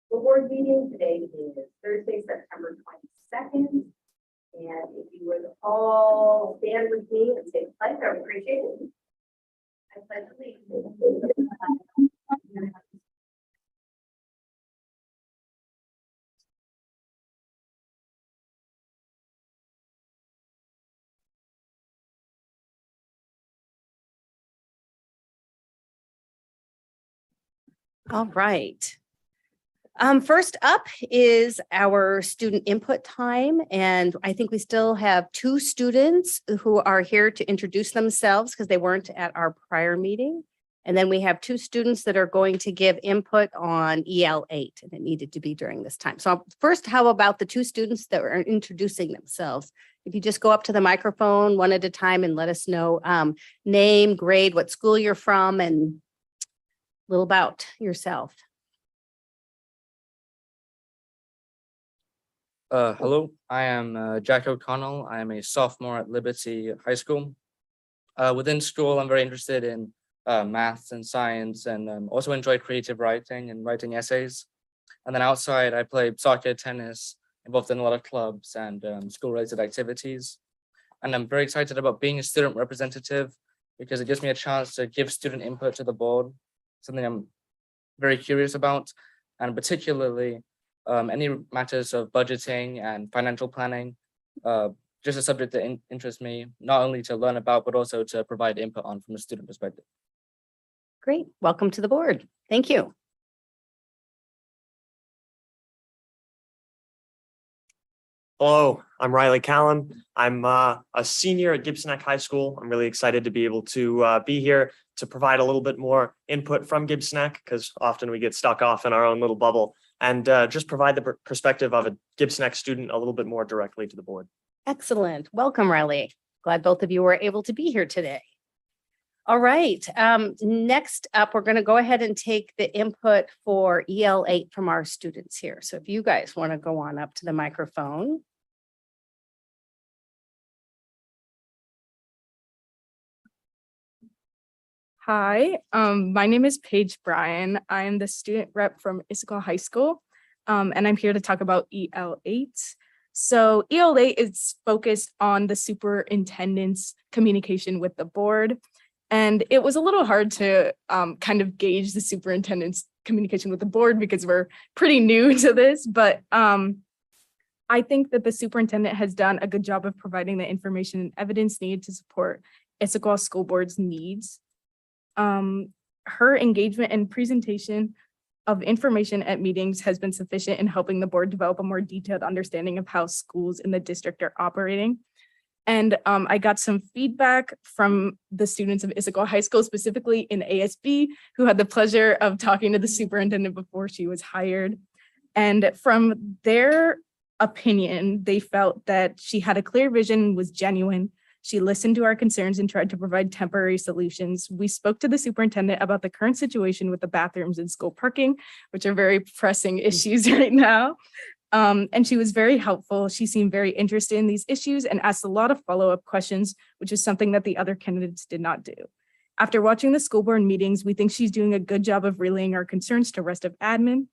School board meeting. Today is Thursday, September 22nd. And if you would all stand with me and say the pledge, I would appreciate it. I pledge allegiance. All right. First up is our student input time, and I think we still have two students who are here to introduce themselves because they weren't at our prior meeting. And then we have two students that are going to give input on EL8, and it needed to be during this time. So first, how about the two students that are introducing themselves? If you just go up to the microphone one at a time and let us know name, grade, what school you're from, and a little about yourself. Hello, I am Jack O'Connell. I am a sophomore at Liberty High School. Within school, I'm very interested in maths and science, and also enjoy creative writing and writing essays. And then outside, I play soccer, tennis, involved in a lot of clubs and school-related activities. And I'm very excited about being a student representative because it gives me a chance to give student input to the board, something I'm very curious about, and particularly any matters of budgeting and financial planning, just a subject that interests me, not only to learn about, but also to provide input on from a student perspective. Great. Welcome to the board. Thank you. Hello, I'm Riley Callum. I'm a senior at Gibson Neck High School. I'm really excited to be able to be here to provide a little bit more input from Gibson Neck because often we get stuck off in our own little bubble and just provide the perspective of a Gibson Neck student a little bit more directly to the board. Excellent. Welcome, Riley. Glad both of you were able to be here today. All right. Next up, we're going to go ahead and take the input for EL8 from our students here. So if you guys want to go on up to the microphone. Hi, my name is Paige Bryan. I am the student rep from Issaquah High School, and I'm here to talk about EL8. So EL8 is focused on the superintendent's communication with the board, and it was a little hard to kind of gauge the superintendent's communication with the board because we're pretty new to this, but I think that the superintendent has done a good job of providing the information and evidence needed to support Issaquah School Board's needs. Her engagement and presentation of information at meetings has been sufficient in helping the board develop a more detailed understanding of how schools in the district are operating. And I got some feedback from the students of Issaquah High School, specifically in ASB, who had the pleasure of talking to the superintendent before she was hired. And from their opinion, they felt that she had a clear vision, was genuine. She listened to our concerns and tried to provide temporary solutions. We spoke to the superintendent about the current situation with the bathrooms and school parking, which are very pressing issues right now. And she was very helpful. She seemed very interested in these issues and asked a lot of follow-up questions, which is something that the other candidates did not do. After watching the school board meetings, we think she's doing a good job of relaying our concerns to rest of admin.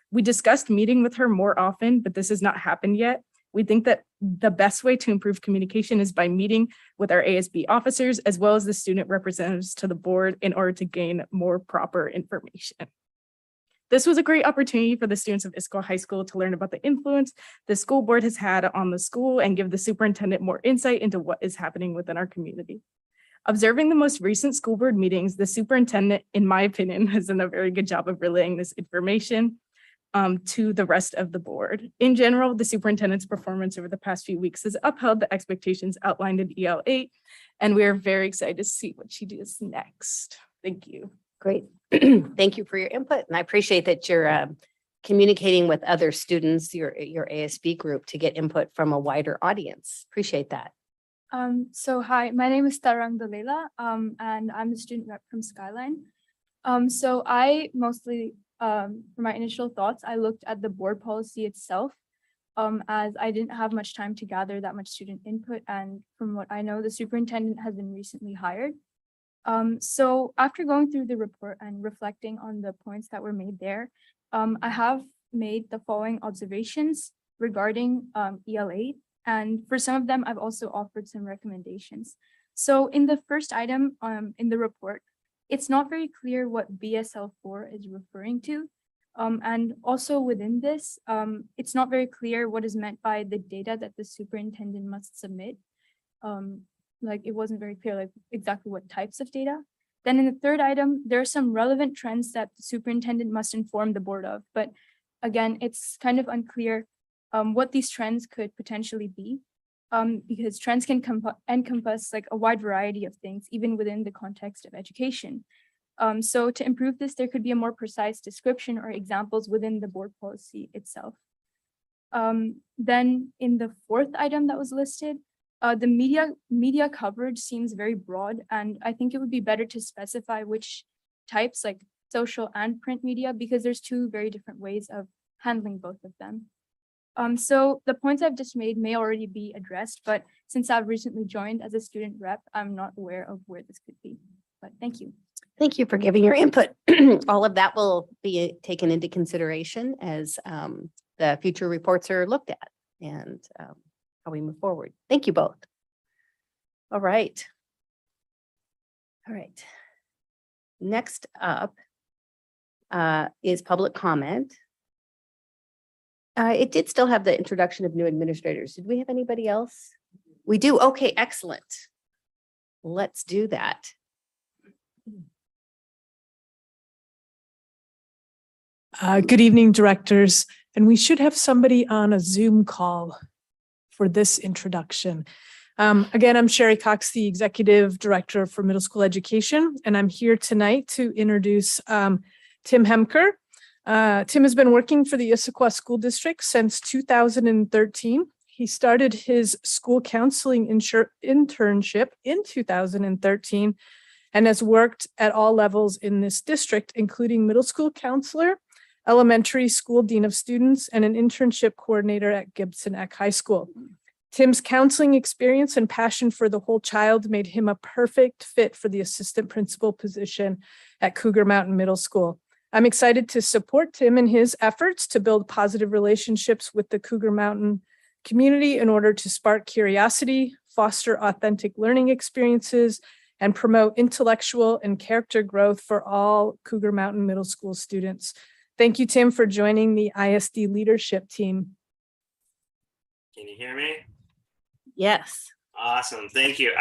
We discussed meeting with her more often, but this has not happened yet. We think that the best way to improve communication is by meeting with our ASB officers as well as the student representatives to the board in order to gain more proper information. This was a great opportunity for the students of Issaquah High School to learn about the influence the school board has had on the school and give the superintendent more insight into what is happening within our community. Observing the most recent school board meetings, the superintendent, in my opinion, has done a very good job of relaying this information to the rest of the board. In general, the superintendent's performance over the past few weeks has upheld the expectations outlined in EL8, and we are very excited to see what she does next. Thank you. Great. Thank you for your input. And I appreciate that you're communicating with other students, your ASB group, to get input from a wider audience. Appreciate that. So hi, my name is Tarang Dalela, and I'm a student rep from Skyline. So I mostly, for my initial thoughts, I looked at the board policy itself, as I didn't have much time to gather that much student input. And from what I know, the superintendent has been recently hired. So after going through the report and reflecting on the points that were made there, I have made the following observations regarding EL8, and for some of them, I've also offered some recommendations. So in the first item in the report, it's not very clear what BSL4 is referring to. And also within this, it's not very clear what is meant by the data that the superintendent must submit. Like it wasn't very clear like exactly what types of data. Then in the third item, there are some relevant trends that the superintendent must inform the board of. But again, it's kind of unclear what these trends could potentially be, because trends can encompass like a wide variety of things, even within the context of education. So to improve this, there could be a more precise description or examples within the board policy itself. Then in the fourth item that was listed, the media coverage seems very broad, and I think it would be better to specify which types, like social and print media, because there's two very different ways of handling both of them. So the points I've just made may already be addressed, but since I've recently joined as a student rep, I'm not aware of where this could be. But thank you. Thank you for giving your input. All of that will be taken into consideration as the future reports are looked at and how we move forward. Thank you both. All right. All right. Next up is public comment. It did still have the introduction of new administrators. Did we have anybody else? We do. Okay, excellent. Let's do that. Good evening, directors. And we should have somebody on a Zoom call for this introduction. Again, I'm Sherry Cox, the Executive Director for Middle School Education, and I'm here tonight to introduce Tim Hemker. Tim has been working for the Issaquah School District since 2013. He started his school counseling internship in 2013 and has worked at all levels in this district, including middle school counselor, elementary school dean of students, and an internship coordinator at Gibson Eck High School. Tim's counseling experience and passion for the whole child made him a perfect fit for the assistant principal position at Cougar Mountain Middle School. I'm excited to support Tim in his efforts to build positive relationships with the Cougar Mountain community in order to spark curiosity, foster authentic learning experiences, and promote intellectual and character growth for all Cougar Mountain Middle School students. Thank you, Tim, for joining the ISD leadership team. Can you hear me? Yes. Awesome. Thank you.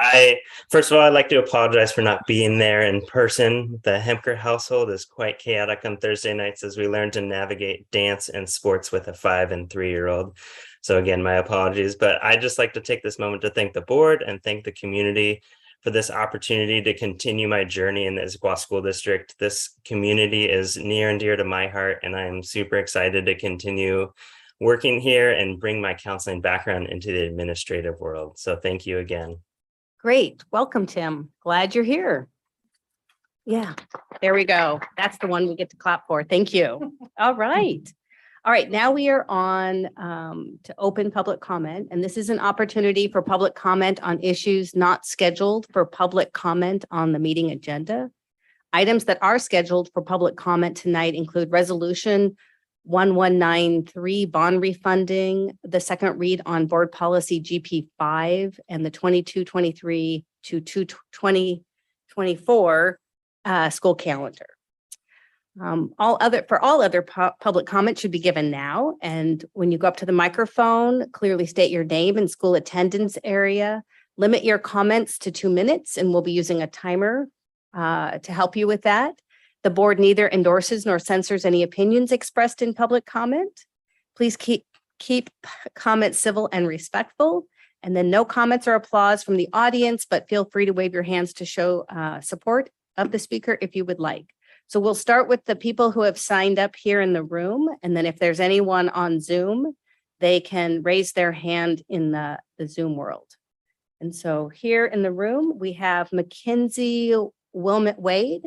First of all, I'd like to apologize for not being there in person. The Hemker household is quite chaotic on Thursday nights as we learn to navigate dance and sports with a 5- and 3-year-old. So again, my apologies, but I'd just like to take this moment to thank the board and thank the community for this opportunity to continue my journey in the Issaquah School District. This community is near and dear to my heart, and I'm super excited to continue working here and bring my counseling background into the administrative world. So thank you again. Great. Welcome, Tim. Glad you're here. Yeah, there we go. That's the one we get to clap for. Thank you. All right. All right, now we are on to open public comment, and this is an opportunity for public comment on issues not scheduled for public comment on the meeting agenda. Items that are scheduled for public comment tonight include Resolution 1193 bond refunding, the second read on board policy GP5, and the 22-23 to 2024 school calendar. All other public comment should be given now. And when you go up to the microphone, clearly state your name and school attendance area. Limit your comments to 2 minutes, and we'll be using a timer to help you with that. The board neither endorses nor censors any opinions expressed in public comment. Please keep comments civil and respectful. And then no comments or applause from the audience, but feel free to wave your hands to show support of the speaker if you would like. So we'll start with the people who have signed up here in the room. And then if there's anyone on Zoom, they can raise their hand in the Zoom world. And so here in the room, we have Mackenzie Wilmot Wade.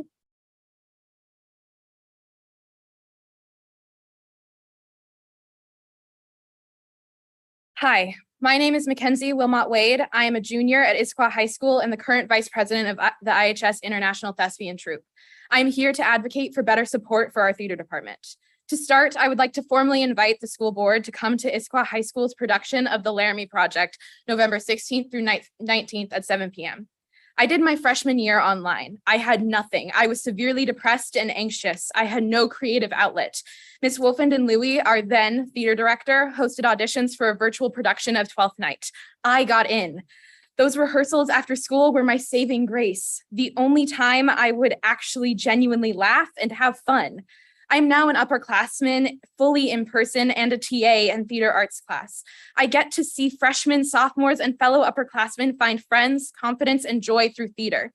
Hi, my name is Mackenzie Wilmot Wade. I am a junior at Issaquah High School and the current vice president of the IHS International Thespian Troupe. I am here to advocate for better support for our theater department. To start, I would like to formally invite the school board to come to Issaquah High School's production of the Laramie Project, November 16th through 19th at 7 p.m. I did my freshman year online. I had nothing. I was severely depressed and anxious. I had no creative outlet. Miss Wolfend and Louie, our then theater director, hosted auditions for a virtual production of Twelfth Night. I got in. Those rehearsals after school were my saving grace, the only time I would actually genuinely laugh and have fun. I'm now an upperclassman, fully in person, and a TA in theater arts class. I get to see freshmen, sophomores, and fellow upperclassmen find friends, confidence, and joy through theater.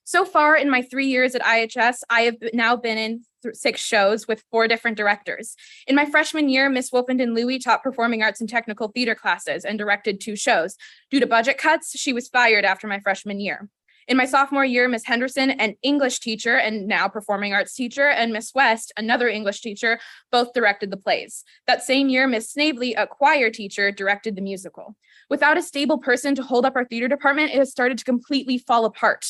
So far in my 3 years at IHS, I have now been in 6 shows with 4 different directors. In my freshman year, Miss Wolfend and Louie taught performing arts and technical theater classes and directed 2 shows. Due to budget cuts, she was fired after my freshman year. In my sophomore year, Miss Henderson, an English teacher and now performing arts teacher, and Miss West, another English teacher, both directed the plays. That same year, Miss Snavely, a choir teacher, directed the musical. Without a stable person to hold up our theater department, it has started to completely fall apart.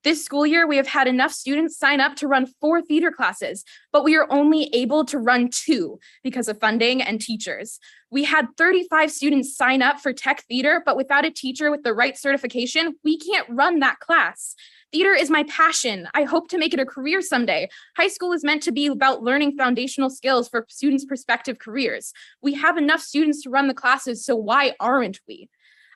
This school year, we have had enough students sign up to run 4 theater classes, but we are only able to run 2 because of funding and teachers. We had 35 students sign up for tech theater, but without a teacher with the right certification, we can't run that class. Theater is my passion. I hope to make it a career someday. High school is meant to be about learning foundational skills for students' prospective careers. We have enough students to run the classes, so why aren't we?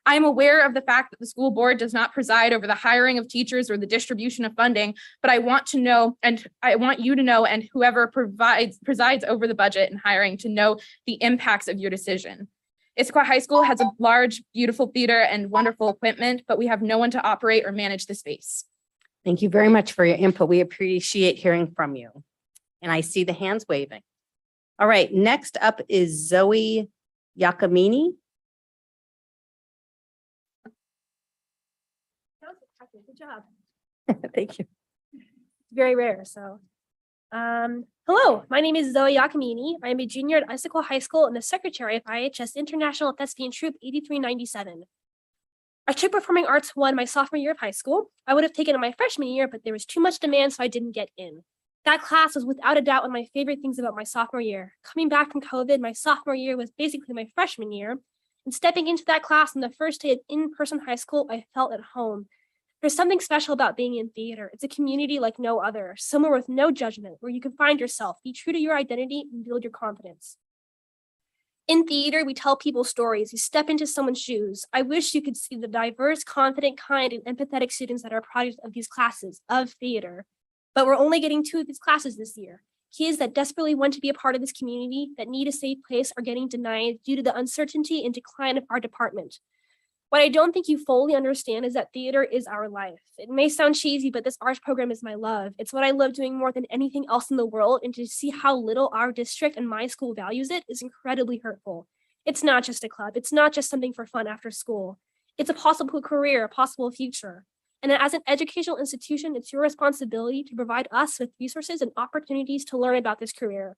I am aware of the fact that the school board does not preside over the hiring of teachers or the distribution of funding, but I want to know, and I want you to know, and whoever presides over the budget and hiring to know the impacts of your decision. Issaquah High School has a large, beautiful theater and wonderful equipment, but we have no one to operate or manage the space. Thank you very much for your input. We appreciate hearing from you. And I see the hands waving. All right, next up is Zoe Yakamini. Good job. Thank you. Very rare. So, hello, my name is Zoe Yakamini. I am a junior at Issaquah High School and the secretary of IHS International Thespian Troupe 8397. I took Performing Arts 1 my sophomore year of high school. I would have taken it my freshman year, but there was too much demand, so I didn't get in. That class was without a doubt one of my favorite things about my sophomore year. Coming back from COVID, my sophomore year was basically my freshman year. And stepping into that class on the first day of in-person high school, I felt at home. There's something special about being in theater. It's a community like no other, somewhere with no judgment, where you can find yourself, be true to your identity, and build your confidence. In theater, we tell people stories. You step into someone's shoes. I wish you could see the diverse, confident, kind, and empathetic students that are products of these classes of theater. But we're only getting 2 of these classes this year. Kids that desperately want to be a part of this community, that need a safe place, are getting denied due to the uncertainty and decline of our department. What I don't think you fully understand is that theater is our life. It may sound cheesy, but this arts program is my love. It's what I love doing more than anything else in the world, and to see how little our district and my school values it is incredibly hurtful. It's not just a club. It's not just something for fun after school. It's a possible career, a possible future. And as an educational institution, it's your responsibility to provide us with resources and opportunities to learn about this career.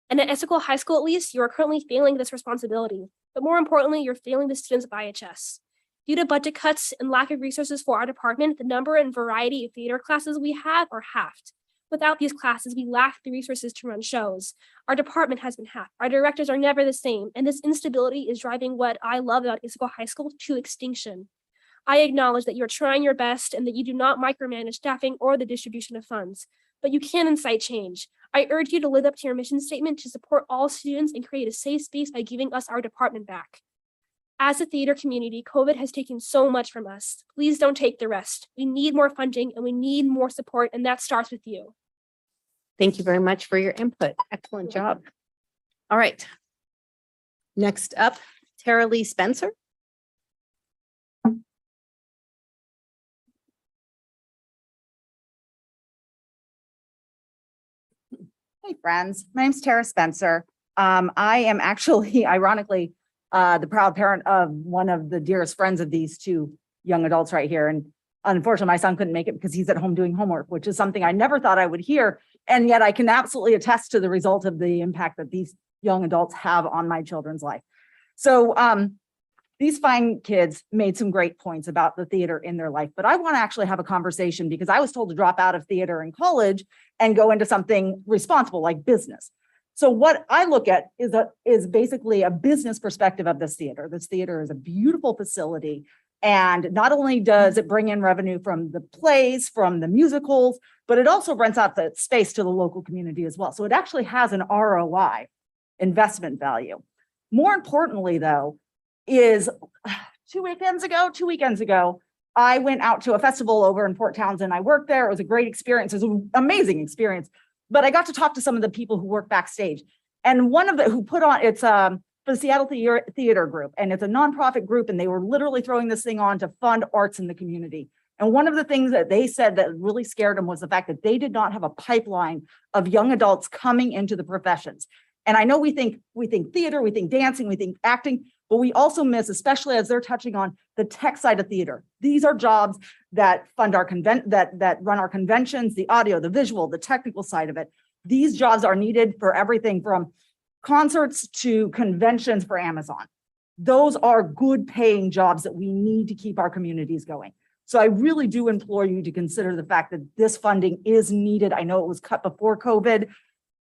And at Issaquah High School, at least, you are currently failing this responsibility. But more importantly, you're failing the students of IHS. Due to budget cuts and lack of resources for our department, the number and variety of theater classes we have are halved. Without these classes, we lack the resources to run shows. Our department has been halved. Our directors are never the same, and this instability is driving what I love about Issaquah High School to extinction. I acknowledge that you're trying your best and that you do not micromanage staffing or the distribution of funds, but you can incite change. I urge you to live up to your mission statement to support all students and create a safe space by giving us our department back. As a theater community, COVID has taken so much from us. Please don't take the rest. We need more funding and we need more support, and that starts with you. Thank you very much for your input. Excellent job. All right. Next up, Tara Lee Spencer. Hey friends, my name's Tara Spencer. I am actually, ironically, the proud parent of one of the dearest friends of these 2 young adults right here. And unfortunately, my son couldn't make it because he's at home doing homework, which is something I never thought I would hear. And yet I can absolutely attest to the result of the impact that these young adults have on my children's life. So these fine kids made some great points about the theater in their life, but I want to actually have a conversation because I was told to drop out of theater in college and go into something responsible like business. So what I look at is basically a business perspective of this theater. This theater is a beautiful facility. And not only does it bring in revenue from the plays, from the musicals, but it also rents out the space to the local community as well. So it actually has an ROI, investment value. More importantly, though, is 2 weekends ago, I went out to a festival over in Port Townsend. I worked there. It was a great experience. It was an amazing experience. But I got to talk to some of the people who work backstage. And one of the who put on, it's for the Seattle Theater Group, and it's a nonprofit group, and they were literally throwing this thing on to fund arts in the community. And one of the things that they said that really scared them was the fact that they did not have a pipeline of young adults coming into the professions. And I know we think theater, we think dancing, we think acting, but we also miss, especially as they're touching on the tech side of theater. These are jobs that fund our that run our conventions, the audio, the visual, the technical side of it. These jobs are needed for everything from concerts to conventions for Amazon. Those are good paying jobs that we need to keep our communities going. So I really do implore you to consider the fact that this funding is needed. I know it was cut before COVID,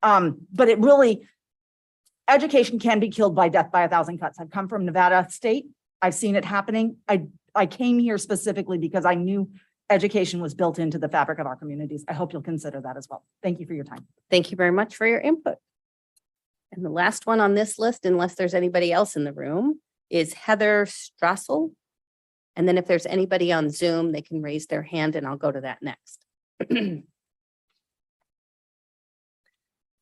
but it really, education can be killed by death by 1,000 cuts. I've come from Nevada State. I've seen it happening. I came here specifically because I knew education was built into the fabric of our communities. I hope you'll consider that as well. Thank you for your time. Thank you very much for your input. And the last one on this list, unless there's anybody else in the room, is Heather Strassel. And then if there's anybody on Zoom, they can raise their hand and I'll go to that next.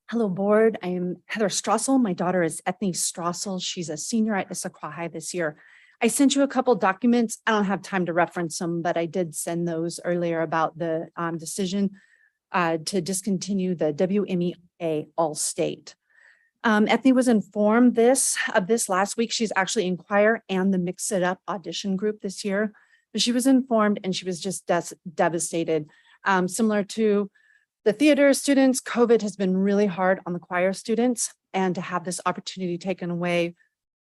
Hello, board. I am Heather Strassel. My daughter is Ethne Strassel. She's a senior at Issaquah High this year. I sent you a couple documents. I don't have time to reference them, but I did send those earlier about the decision to discontinue the WMEA All-State. Ethne was informed of this last week. She's actually in choir and the Mix It Up audition group this year. But she was informed and she was just devastated. Similar to the theater students, COVID has been really hard on the choir students, and to have this opportunity taken away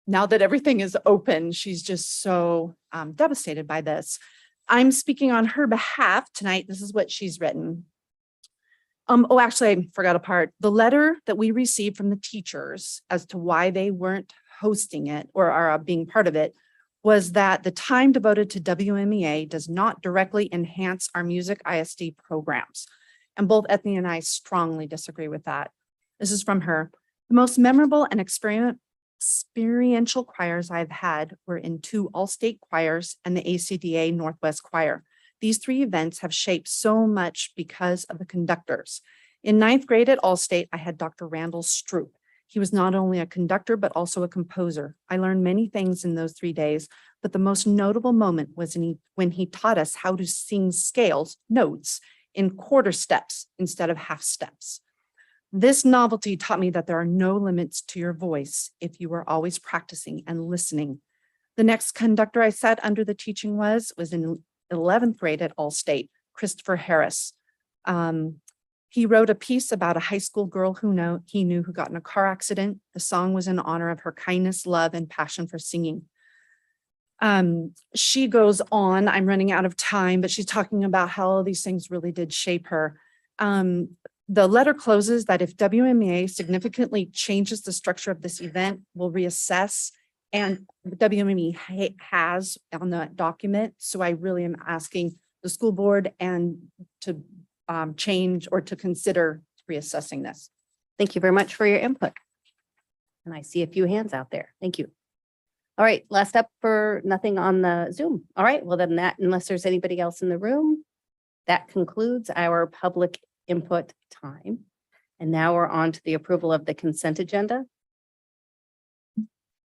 now that everything is open, she's just so devastated by this. I'm speaking on her behalf tonight. This is what she's written. Oh, actually, I forgot a part. The letter that we received from the teachers as to why they weren't hosting it or are being part of it was that the time devoted to WMEA does not directly enhance our music ISD programs. And both Ethne and I strongly disagree with that. This is from her. The most memorable and experiential choirs I've had were in 2 all-state choirs and the ACDA Northwest Choir. These 3 events have shaped so much because of the conductors. In 9th grade at All-State, I had Dr. Randall Stroop. He was not only a conductor, but also a composer. I learned many things in those 3 days, but the most notable moment was when he taught us how to sing scales, notes, in quarter steps instead of half steps. This novelty taught me that there are no limits to your voice if you are always practicing and listening. The next conductor I sat under the teaching was in 11th grade at All-State, Christopher Harris. He wrote a piece about a high school girl he knew who got in a car accident. The song was in honor of her kindness, love, and passion for singing. She goes on, I'm running out of time, but she's talking about how all these things really did shape her. The letter closes that if WMEA significantly changes the structure of this event, we'll reassess, and WMEA has on that document. So I really am asking the school board and to change or to consider reassessing this. Thank you very much for your input. And I see a few hands out there. Thank you. All right, last up for nothing on the Zoom. All right, well then unless there's anybody else in the room, that concludes our public input time. And now we're on to the approval of the consent agenda.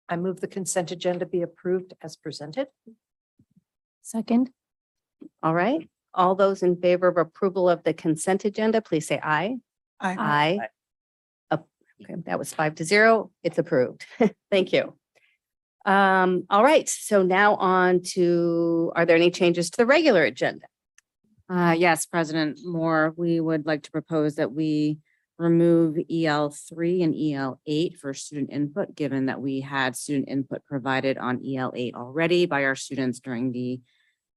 I move the consent agenda be approved as presented. Second. All right, all those in favor of approval of the consent agenda, please say aye. Aye. Aye. Okay, that was 5-0. It's approved. Thank you. All right, so now on to, are there any changes to the regular agenda? Yes, President Moore, we would like to propose that we remove EL3 and EL8 for student input, given that we had student input provided on EL8 already by our students during the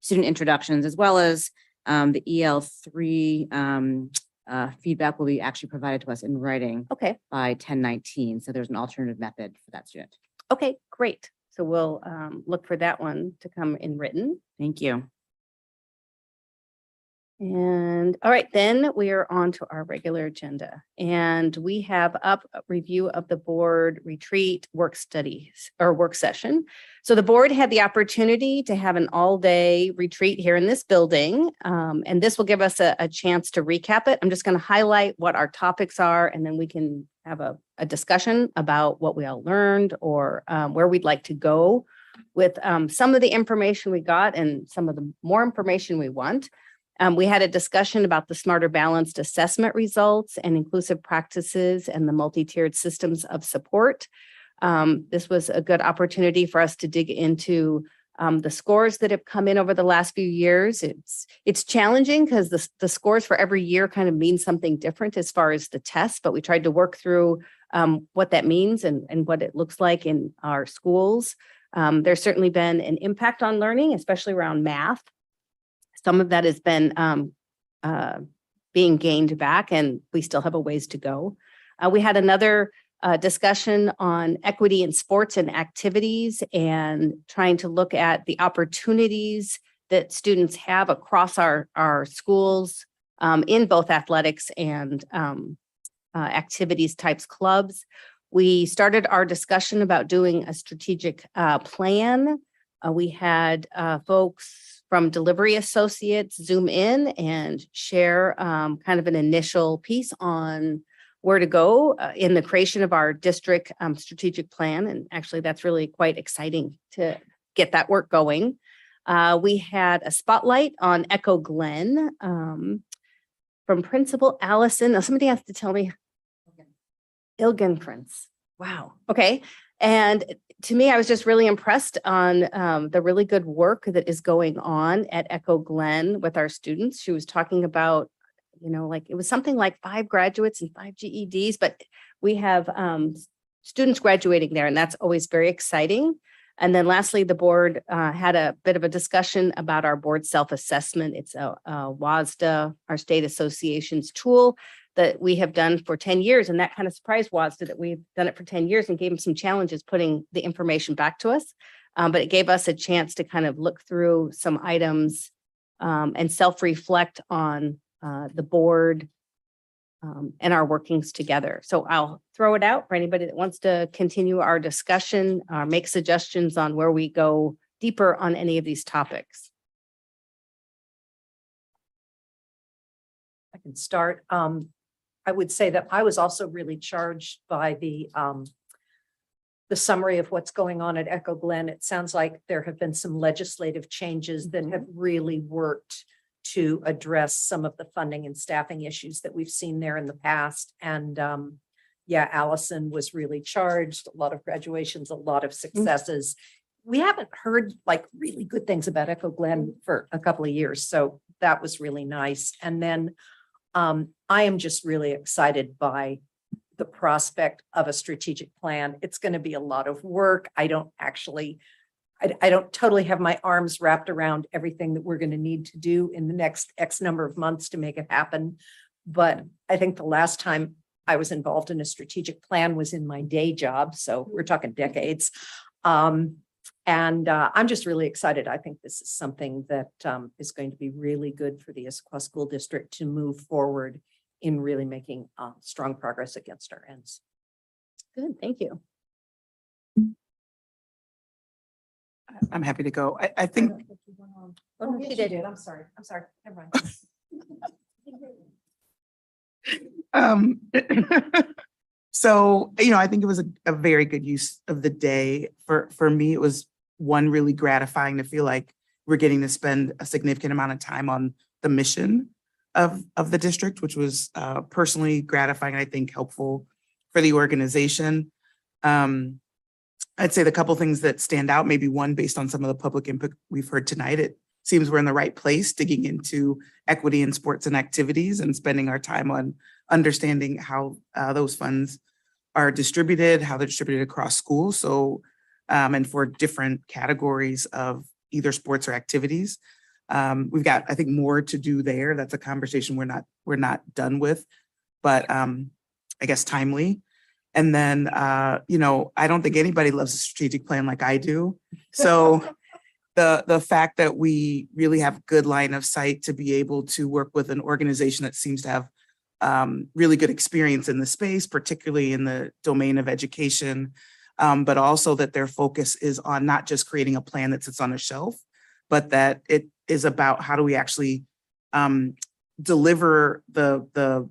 student introductions, as well as the EL3 feedback will be actually provided to us in writing Okay, by 10/19. So there's an alternative method for that student. okay, great. So we'll look for that one to come in written. Thank you. And all right, then we are on to our regular agenda. And we have up a review of the board retreat work studies or work session. So the board had the opportunity to have an all-day retreat here in this building. And this will give us a chance to recap it. I'm just going to highlight what our topics are, and then we can have a discussion about what we all learned or where we'd like to go with some of the information we got and some of the more information we want. We had a discussion about the smarter balanced assessment results and inclusive practices and the multi-tiered systems of support. This was a good opportunity for us to dig into the scores that have come in over the last few years. It's challenging because the scores for every year kind of mean something different as far as the test, but we tried to work through what that means and what it looks like in our schools. There's certainly been an impact on learning, especially around math. Some of that has been being gained back, and we still have a ways to go. We had another discussion on equity in sports and activities and trying to look at the opportunities that students have across our schools in both athletics and activities types clubs. We started our discussion about doing a strategic plan. We had folks from delivery associates Zoom in and share kind of an initial piece on where to go in the creation of our district strategic plan. And actually, that's really quite exciting to get that work going. We had a spotlight on Echo Glen from Principal Allison. Now, somebody has to tell me. Ilgen Prince. Wow. Okay. And to me, I was just really impressed on the really good work that is going on at Echo Glen with our students. She was talking about, like it was something like 5 graduates and 5 GEDs, but we have students graduating there, and that's always very exciting. And then lastly, the board had a bit of a discussion about our board self-assessment. It's a WASDA, our state association's tool that we have done for 10 years. And that kind of surprised WASDA that we've done it for 10 years and gave them some challenges putting the information back to us. But it gave us a chance to kind of look through some items and self-reflect on the board and our workings together. So I'll throw it out for anybody that wants to continue our discussion or make suggestions on where we go deeper on any of these topics. I can start. I would say that I was also really charged by the summary of what's going on at Echo Glen. It sounds like there have been some legislative changes that have really worked to address some of the funding and staffing issues that we've seen there in the past. And yeah, Allison was really charged, a lot of graduations, a lot of successes. We haven't heard like really good things about Echo Glen for a couple of years. So that was really nice. And then I am just really excited by the prospect of a strategic plan. It's going to be a lot of work. I don't totally have my arms wrapped around everything that we're going to need to do in the next X number of months to make it happen. But I think the last time I was involved in a strategic plan was in my day job. So we're talking decades. And I'm just really excited. I think this is something that is going to be really good for the Issaquah School District to move forward in really making strong progress against our ends. Good, thank you. I'm happy to go. I think Oh, she did. I'm sorry. Never mind. so, I think it was a very good use of the day. For me, it was one really gratifying to feel like we're getting to spend a significant amount of time on the mission of the district, which was personally gratifying, I think helpful for the organization. I'd say the couple things that stand out, maybe one based on some of the public input we've heard tonight, it seems we're in the right place digging into equity in sports and activities and spending our time on understanding how those funds are distributed, how they're distributed across schools. So, and for different categories of either sports or activities. We've got, I think, more to do there. That's a conversation we're not done with, but I guess timely. And then, you know, I don't think anybody loves a strategic plan like I do. So the fact that we really have good line of sight to be able to work with an organization that seems to have really good experience in the space, particularly in the domain of education, but also that their focus is on not just creating a plan that sits on a shelf, but that it is about how do we actually deliver the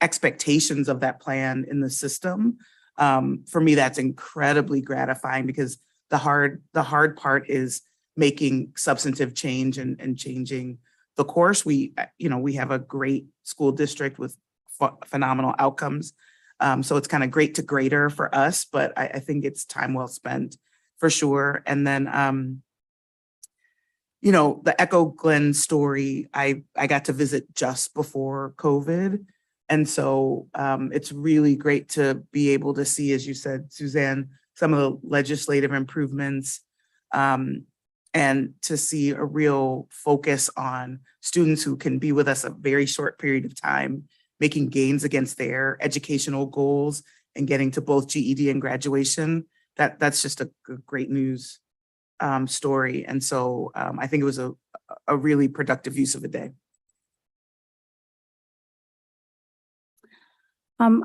expectations of that plan in the system. For me, that's incredibly gratifying because the hard part is making substantive change and changing the course. We have a great school district with phenomenal outcomes. So it's kind of great to greater for us, but I think it's time well spent for sure. And then, you know, the Echo Glen story, I got to visit just before COVID. And so it's really great to be able to see, as you said, Suzanne, some of the legislative improvements and to see a real focus on students who can be with us a very short period of time, making gains against their educational goals and getting to both GED and graduation. That's just a great news story. And so I think it was a really productive use of the day.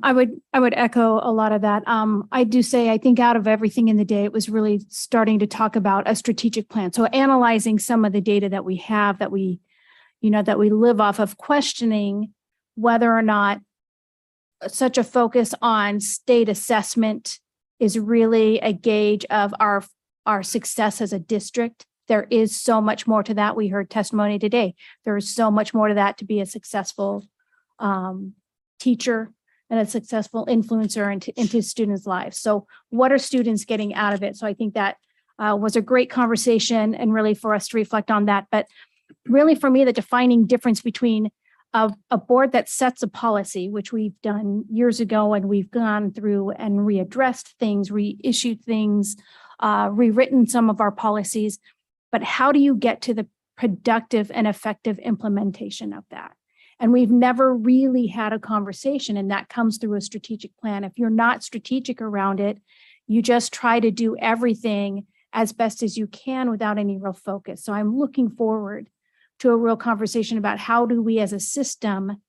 I would echo a lot of that. I do say, I think out of everything in the day, it was really starting to talk about a strategic plan. So analyzing some of the data that we have, that we live off of, questioning whether or not such a focus on state assessment is really a gauge of our success as a district. There is so much more to that. We heard testimony today. There is so much more to that to be a successful teacher and a successful influencer into students' lives. So what are students getting out of it? So I think that was a great conversation and really for us to reflect on that. But really for me, the defining difference between a board that sets a policy, which we've done years ago, and we've gone through and readdressed things, reissued things, rewritten some of our policies, but how do you get to the productive and effective implementation of that? And we've never really had a conversation, and that comes through a strategic plan. If you're not strategic around it, you just try to do everything as best as you can without any real focus. So I'm looking forward to a real conversation about how do we as a system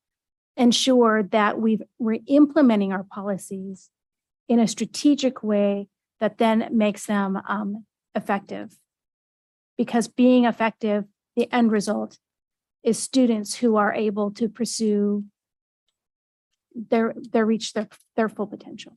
ensure that we're implementing our policies in a strategic way that then makes them effective. Because being effective, the end result is students who are able to pursue reach their full potential.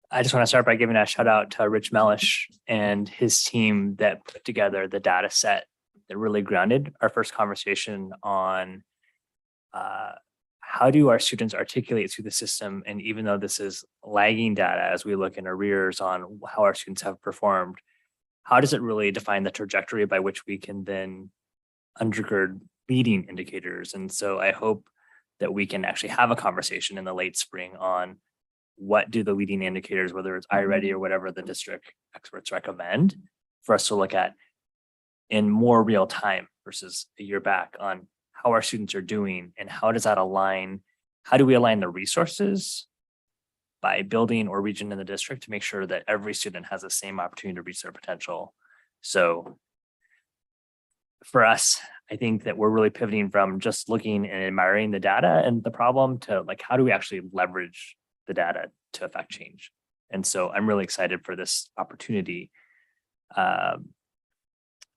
I just want to start by giving a shout out to Rich Mellish and his team that put together the data set that really grounded our first conversation on how do our students articulate through the system. And even though this is lagging data, as we look in arrears on how our students have performed, how does it really define the trajectory by which we can then undergird leading indicators? And so I hope that we can actually have a conversation in the late spring on what do the leading indicators, whether it's iReady or whatever the district experts recommend, for us to look at in more real time versus a year back on how our students are doing and how does that align? How do we align the resources by building or region in the district to make sure that every student has the same opportunity to reach their potential? So for us, I think that we're really pivoting from just looking and admiring the data and the problem to like, how do we actually leverage the data to affect change? And so I'm really excited for this opportunity.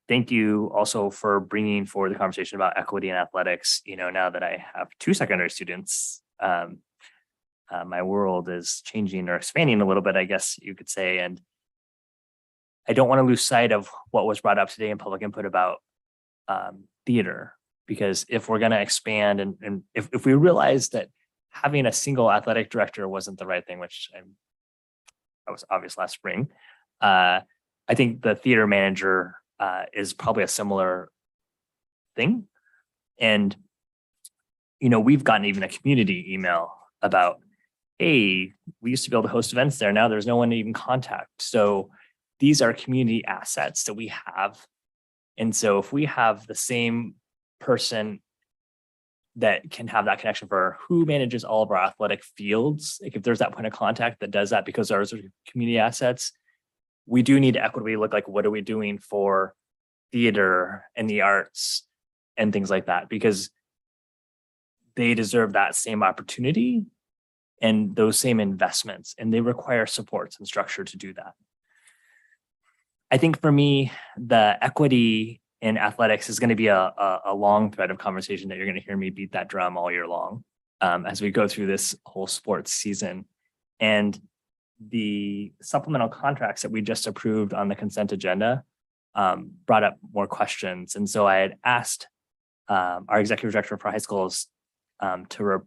Thank you also for bringing forward the conversation about equity in athletics. You know, now that I have 2 secondary students, my world is changing or expanding a little bit, I guess you could say. And I don't want to lose sight of what was brought up today in public input about theater, because if we're going to expand and if we realize that having a single athletic director wasn't the right thing, which that was obvious last spring, I think the theater manager is probably a similar thing. And, you know, we've gotten even a community email about, hey, we used to be able to host events there. Now there's no one to even contact. So these are community assets that we have. And so if we have the same person that can have that connection for who manages all of our athletic fields, like if there's that point of contact that does that because ours are community assets, we do need to equitably look like, what are we doing for theater and the arts and things like that, because they deserve that same opportunity and those same investments, and they require supports and structure to do that. I think for me, the equity in athletics is going to be a long thread of conversation that you're going to hear me beat that drum all year long as we go through this whole sports season. And the supplemental contracts that we just approved on the consent agenda brought up more questions. And so I had asked our executive director for high schools to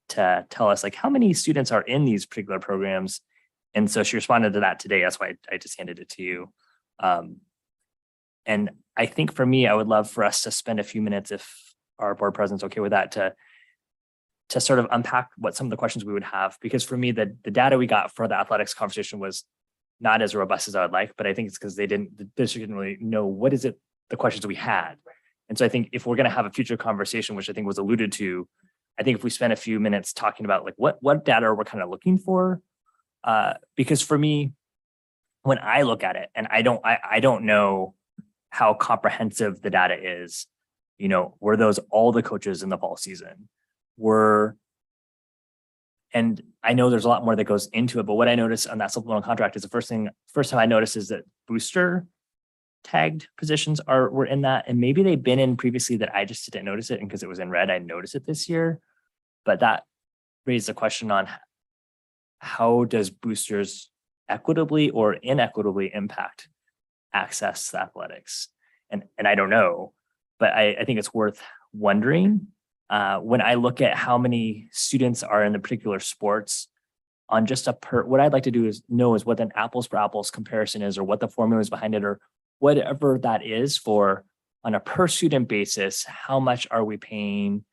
tell us like how many students are in these particular programs. And so she responded to that today. That's why I just handed it to you. And I think for me, I would love for us to spend a few minutes, if our board president's okay with that, to sort of unpack what some of the questions we would have. Because for me, the data we got for the athletics conversation was not as robust as I would like, but I think it's because the district didn't really know what is it, the questions we had. And so I think if we're going to have a future conversation, which I think was alluded to, I think if we spend a few minutes talking about like what data we're kind of looking for, because for me, when I look at it, and I don't know how comprehensive the data is, you know, were those all the coaches in the fall season? And I know there's a lot more that goes into it, but what I noticed on that supplemental contract is the first time I noticed is that booster tagged positions were in that, and maybe they've been in previously that I just didn't notice it, and because it was in red, I noticed it this year. But that raised a question on how does boosters equitably or inequitably impact access to athletics? And I don't know, but I think it's worth wondering. When I look at how many students are in the particular sports on just what I'd like to do is know is what an apples for apples comparison is, or what the formula is behind it, or whatever that is for on a per student basis, how much are we paying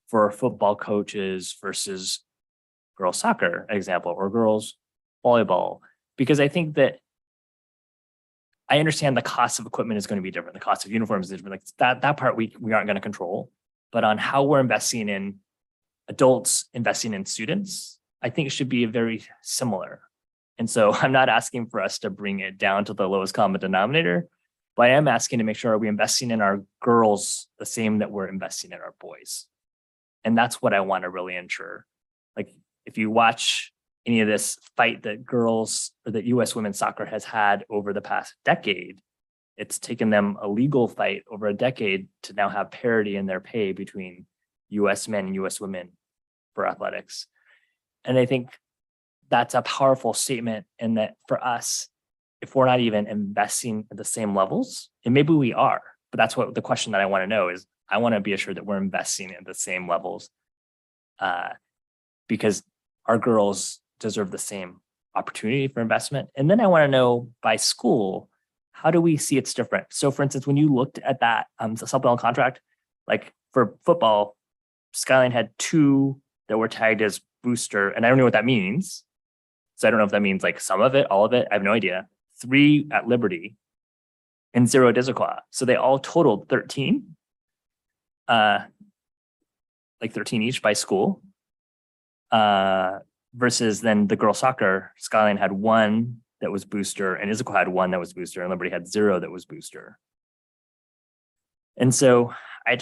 for football coaches versus girls soccer example, or girls volleyball? Because I think that I understand the cost of equipment is going to be different. The cost of uniforms is different. Like that part we aren't going to control, but on how we're investing in adults, investing in students, I think it should be very similar. And so I'm not asking for us to bring it down to the lowest common denominator, but I am asking to make sure, are we investing in our girls the same that we're investing in our boys? And that's what I want to really ensure. Like if you watch any of this fight that girls or that US women's soccer has had over the past decade, it's taken them a legal fight over a decade to now have parity in their pay between US men and US women for athletics. And I think that's a powerful statement, and that for us, if we're not even investing at the same levels, and maybe we are, but that's what the question that I want to know is, I want to be assured that we're investing at the same levels because our girls deserve the same opportunity for investment. And then I want to know by school, how do we see it's different? So for instance, when you looked at that supplemental contract, like for football, Skyline had 2 that were tagged as booster, and I don't know what that means. So I don't know if that means like some of it, all of it, I have no idea. 3 at Liberty and 0 at Issaquah. So they all totaled 13. Like 13 each by school, versus then the girls soccer, Skyline had 1 that was booster, and Issaquah had 1 that was booster, and Liberty had 0 that was booster. And so I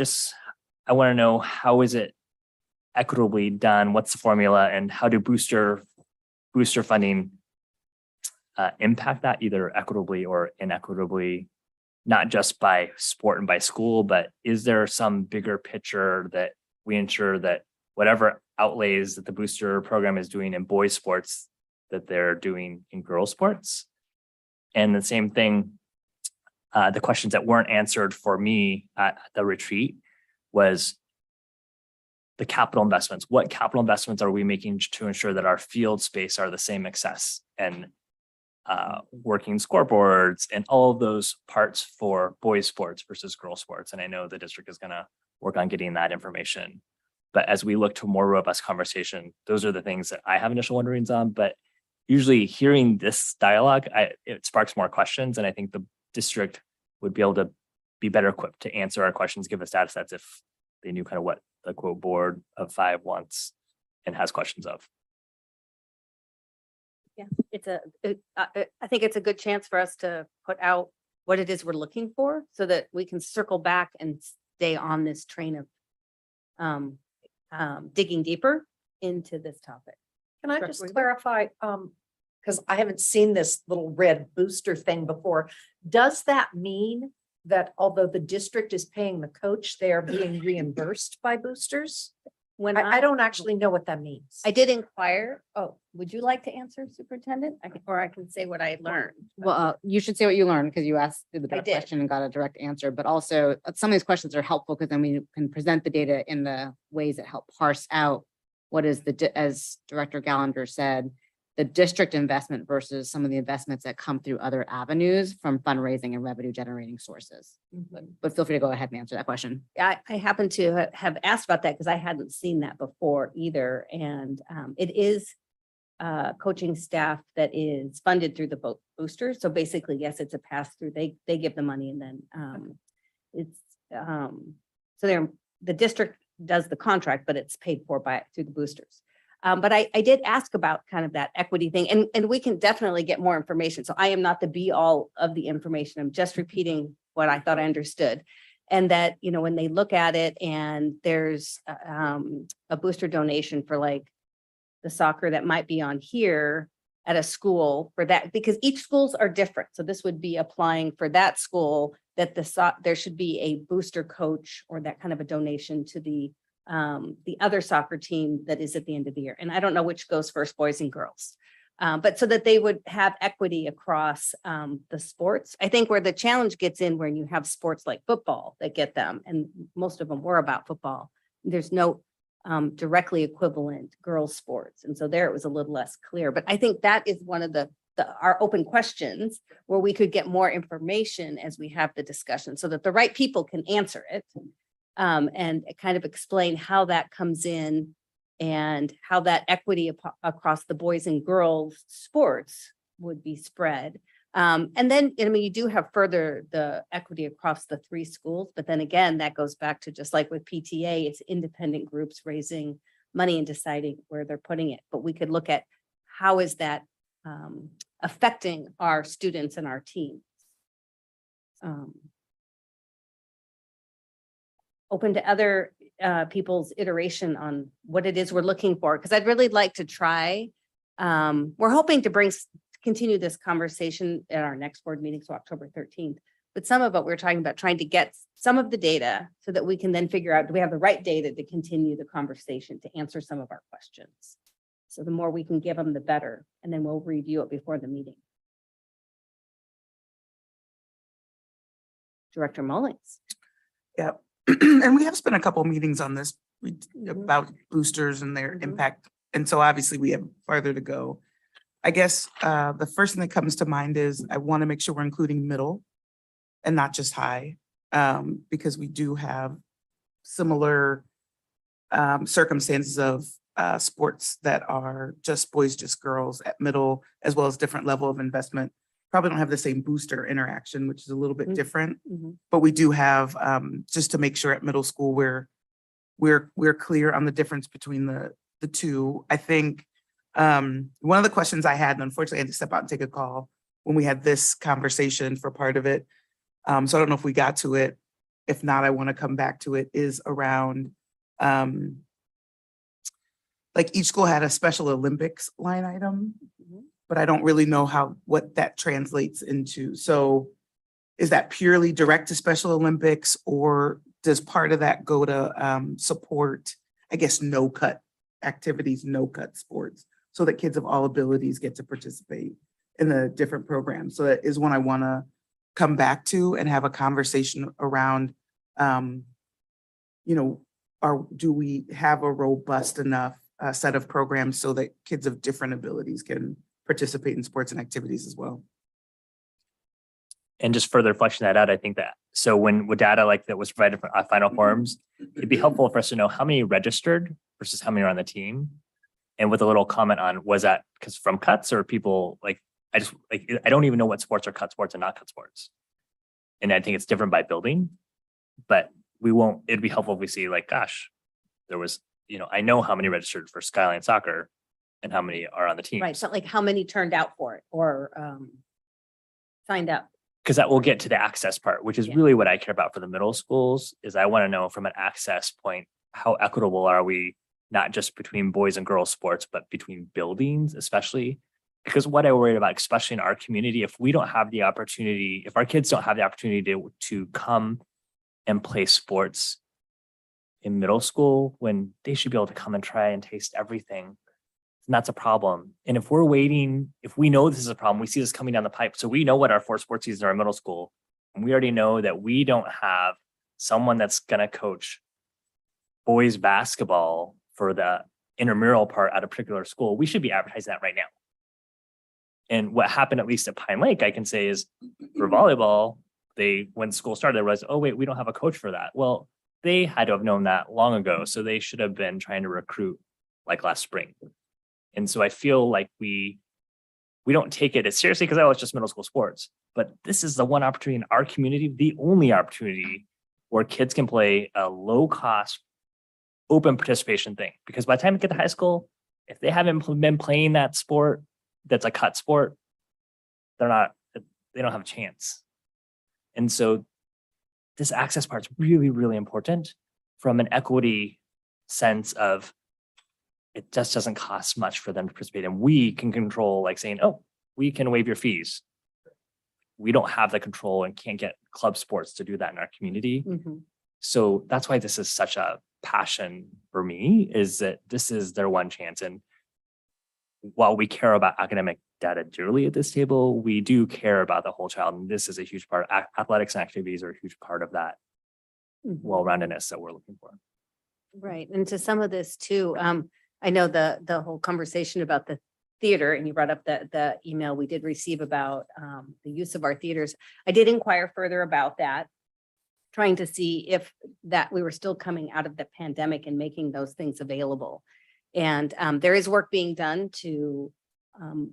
want to know, how is it equitably done? What's the formula, and how do booster funding impact that, either equitably or inequitably, not just by sport and by school, but is there some bigger picture that we ensure that whatever outlays that the booster program is doing in boys sports, that they're doing in girls sports? And the same thing, the questions that weren't answered for me at the retreat was the capital investments. What capital investments are we making to ensure that our field space are the same access, and working scoreboards and all of those parts for boys sports versus girls sports? And I know the district is going to work on getting that information. But as we look to a more robust conversation, those are the things that I have initial wonderings on. But usually hearing this dialogue, it sparks more questions. And I think the district would be able to be better equipped to answer our questions, give us data sets if they knew kind of what the quote board of 5 wants and has questions of. Yeah, I think it's a good chance for us to put out what it is we're looking for so that we can circle back and stay on this train of digging deeper into this topic. Can I Director just Weaver? clarify, because I haven't seen this little red booster thing before. Does that mean that although the district is paying the coach, they are being reimbursed by boosters? When I don't actually know what that means. I did inquire. Oh, would you like to answer, Superintendent? Or I can say what I learned. Well, you should say what you learned because you asked the direct did. question and got a direct answer, but also some of these questions are helpful because then we can present the data in the ways that help parse out what is as Director Gallagher said, the district investment versus some of the investments that come through other avenues from fundraising and revenue generating sources. But feel free to go ahead and answer that question. I happen to have asked about that because I hadn't seen that before either. And it is coaching staff that is funded through the boosters. So basically, yes, it's a pass through. They give the money and then so the district does the contract, but it's paid for through the boosters. But I did ask about kind of that equity thing and we can definitely get more information. So I am not the be all of the information. I'm just repeating what I thought I understood. And that, you know, when they look at it and there's a booster donation for like the soccer that might be on here at a school for that, because each schools are different. So this would be applying for that school that there should be a booster coach or that kind of a donation to the other soccer team that is at the end of the year. And I don't know which goes first, boys and girls. But so that they would have equity across the sports. I think where the challenge gets in when you have sports like football that get them, and most of them were about football, there's no directly equivalent girls sports. And so there it was a little less clear. But I think that is one of our open questions where we could get more information as we have the discussion so that the right people can answer it. And kind of explain how that comes in and how that equity across the boys and girls sports would be spread. And then, I mean, you do have further the equity across the 3 schools, but then again, that goes back to just like with PTA, it's independent groups raising money and deciding where they're putting it. But we could look at how is that affecting our students and our teams. Open to other people's iteration on what it is we're looking for, because I'd really like to try. We're hoping to continue this conversation at our next board meeting, so October 13th. But some of it we're talking about trying to get some of the data so that we can then figure out, do we have the right data to continue the conversation to answer some of our questions? So the more we can give them, the better, and then we'll review it before the meeting. Director Mullings. Yeah. And we have spent a couple of meetings on this about boosters and their impact. And so obviously we have farther to go. I guess the first thing that comes to mind is I want to make sure we're including middle and not just high, because we do have similar circumstances of sports that are just boys, just girls at middle, as well as different level of investment. Probably don't have the same booster interaction, which is a little bit different, but we do have, just to make sure at middle school, we're clear on the difference between the two. I think one of the questions I had, and unfortunately I had to step out and take a call when we had this conversation for part of it. So I don't know if we got to it. If not, I want to come back to it, is around, like each school had a Special Olympics line item, but I don't really know what that translates into. So is that purely direct to Special Olympics, or does part of that go to support, I guess, no-cut activities, no-cut sports, so that kids of all abilities get to participate in the different programs? So that is one I want to come back to and have a conversation around, do we have a robust enough set of programs so that kids of different abilities can participate in sports and activities as well? And just further fleshing that out, I think that, so when with data like that was provided for final forms, it'd be helpful for us to know how many registered versus how many are on the team. And with a little comment on, was that because from cuts or people like, I don't even know what sports are cut sports and not cut sports. And I think it's different by building, but it'd be helpful if we see like, gosh, there was, I know how many registered for Skyline soccer and how many are on the team. Right, so like how many turned out for it or signed up? Because that will get to the access part, which is Yeah. really what I care about for the middle schools, is I want to know from an access point, how equitable are we, not just between boys and girls sports, but between buildings, especially. Because what I worry about, especially in our community, if we don't have the opportunity, if our kids don't have the opportunity to come and play sports in middle school, when they should be able to come and try and taste everything, and that's a problem. And if we're waiting, if we know this is a problem, we see this coming down the pipe. So we know what our 4 sports seasons are in middle school. And we already know that we don't have someone that's going to coach boys basketball for the intramural part at a particular school. We should be advertising that right now. And what happened, at least at Pine Lake, I can say is for volleyball, when school started, there was, oh, wait, we don't have a coach for that. Well, they had to have known that long ago. So they should have been trying to recruit like last spring. And so I feel like we don't take it as seriously because it's just middle school sports. But this is the one opportunity in our community, the only opportunity where kids can play a low cost, open participation thing. Because by the time they get to high school, if they haven't been playing that sport, that's a cut sport, they don't have a chance. And so this access part is really, really important from an equity sense of it just doesn't cost much for them to participate. And we can control, like saying, oh, we can waive your fees. We don't have the control and can't get club sports to do that in our community. Mhm. So that's why this is such a passion for me, is that this is their one chance. And while we care about academic data dearly at this table, we do care about the whole child. And this is a huge part. Athletics and activities are a huge part of that well-roundedness that we're looking for. Right, and to some of this too, I know the whole conversation about the theater, and you brought up the email we did receive about the use of our theaters. I did inquire further about that, trying to see if that we were still coming out of the pandemic and making those things available. And there is work being done to,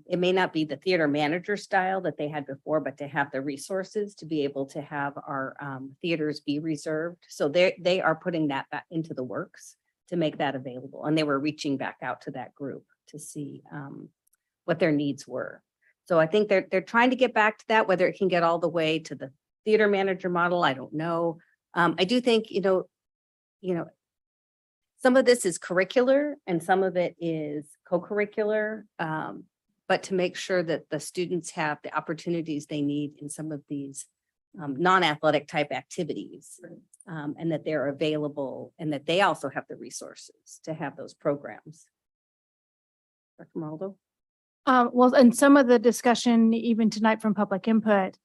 it may not be the theater manager style that they had before, but to have the resources to be able to have our theaters be reserved. So they are putting that back into the works to make that available. And they were reaching back out to that group to see what their needs were. So I think they're trying to get back to that. Whether it can get all the way to the theater manager model, I don't know. I do think, some of this is curricular and some of it is co-curricular, but to make sure that the students have the opportunities they need in some of these non-athletic type activities, and that they're available and that they also have the resources to have those programs. Dr. Maraldo? Well, and some of the discussion, even tonight from public input,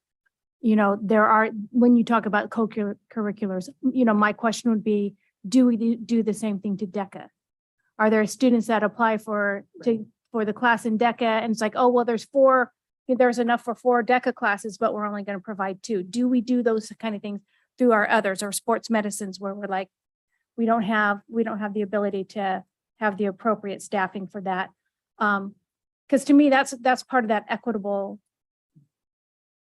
there are, when you talk about co-curriculars, my question would be, do we do the same thing to DECA? Are there students that apply for the class in DECA and it's like, oh, well, there's enough for 4 DECA classes, but we're only going to provide 2. Do we do those kind of things through our others or sports medicines where we're like, we don't have the ability to have the appropriate staffing for that? Because to me, that's part of that equitable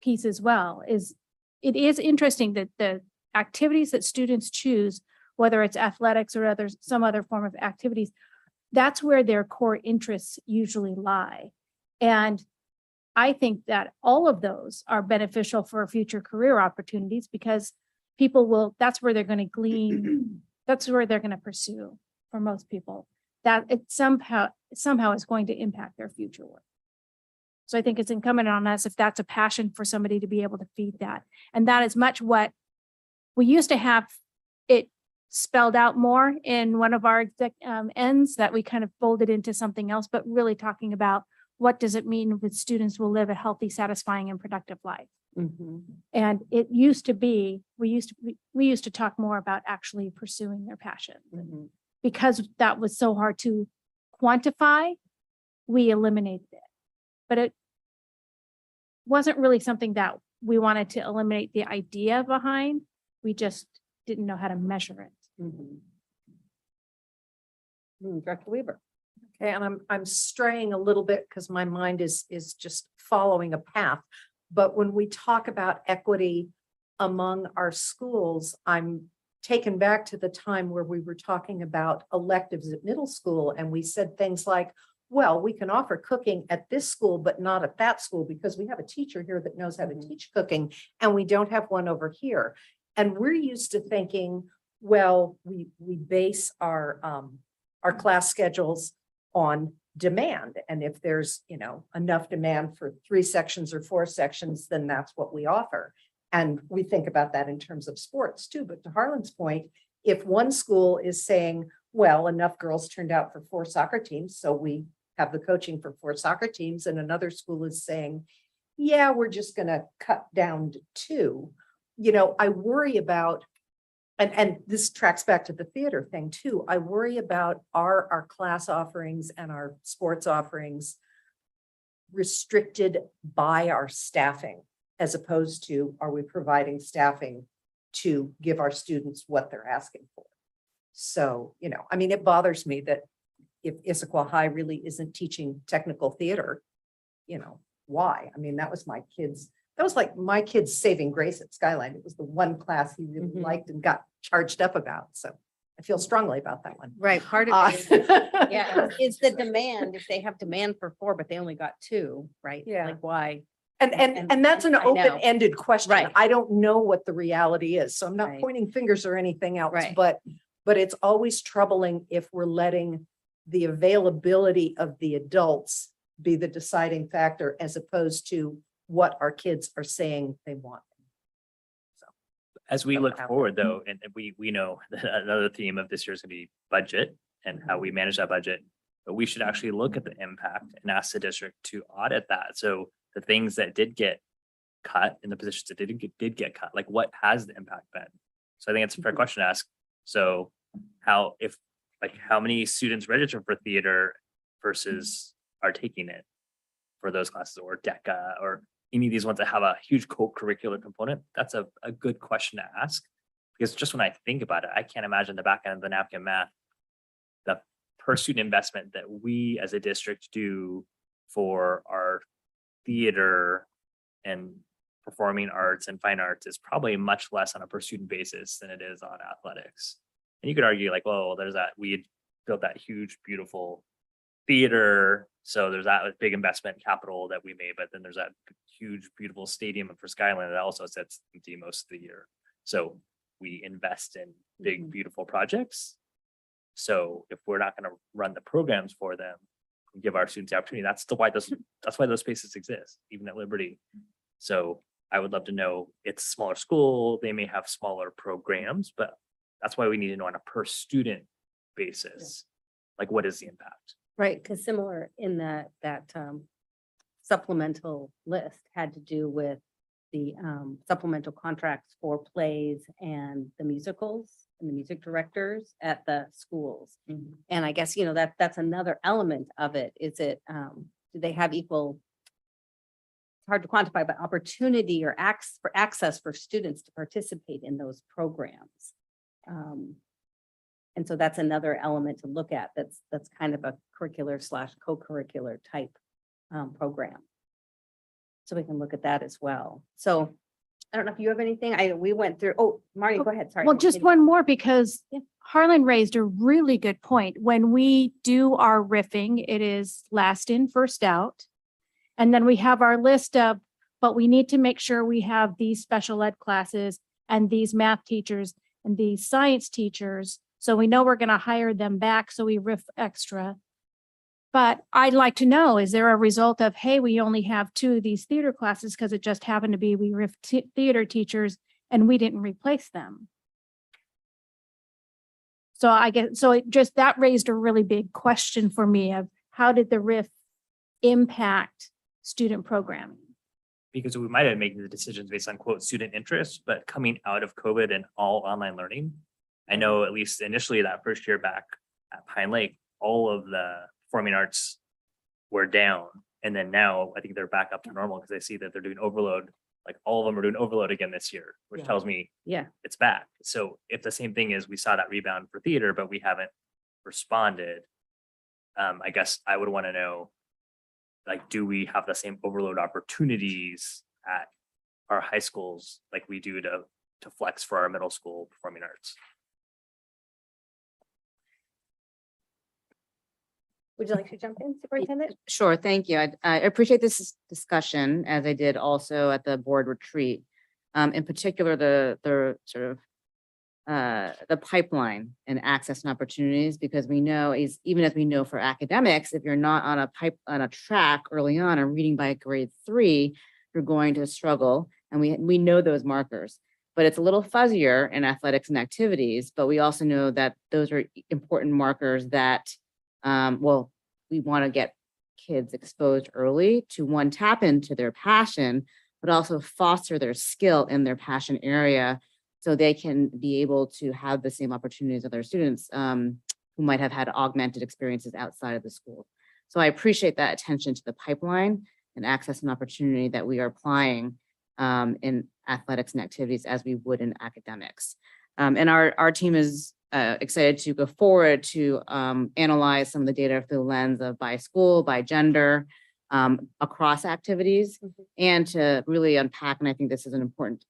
piece as well. It is interesting that the activities that students choose, whether it's athletics or some other form of activities, that's where their core interests usually lie. And I think that all of those are beneficial for future career opportunities because that's where they're going to glean, that's where they're going to pursue for most people. That it somehow is going to impact their future work. So I think it's incumbent on us, if that's a passion for somebody, to be able to feed that. And that is much what we used to have it spelled out more in one of our ends that we kind of folded into something else, but really talking about what does it mean that students will live a healthy, satisfying, and productive life. And it used to be, we used to talk more about actually pursuing their passion. Because that was so hard to quantify, we eliminated it. But it wasn't really something that we wanted to eliminate the idea behind. We just didn't know how to measure it. Director Weaver. Okay, and I'm straying a little bit because my mind is just following a path. But when we talk about equity among our schools, I'm taken back to the time where we were talking about electives at middle school, and we said things like, well, we can offer cooking at this school, but not at that school because we have a teacher here that knows how to teach cooking, and we don't have one over here. And we're used to thinking, well, we base our class schedules on demand. And if there's, enough demand for 3 sections or 4 sections, then that's what we offer. And we think about that in terms of sports too. But to Harlan's point, if one school is saying, well, enough girls turned out for 4 soccer teams, so we have the coaching for 4 soccer teams, and another school is saying, yeah, we're just going to cut down to 2. I worry about, and this tracks back to the theater thing too. I worry about our class offerings and our sports offerings restricted by our staffing, as opposed to, are we providing staffing to give our students what they're asking for? So, it bothers me that if Issaquah High really isn't teaching technical theater, why? That was like my kid's saving grace at Skyline. It was the one class he really liked and got charged up about. So I feel strongly about that one. Right, part of it is, yeah, it's the demand. If they have demand for 4, but they only got 2, right? Yeah. Like why? And that's an I know. open-ended question. Right. I don't know what the reality is, so I'm not Right. pointing fingers or anything else, Right. but it's always troubling if we're letting the availability of the adults be the deciding factor as opposed to what our kids are saying they want. As we Put look it out forward though, and we know that another theme of this year is going to be budget and how we manage that budget, but we should actually look at the impact and ask the district to audit that. So the things that did get cut and the positions that did get cut, like what has the impact been? So I think it's a fair question to ask. So how many students register for theater versus are taking it for those classes, or DECA, or any of these ones that have a huge co-curricular component? That's a good question to ask, because just when I think about it, I can't imagine the back end of the napkin math, the per student investment that we as a district do for our theater and performing arts and fine arts is probably much less on a per student basis than it is on athletics. And you could argue like, well, there's that, we had built that huge, beautiful theater. So there's that big investment capital that we made, but then there's that huge, beautiful stadium for Skyline that also sits empty most of the year. So we invest in big, beautiful projects. So if we're not going to run the programs for them, and give our students the opportunity, that's why those spaces exist, even at Liberty. So I would love to know, it's a smaller school, they may have smaller programs, but that's why we need to know on a per student basis, like what is the impact? Right, because similar in that supplemental list had to do with the supplemental contracts for plays and the musicals and the music directors at the schools. And I guess, that's another element of it. Is it, do they have equal, it's hard to quantify, but opportunity or access for students to participate in those programs? And so that's another element to look at. That's kind of a curricular / co-curricular type program. So we can look at that as well. So I don't know if you have anything. We went through, Marty, go ahead. Sorry. Well, just one more, because Harlan raised a really good point. When we do our riffing, it is last in, first out. And then we have our list of, but we need to make sure we have these special ed classes and these math teachers and these science teachers. So we know we're going to hire them back. So we riff extra. But I'd like to know, is there a result of, hey, we only have 2 of these theater classes because it just happened to be we riff theater teachers and we didn't replace them. So I guess, so it just, that raised a really big question for me of how did the riff impact student programming? Because we might have made the decisions based on quote student interest, but coming out of COVID and all online learning, I know at least initially that first year back at Pine Lake, all of the performing arts were down. And then now I think they're back up to normal because I see that they're doing overload. Like all of them are doing overload again this year, which tells me it's back. So if the same thing is we saw that rebound for theater, but we haven't responded, I guess I would want to know, like, do we have the same overload opportunities at our high schools like we do to flex for our middle school performing arts? Would you like to jump in, Superintendent? Sure, thank you. I appreciate this discussion, as I did also at the board retreat. In particular, the sort of the pipeline and access and opportunities, because we know even as we know for academics, if you're not on a track early on and reading by grade 3, you're going to struggle. And we know those markers, but it's a little fuzzier in athletics and activities. But we also know that those are important markers that, well, we want to get kids exposed early to, one, tap into their passion, but also foster their skill in their passion area, so they can be able to have the same opportunities as other students who might have had augmented experiences outside of the school. So I appreciate that attention to the pipeline and access and opportunity that we are applying in athletics and activities as we would in academics. And our team is excited to go forward to analyze some of the data through the lens of by school, by gender, across activities, and to really unpack, and I think this is an important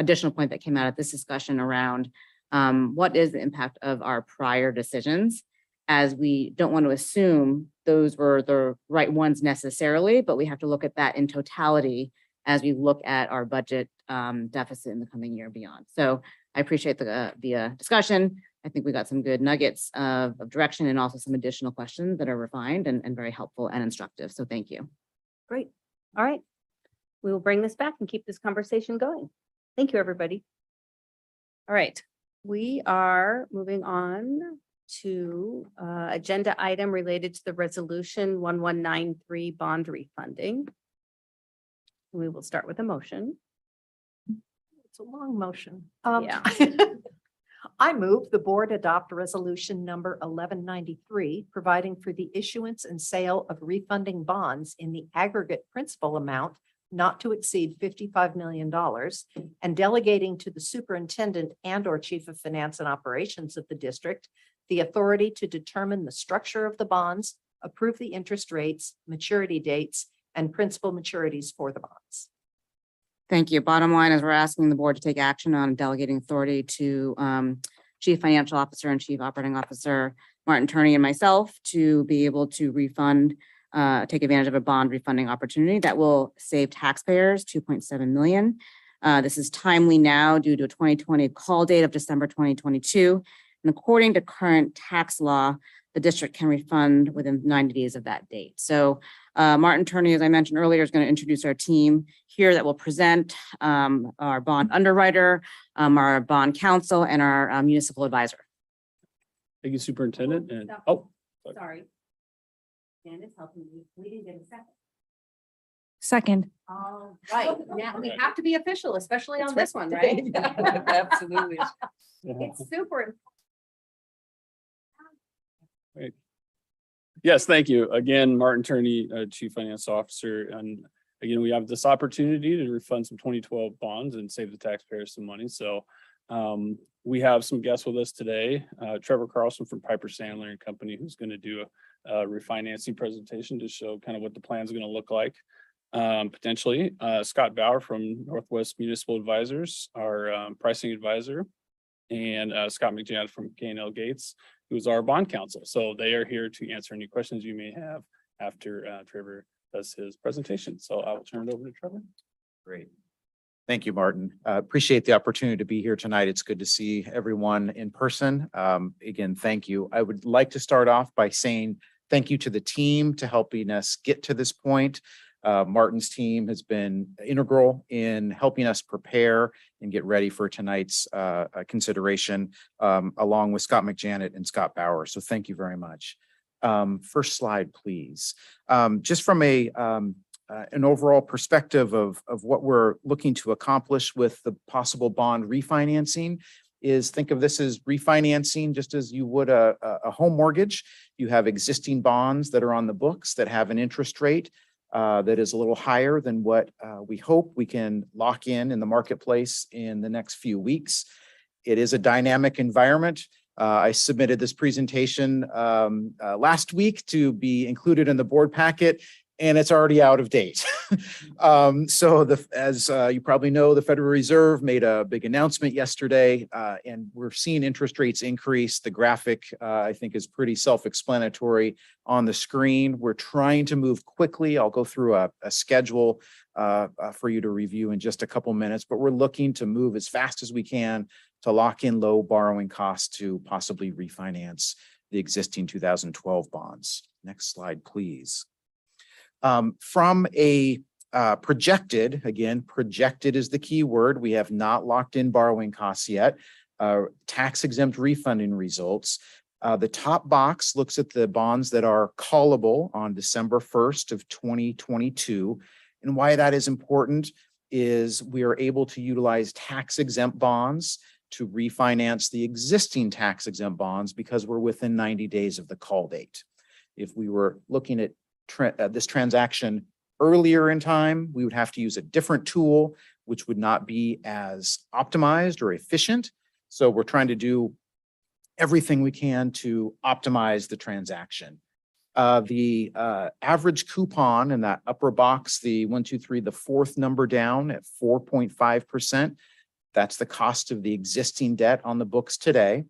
additional point that came out of this discussion around what is the impact of our prior decisions, as we don't want to assume those were the right ones necessarily, but we have to look at that in totality as we look at our budget deficit in the coming year beyond. So I appreciate the discussion. I think we got some good nuggets of direction and also some additional questions that are refined and very helpful and instructive. So thank you. Great. All right. We will bring this back and keep this conversation going. Thank you, everybody. All right. We are moving on to agenda item related to the resolution 1193 bond refunding. We will start with a motion. It's a long motion. Yeah. I move the board adopt resolution number 1193, providing for the issuance and sale of refunding bonds in the aggregate principal amount not to exceed $55 million, and delegating to the superintendent and/or chief of finance and operations of the district the authority to determine the structure of the bonds, approve the interest rates, maturity dates, and principal maturities for the bonds. Thank you. Bottom line is we're asking the board to take action on delegating authority to Chief Financial Officer and Chief Operating Officer Martin Turney and myself to be able to refund, take advantage of a bond refunding opportunity that will save taxpayers $2.7 million. This is timely now due to a 2020 call date of December 2022. And according to current tax law, the district can refund within 90 days of that date. So Martin Turney, as I mentioned earlier, is going to introduce our team here that will present our bond underwriter, our bond counsel, and our municipal advisor. Thank you, Superintendent. And Sorry. Dan is helping me. We didn't get a second. Second. All right. Now we have to be official, especially on this one, right? Absolutely. It's super. yes, thank you. Again, Martin Turney, Chief Finance Officer. And again, we have this opportunity to refund some 2012 bonds and save the taxpayers some money. So we have some guests with us today. Trevor Carlson from Piper Sandler and Company, who's going to do a refinancing presentation to show kind of what the plan is going to look like. Potentially, Scott Bauer from Northwest Municipal Advisors, our pricing advisor, and Scott McJanet from K&L Gates, who's our bond counsel. So they are here to answer any questions you may have after Trevor does his presentation. So I will turn it over to Trevor. Great. Thank you, Martin. Appreciate the opportunity to be here tonight. It's good to see everyone in person. Again, thank you. I would like to start off by saying thank you to the team to helping us get to this point. Martin's team has been integral in helping us prepare and get ready for tonight's consideration, along with Scott McJanet and Scott Bauer. So thank you very much. First slide, please. Just from an overall perspective of what we're looking to accomplish with the possible bond refinancing is, think of this as refinancing just as you would a home mortgage. You have existing bonds that are on the books that have an interest rate that is a little higher than what we hope we can lock in the marketplace in the next few weeks. It is a dynamic environment. I submitted this presentation last week to be included in the board packet, and it's already out of date. As you probably know, the Federal Reserve made a big announcement yesterday, and we're seeing interest rates increase. The graphic, I think, is pretty self-explanatory on the screen. We're trying to move quickly. I'll go through a schedule for you to review in just a couple minutes, but we're looking to move as fast as we can to lock in low borrowing costs to possibly refinance the existing 2012 bonds. Next slide, please. From a projected, again, projected is the key word. We have not locked in borrowing costs yet. Tax exempt refunding results. The top box looks at the bonds that are callable on December 1st of 2022. And why that is important is we are able to utilize tax exempt bonds to refinance the existing tax exempt bonds because we're within 90 days of the call date. If we were looking at this transaction earlier in time, we would have to use a different tool, which would not be as optimized or efficient. So we're trying to do everything we can to optimize the transaction. The average coupon in that upper box, the 1, 2, 3, the fourth number down at 4.5%. That's the cost of the existing debt on the books today.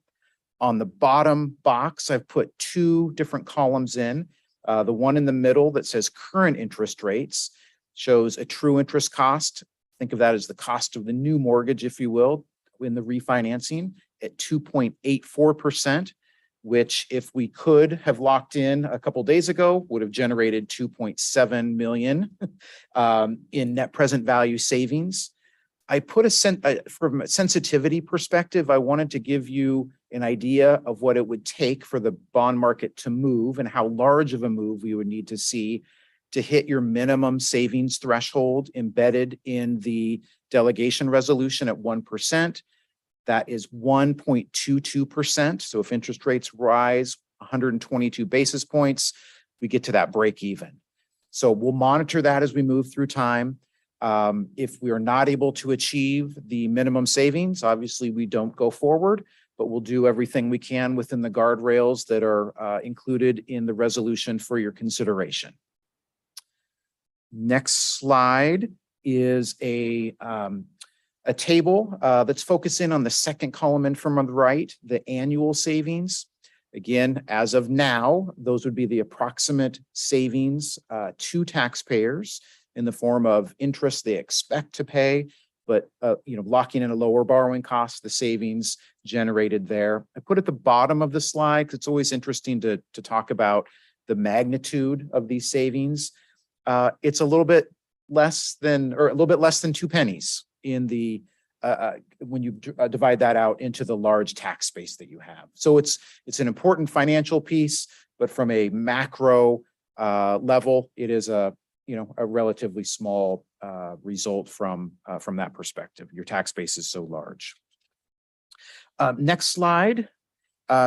On the bottom box, I've put two different columns in. The one in the middle that says current interest rates shows a true interest cost. Think of that as the cost of the new mortgage, if you will, in the refinancing at 2.84%, which if we could have locked in a couple days ago, would have generated 2.7 million in net present value savings. I put from a sensitivity perspective, I wanted to give you an idea of what it would take for the bond market to move and how large of a move we would need to see to hit your minimum savings threshold embedded in the delegation resolution at 1%. That is 1.22%. So if interest rates rise 122 basis points, we get to that break even. So we'll monitor that as we move through time. If we are not able to achieve the minimum savings, obviously we don't go forward, but we'll do everything we can within the guardrails that are included in the resolution for your consideration. Next slide is a table that's focusing on the second column in from the right, the annual savings. Again, as of now, those would be the approximate savings to taxpayers in the form of interest they expect to pay, but locking in a lower borrowing cost, the savings generated there. I put at the bottom of the slide because it's always interesting to talk about the magnitude of these savings. It's a little bit less than 2 pennies in the when you divide that out into the large tax base that you have. So it's an important financial piece, but from a macro level, it is a relatively small result from that perspective. Your tax base is so large. Next slide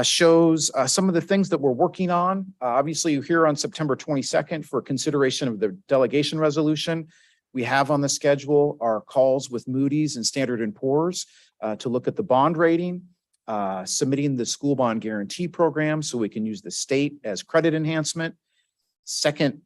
shows some of the things that we're working on. Obviously, you're here on September 22nd for consideration of the delegation resolution. We have on the schedule our calls with Moody's and Standard & Poor's to look at the bond rating, submitting the school bond guarantee program so we can use the state as credit enhancement. Second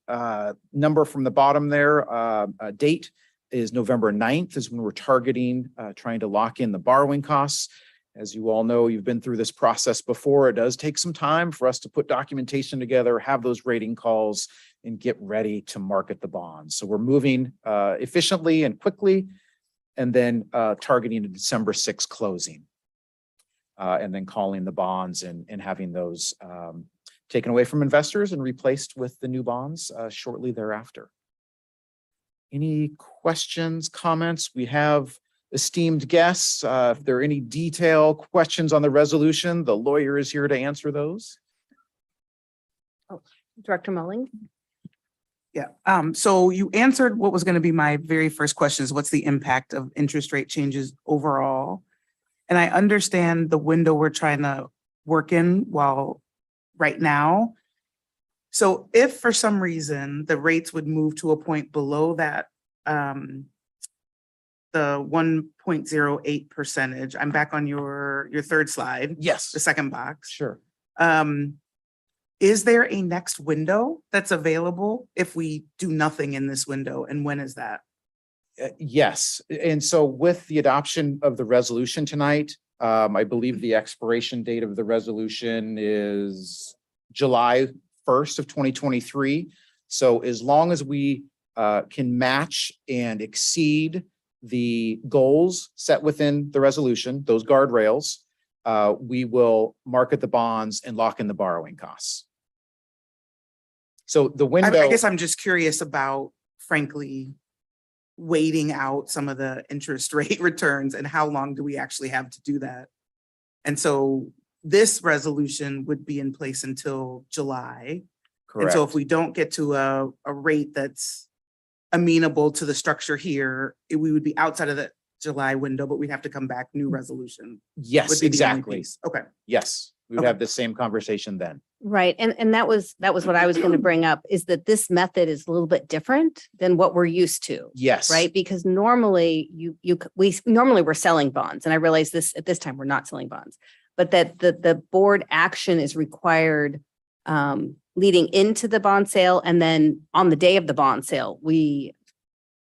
number from the bottom there, date is November 9th is when we're targeting trying to lock in the borrowing costs. As you all know, you've been through this process before. It does take some time for us to put documentation together, have those rating calls, and get ready to market the bonds. So we're moving efficiently and quickly, and then targeting a December 6th closing, and then calling the bonds and having those taken away from investors and replaced with the new bonds shortly thereafter. Any questions, comments? We have esteemed guests. If there are any detailed questions on the resolution, the lawyer is here to answer those. Oh, Director Mulling. Yeah. So you answered what was going to be my very first question is what's the impact of interest rate changes overall? And I understand the window we're trying to work in right now. So if for some reason the rates would move to a point below that, the the 1.08%. I'm back on your third slide. Yes. The second box. Sure. Is there a next window that's available if we do nothing in this window? And when is that? Yes, and so with the adoption of the resolution tonight, I believe the expiration date of the resolution is July 1st of 2023. So as long as we can match and exceed the goals set within the resolution, those guardrails, we will market the bonds and lock in the borrowing costs. So the window. I guess I'm just curious about, frankly, waiting out some of the interest rate returns and how long do we actually have to do that? And so this resolution would be in place until July. And so if we don't get to a rate that's amenable to the structure here, we would be outside of the July window, but we'd have to come back, new resolution. Yes, would be the only exactly. piece. Okay. Yes, we would have the same conversation then. Right. And that was what I was going to bring up, is that this method is a little bit different than what we're used to. Yes. Right. Because normally we're selling bonds, and I realize this at this time, we're not selling bonds, but that the board action is required leading into the bond sale. And then on the day of the bond sale, we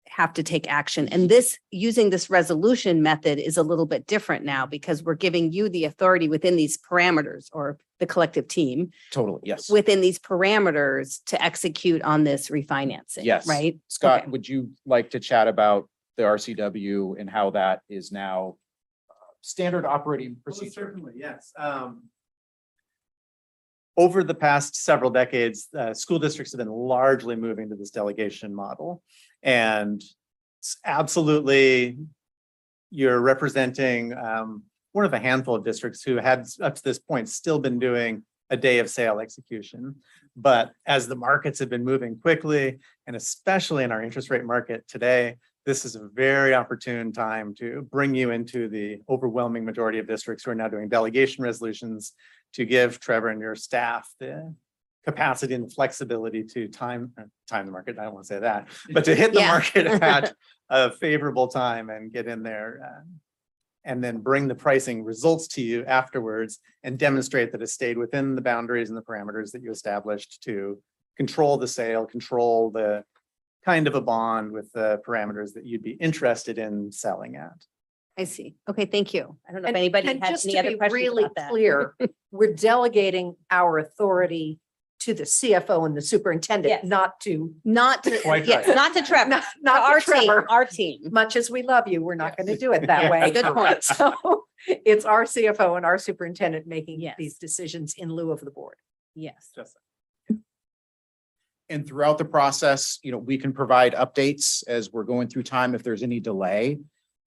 have to take action. And using this resolution method is a little bit different now, because we're giving you the authority within these parameters, or the collective team Totally, yes. within these parameters to execute on this refinancing. Yes. Right. Scott, Okay. would you like to chat about the RCW and how that is now standard operating procedure? Certainly, yes. Over the past several decades, school districts have been largely moving to this delegation model. And it's absolutely, you're representing one of a handful of districts who had up to this point still been doing a day of sale execution. But as the markets have been moving quickly, and especially in our interest rate market today, this is a very opportune time to bring you into the overwhelming majority of districts who are now doing delegation resolutions, to give Trevor and your staff the capacity and flexibility to time the market. I don't want to say that, but to hit the market at a favorable time and get in there and then bring the pricing results to you afterwards and demonstrate that it stayed within the boundaries and the parameters that you established to control the sale, control the kind of a bond with the parameters that you'd be interested in selling at. I see. Okay. Thank you. I don't know if anybody And has just any to other be questions really about that. clear, we're delegating our authority to the CFO and the superintendent, Yes. not to Not to, Quite yes, right. not to Trevor, not our to Trevor. team, our team. Much as we love you, we're not going to do it that way. Good point. So it's our CFO and our superintendent making Yes. these decisions in lieu of the board. Yes. And throughout the process, we can provide updates as we're going through time. If there's any delay,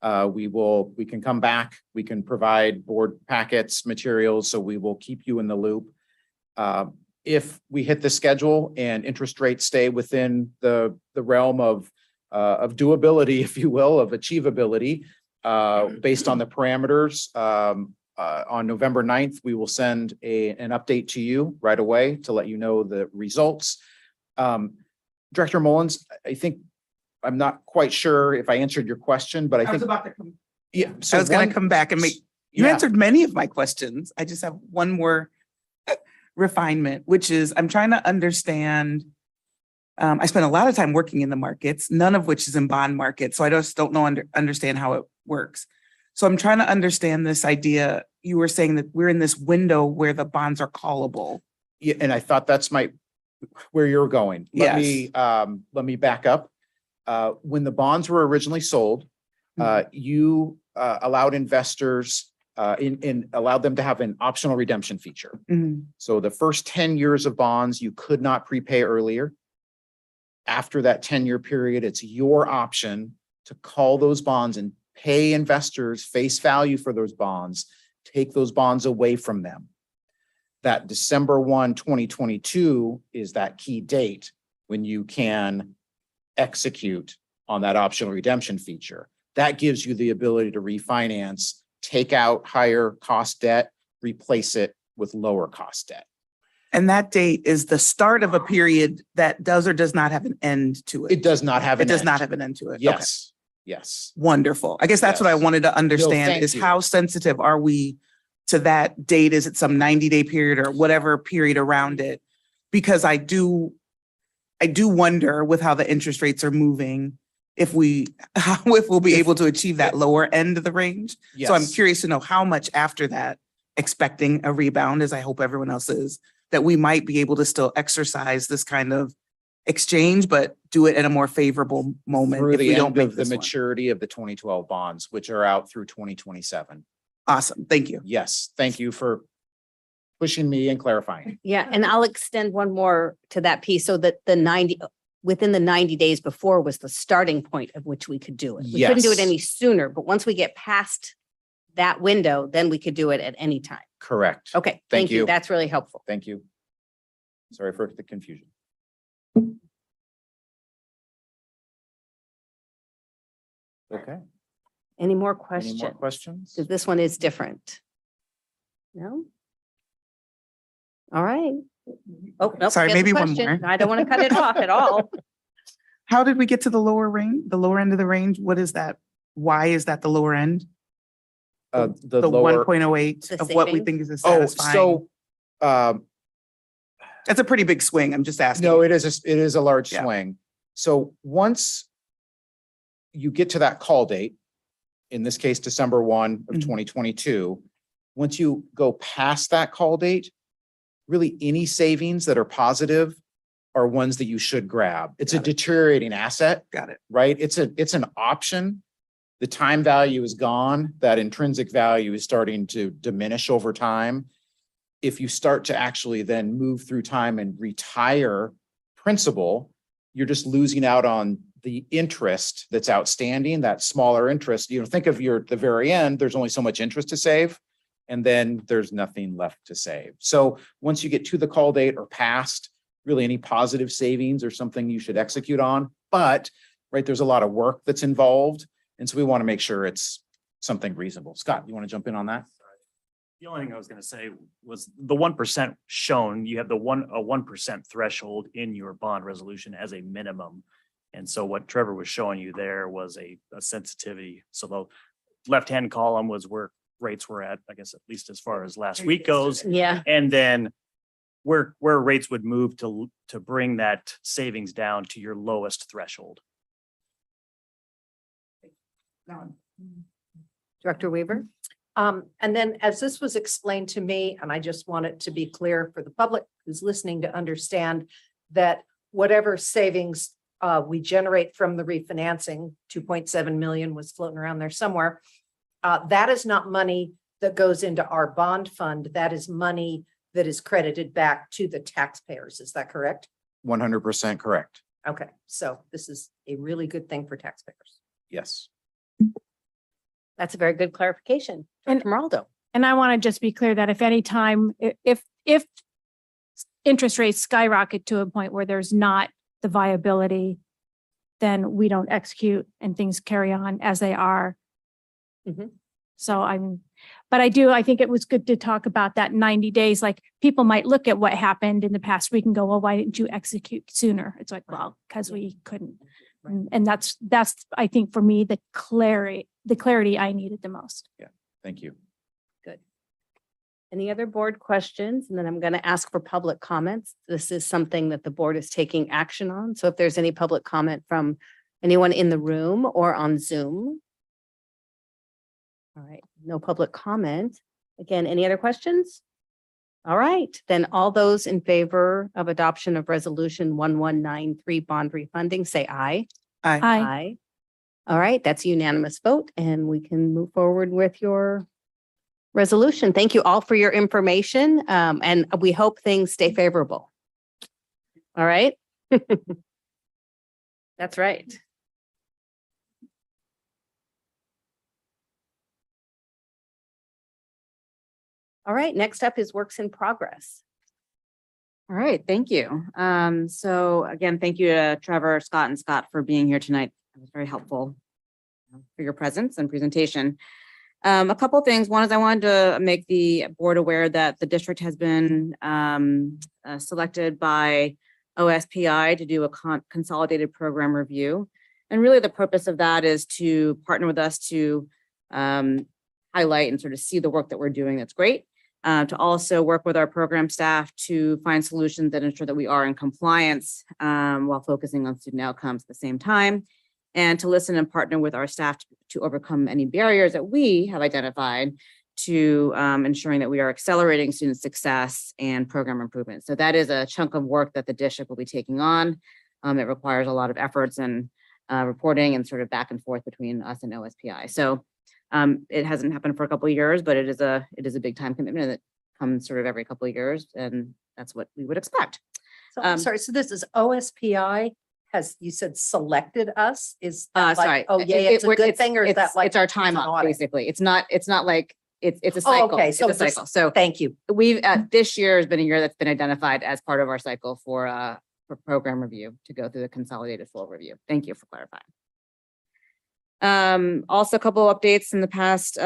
we can come back, we can provide board packets, materials, so we will keep you in the loop. If we hit the schedule and interest rates stay within the realm of doability, if you will, of achievability, based on the parameters, on November 9th, we will send an update to you right away to let you know the results. Director Mullins, I'm not quite sure if I answered your question, but I think. about to come. Yeah. I was going to come back and you answered many of my questions. I just have one more refinement, which is I'm trying to understand. I spent a lot of time working in the markets, none of which is in bond markets. So I just don't know, understand how it works. So I'm trying to understand this idea. You were saying that we're in this window where the bonds are callable. Yeah, and I thought that's where you're going. Let me back up. When the bonds were originally sold, you allowed investors allowed them to have an optional redemption feature. So the first 10 years of bonds, you could not prepay earlier. After that 10-year period, it's your option to call those bonds and pay investors face value for those bonds, take those bonds away from them. That December 1, 2022 is that key date when you can execute on that optional redemption feature. That gives you the ability to refinance, take out higher cost debt, replace it with lower cost debt. And that date is the start of a period that does or does not have an end to it. It does not have an It does end. not have an end to it. Yes. Yes. Wonderful. I guess that's what I Yes. wanted to understand thank is you. how sensitive are we to that date? Is it some 90-day period or whatever period around it? Because I do wonder with how the interest rates are moving, if we'll be able to achieve that lower end of the range. So I'm Yes. curious to know how much after that, expecting a rebound, as I hope everyone else is, that we might be able to still exercise this kind of exchange, but do it in a more favorable moment Through if we the don't end make of the this one. maturity of the 2012 bonds, which are out through 2027. Awesome. Thank you. Yes, thank you for pushing me and clarifying. Yeah, and I'll extend one more to that piece so that within the 90 days before was the starting point of which we could do it. We couldn't do it Yes. any sooner, but once we get past that window, then we could do it at any time. Correct. Okay, Thank thank you. you. That's really helpful. Thank you. Sorry for the confusion. Okay, Any more any questions? more questions? Because this one is different. No? All right. Oh, no. Sorry, maybe one more. I don't want to cut it off at all. How did we get to the lower range, the lower end of the range? What is that? Why is that the lower end? The The lower. 1.08 The of what we savings? think is Oh, satisfying? so, That's a pretty big swing. I'm just asking. no, it is a large Yeah. swing. So once you get to that call date, in this case, December 1 of Mhm. 2022, once you go past that call date, really any savings that are positive are ones that you should grab. It's a Got it. deteriorating asset, Got it. right? It's an option. The time value is gone. That intrinsic value is starting to diminish over time. If you start to actually then move through time and retire principal, you're just losing out on the interest that's outstanding, that smaller interest. You know, think of the very end, there's only so much interest to save, and then there's nothing left to save. So once you get to the call date or past, really any positive savings or something you should execute on. But, right, there's a lot of work that's involved. And so we want to make sure it's something reasonable. Scott, you want to jump in on that? The only thing I was gonna say was the 1% shown, you have a 1% threshold in your bond resolution as a minimum. And so what Trevor was showing you there was a sensitivity. So the left-hand column was where rates were at, I guess, at least as far as last week goes. Yeah. And then where rates would move to bring that savings down to your lowest threshold. Director Weaver? And then as this was explained to me, and I just want it to be clear for the public who's listening to understand that whatever savings we generate from the refinancing, 2.7 million was floating around there somewhere. That is not money that goes into our bond fund. That is money that is credited back to the taxpayers. Is that correct? 100% correct. Okay, so this is a really good thing for taxpayers. Yes. That's a very good clarification. And- Dr. Maraldo. And I want to just be clear that if any time, if interest rates skyrocket to a point where there's not the viability, then we don't execute and things carry on as they are. Mhm. So I think it was good to talk about that 90 days. Like people might look at what happened in the past week and go, well, why didn't you execute sooner? It's like, well, because we couldn't. And that's, I think for me, the clarity I needed the most. Thank you. Good. Any other board questions? And then I'm going to ask for public comments. This is something that the board is taking action on. So if there's any public comment from anyone in the room or on Zoom. All right, no public comment. Again, any other questions? All right, then all those in favor of adoption of resolution 1193 bond refunding, say aye. Aye. Aye. All right, that's a unanimous vote and we can move forward with your resolution. Thank you all for your information. And we hope things stay favorable. All right. That's right. All right, next up is works in progress. All right, thank you. So again, thank you to Trevor, Scott, and Scott for being here tonight. It was very helpful for your presence and presentation. A couple of things. One is I wanted to make the board aware that the district has been selected by OSPI to do a consolidated program review. And really the purpose of that is to partner with us to highlight and sort of see the work that we're doing. That's great. To also work with our program staff to find solutions that ensure that we are in compliance while focusing on student outcomes at the same time, and to listen and partner with our staff to overcome any barriers that we have identified to ensuring that we are accelerating student success and program improvement. So that is a chunk of work that the district will be taking on. It requires a lot of efforts and reporting and sort of back and forth between us and OSPI. So it hasn't happened for a couple of years, but it is a big time commitment that comes sort of every couple of years, and that's what we would expect. So I'm sorry, so this is OSPI has, you said selected us? Is that Sorry. like, oh yeah, it's a good thing, or is that like? It's our time up, basically. It's not like it's a Oh, cycle. okay, It's so a it's a cycle. So thank you. we've this year has been a year that's been identified as part of our cycle for program review to go through the consolidated full review. Thank you for clarifying. Also a couple of updates in the past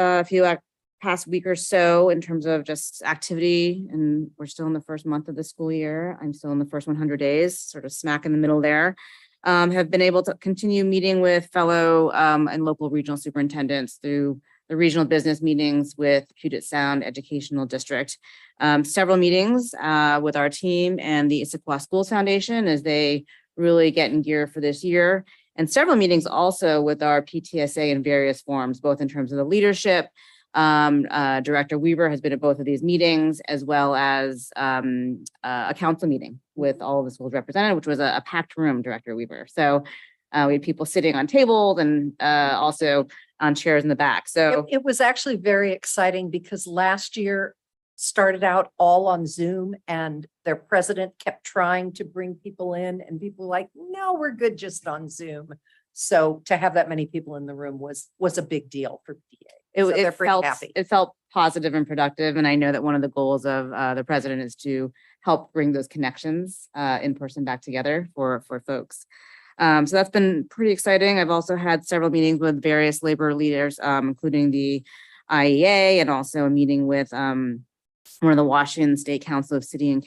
past week or so in terms of just activity, and we're still in the first month of the school year. I'm still in the first 100 days, sort of smack in the middle there. Have been able to continue meeting with fellow and local regional superintendents through the regional business meetings with Puget Sound Educational District. Several meetings with our team and the Issaquah Schools Foundation as they really get in gear for this year. And several meetings also with our PTSA in various forms, both in terms of the leadership. Director Weaver has been at both of these meetings, as well as a council meeting with all of the schools represented, which was a packed room, Director Weaver. So we had people sitting on tables and also on chairs in the back. So It was actually very exciting because last year started out all on Zoom, and their president kept trying to bring people in, and people were like, no, we're good just on Zoom. So to have that many people in the room was a big deal for PA. So they're pretty happy. It felt positive and productive. And I know that one of the goals of the president is to help bring those connections in person back together for folks. So that's been pretty exciting. I've also had several meetings with various labor leaders, including the IEA, and also a meeting with one of the Washington State Council of City and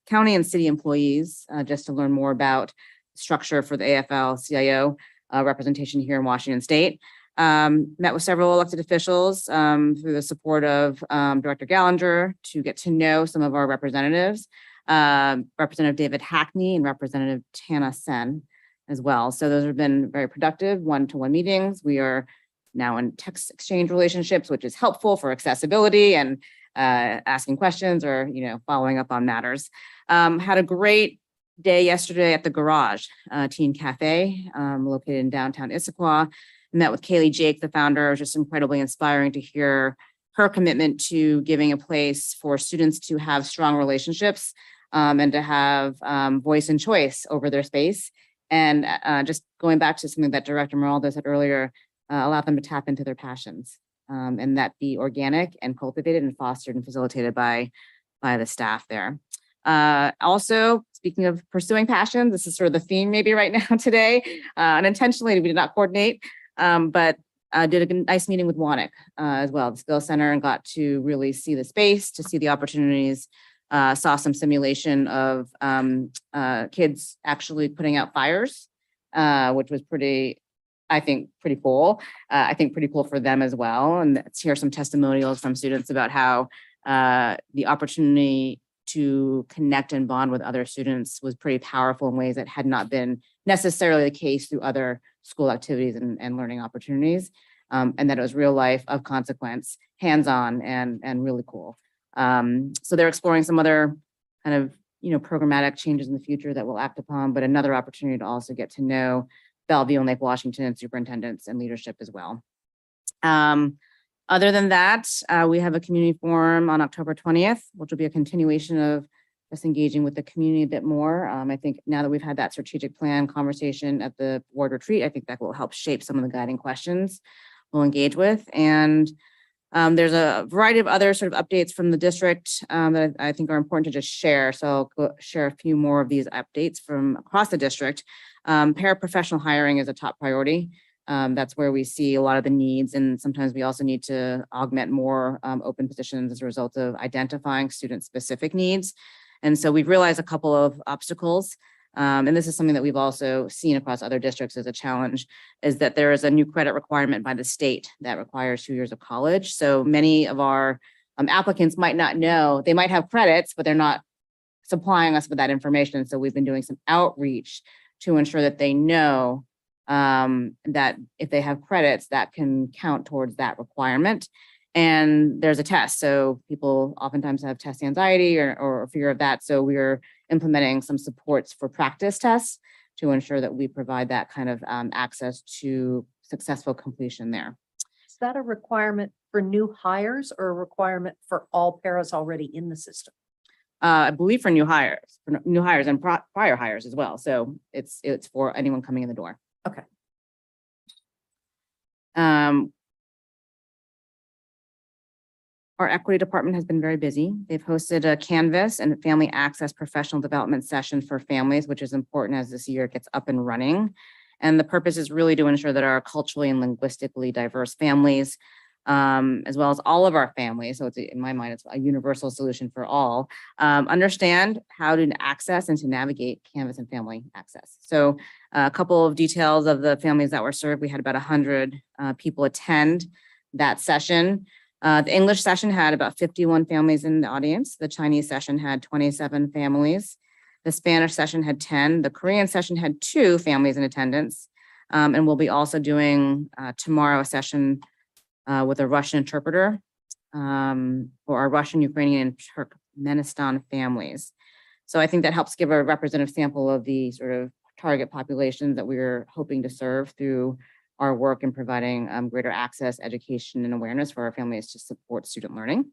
County and City Employees, just to learn more about structure for the AFL-CIO representation here in Washington State. Met with several elected officials through the support of Director Gallinger to get to know some of our representatives, Representative David Hackney and Representative Tana Sen as well. So those have been very productive one-to-one meetings. We are now in text exchange relationships, which is helpful for accessibility and asking questions or, following up on matters. Had a great day yesterday at the Garage Teen Cafe located in downtown Issaquah. Met with Kaylee Jake, the founder. It was just incredibly inspiring to hear her commitment to giving a place for students to have strong relationships and to have voice and choice over their space. And just going back to something that Director Meraldo said earlier, allow them to tap into their passions and that be organic and cultivated and fostered and facilitated by the staff there. Also, speaking of pursuing passion, this is sort of the theme maybe right now today. Unintentionally, we did not coordinate, but did a nice meeting with WANIC as well, the Skills Center, and got to really see the space, to see the opportunities. Saw some simulation of kids actually putting out fires, which was pretty cool. I think pretty cool for them as well. And let's hear some testimonials from students about how the opportunity to connect and bond with other students was pretty powerful in ways that had not been necessarily the case through other school activities and learning opportunities. And that it was real life, of consequence, hands-on, and really cool. So they're exploring some other kind of, programmatic changes in the future that we'll act upon, but another opportunity to also get to know Bellevue and Lake Washington superintendents and leadership as well. Other than that, we have a community forum on October 20th, which will be a continuation of just engaging with the community a bit more. I think now that we've had that strategic plan conversation at the board retreat, I think that will help shape some of the guiding questions we'll engage with. And there's a variety of other sort of updates from the district that I think are important to just share. So I'll share a few more of these updates from across the district. Paraprofessional hiring is a top priority. That's where we see a lot of the needs, and sometimes we also need to augment more open positions as a result of identifying student-specific needs. And so we've realized a couple of obstacles And this is something that we've also seen across other districts as a challenge, is that there is a new credit requirement by the state that requires 2 years of college. So many of our applicants might not know, they might have credits, but they're not supplying us with that information. So we've been doing some outreach to ensure that they know that if they have credits, that can count towards that requirement. And there's a test. So people oftentimes have test anxiety or fear of that. So we're implementing some supports for practice tests to ensure that we provide that kind of access to successful completion there. Is that a requirement for new hires or a requirement for all paras already in the system? I believe for new hires and prior hires as well. So it's for anyone coming in the door. Okay. Our equity department has been very busy. They've hosted a Canvas and Family Access Professional Development session for families, which is important as this year gets up and running. And the purpose is really to ensure that our culturally and linguistically diverse families, as well as all of our families, so it's, in my mind, it's a universal solution for all, understand how to access and to navigate Canvas and Family Access. So a couple of details of the families that were served. We had about 100 people attend that session. The English session had about 51 families in the audience. The Chinese session had 27 families. The Spanish session had 10. The Korean session had 2 families in attendance. And we'll be also doing tomorrow a session with a Russian interpreter for our Russian, Ukrainian, and Turkmenistan families. So I think that helps give a representative sample of the sort of target populations that we're hoping to serve through our work in providing greater access, education, and awareness for our families to support student learning.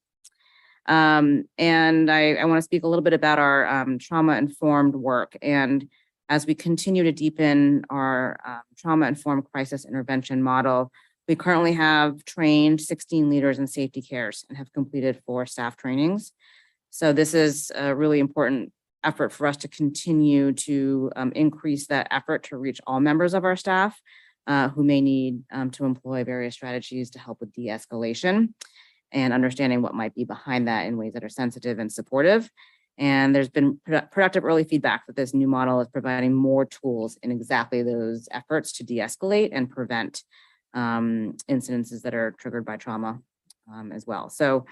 And I want to speak a little bit about our trauma-informed work. And as we continue to deepen our trauma-informed crisis intervention model, we currently have trained 16 leaders in safety cares and have completed 4 staff trainings. So this is a really important effort for us to continue to increase that effort to reach all members of our staff who may need to employ various strategies to help with de-escalation and understanding what might be behind that in ways that are sensitive and supportive. And there's been productive early feedback that this new model is providing more tools in exactly those efforts to de-escalate and prevent incidences that are triggered by trauma as well. So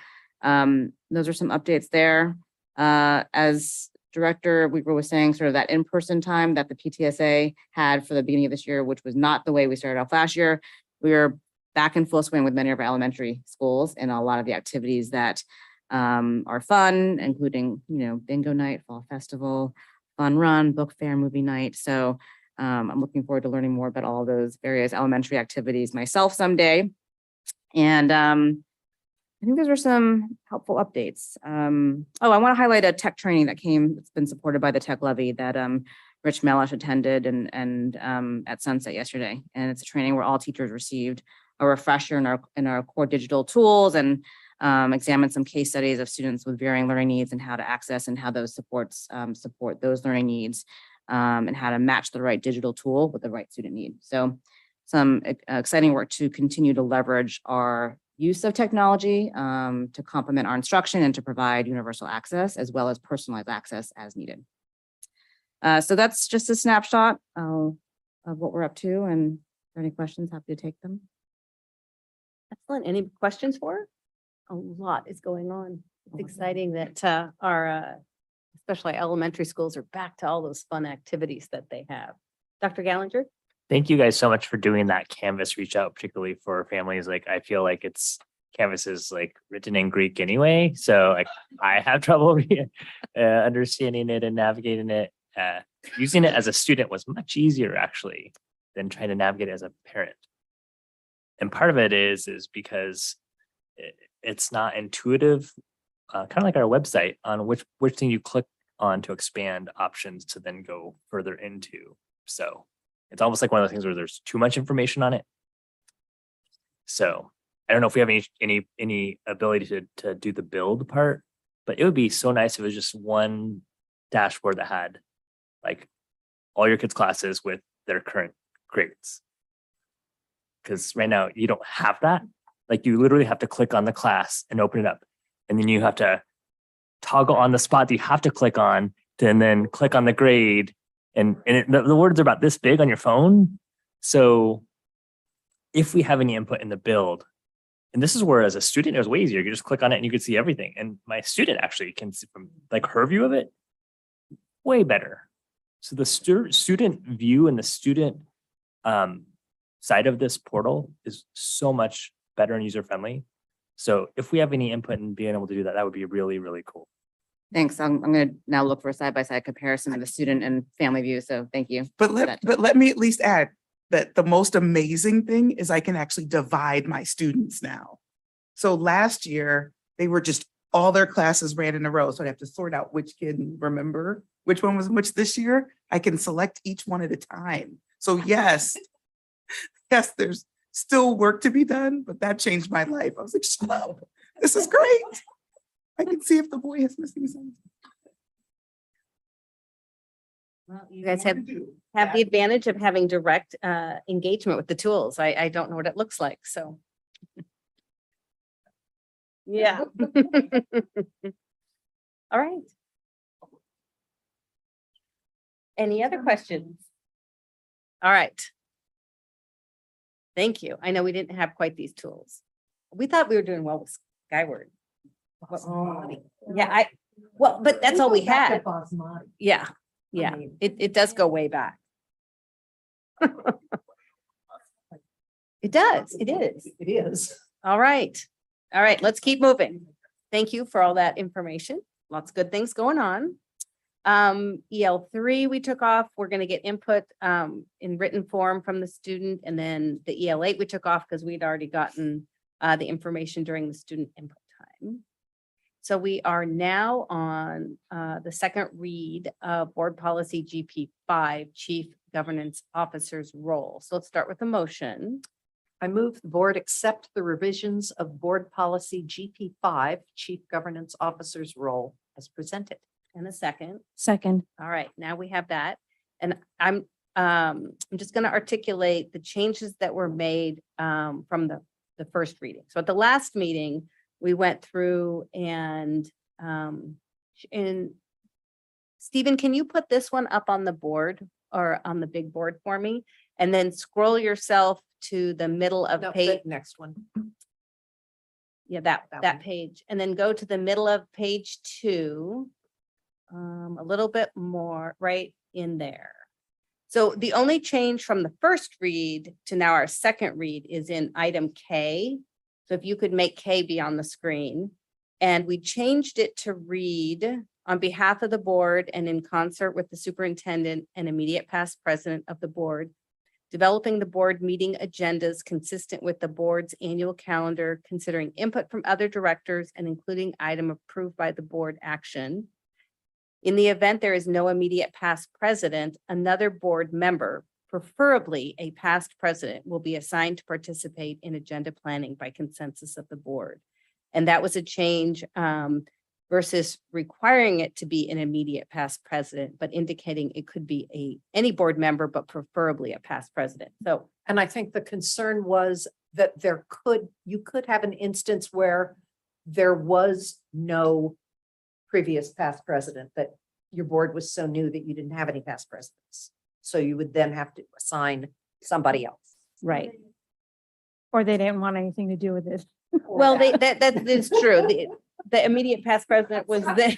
those are some updates there. As Director Weaver was saying, sort of that in-person time that the PTSA had for the beginning of this year, which was not the way we started off last year. We are back in full swing with many of our elementary schools and a lot of the activities that are fun, including, bingo night, fall festival, fun run, book fair, movie night. So I'm looking forward to learning more about all those various elementary activities myself someday. And I think those are some helpful updates. I want to highlight a tech training that's been supported by the Tech Levy that Rich Mellish attended and at Sunset yesterday. And it's a training where all teachers received a refresher in our core digital tools and examined some case studies of students with varying learning needs and how to access and how those supports support those learning needs and how to match the right digital tool with the right student need. So some exciting work to continue to leverage our use of technology to complement our instruction and to provide universal access as well as personalized access as needed. So that's just a snapshot of what we're up to, and if there are any questions, happy to take them. Excellent. Any questions for her? A lot is going on. It's exciting that our, especially elementary schools, are back to all those fun activities that they have. Dr. Gallinger? Thank you guys so much for doing that Canvas reach out, particularly for families. Like, I feel like Canvas is like written in Greek anyway. So I have trouble understanding it and navigating it. Using it as a student was much easier actually than trying to navigate it as a parent. And part of it is because it's not intuitive, kind of like our website on which thing you click on to expand options to then go further into. So it's almost like one of those things where there's too much information on it. So I don't know if we have any ability to do the build part, but it would be so nice if it was just one dashboard that had like all your kids' classes with their current grades. Because right now you don't have that. Like, you literally have to click on the class and open it up. And then you have to toggle on the spot that you have to click on and then click on the grade The words are about this big on your phone. So if we have any input in the build, and this is where as a student, it was way easier. You just click on it and you could see everything. And my student actually can see from like her view of it, way better. So the student view and the student side of this portal is so much better and user friendly. So if we have any input in being able to do that, that would be really, really cool. Thanks. I'm going to now look for a side-by-side comparison of the student and family view. So thank you. But let me at least add that the most amazing thing is I can actually divide my students now. So last year, they were just, all their classes ran in a row. So I'd have to sort out which kid and remember which one was which. This year, I can select each one at a time. So yes, yes, there's still work to be done, but that changed my life. I was like, shut up, this is great. I can see if the boy is missing something. Well, you guys have the advantage of having direct engagement with the tools. I don't know what it looks like, so. Yeah. All right. Any other questions? All right. Thank you. I know we didn't have quite these tools. We thought we were doing well with Skyward. Yeah, well, but that's all we had. Yeah, yeah, it does go way back. It does, it is. It is. All right, let's keep moving. Thank you for all that information. Lots of good things going on. EL3 we took off. We're going to get input in written form from the student, and then the EL8 we took off because we'd already gotten the information during the student input time. So we are now on the second read of Board Policy GP5, Chief Governance Officer's role. So let's start with a motion. I move the board accept the revisions of Board Policy GP5, Chief Governance Officer's role as presented. And a second. Second. All right, now we have that. And I'm just going to articulate the changes that were made from the first reading. So at the last meeting, we went through and Stephen, can you put this one up on the board or on the big board for me? And then scroll yourself to the middle of page. Next one. Yeah, that page. And then go to the middle of page 2. A little bit more right in there. So the only change from the first read to now our second read is in item K. So if you could make K be on the screen, and we changed it to read on behalf of the board and in concert with the superintendent and immediate past president of the board, developing the board meeting agendas consistent with the board's annual calendar, considering input from other directors and including item approved by the board action. In the event there is no immediate past president, another board member, preferably a past president, will be assigned to participate in agenda planning by consensus of the board. And that was a change versus requiring it to be an immediate past president, but indicating it could be any board member, but preferably a past president. So, and I think the concern was that you could have an instance where there was no previous past president, that your board was so new that you didn't have any past presidents. So you would then have to assign somebody else. right. Or they didn't want anything to do with it. Well, that is true. The immediate past president was there,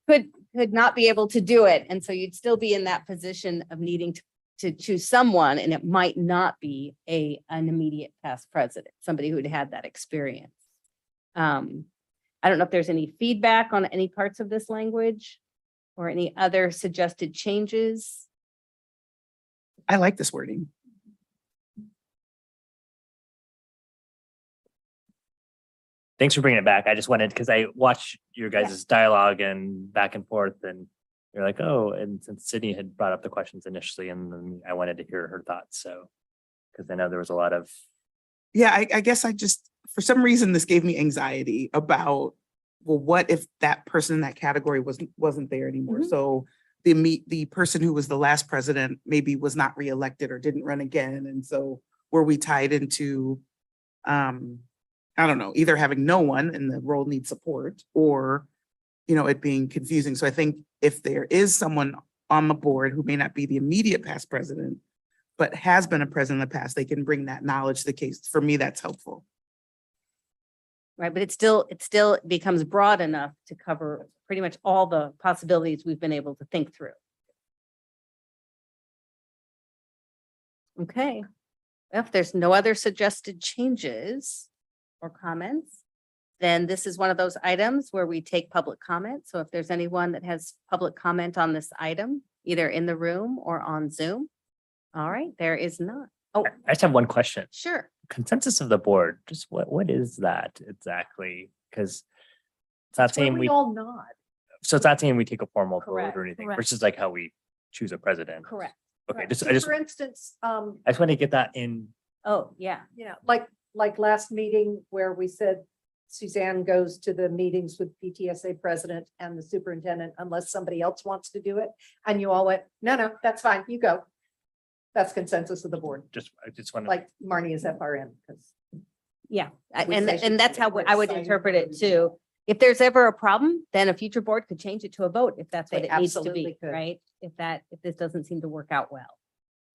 could not be able to do it. And so you'd still be in that position of needing to choose someone, and it might not be an immediate past president, somebody who'd had that experience. I don't know if there's any feedback on any parts of this language or any other suggested changes. I like this wording. Thanks for bringing it back. I just wanted, because I watched your guys' dialogue and back and forth, and you're like, oh, and since Sydney had brought up the questions initially, and then I wanted to hear her thoughts. So, because I know there was a lot of. Yeah, I guess I just, for some reason, this gave me anxiety about, well, what if that person in that category wasn't there anymore? Mm-hmm. So the person who was the last president maybe was not reelected or didn't run again. And so were we tied into, I don't know, either having no one and the role needs support, or, it being confusing. So I think if there is someone on the board who may not be the immediate past president, but has been a president in the past, they can bring that knowledge to the case. For me, that's helpful. Right, but it still becomes broad enough to cover pretty much all the possibilities we've been able to think through. Okay, if there's no other suggested changes or comments, then this is one of those items where we take public comment. So if there's anyone that has public comment on this item, either in the room or on Zoom. All right, there is none. Oh, I just have one question. sure. Consensus of the board, just what is that exactly? Because it's not That's where saying we we, all nod. so it's not saying we take a formal vote Correct, or anything, correct. versus like how we choose a president. Correct. Okay, Right. just, So I just For instance, want to get that in. Oh, yeah. like last meeting where we said Suzanne goes to the meetings with PTSA president and the superintendent unless somebody else wants to do it. And you all went, no, that's fine, you go. That's consensus of the board, I just want to. like Marnie is FRM, because Yeah, We and say she and that's can how get I would more interpret it excited. too. If there's ever a problem, then a future board could change it to a vote if that's what They it needs to absolutely be, could. right? If this doesn't seem to work out well.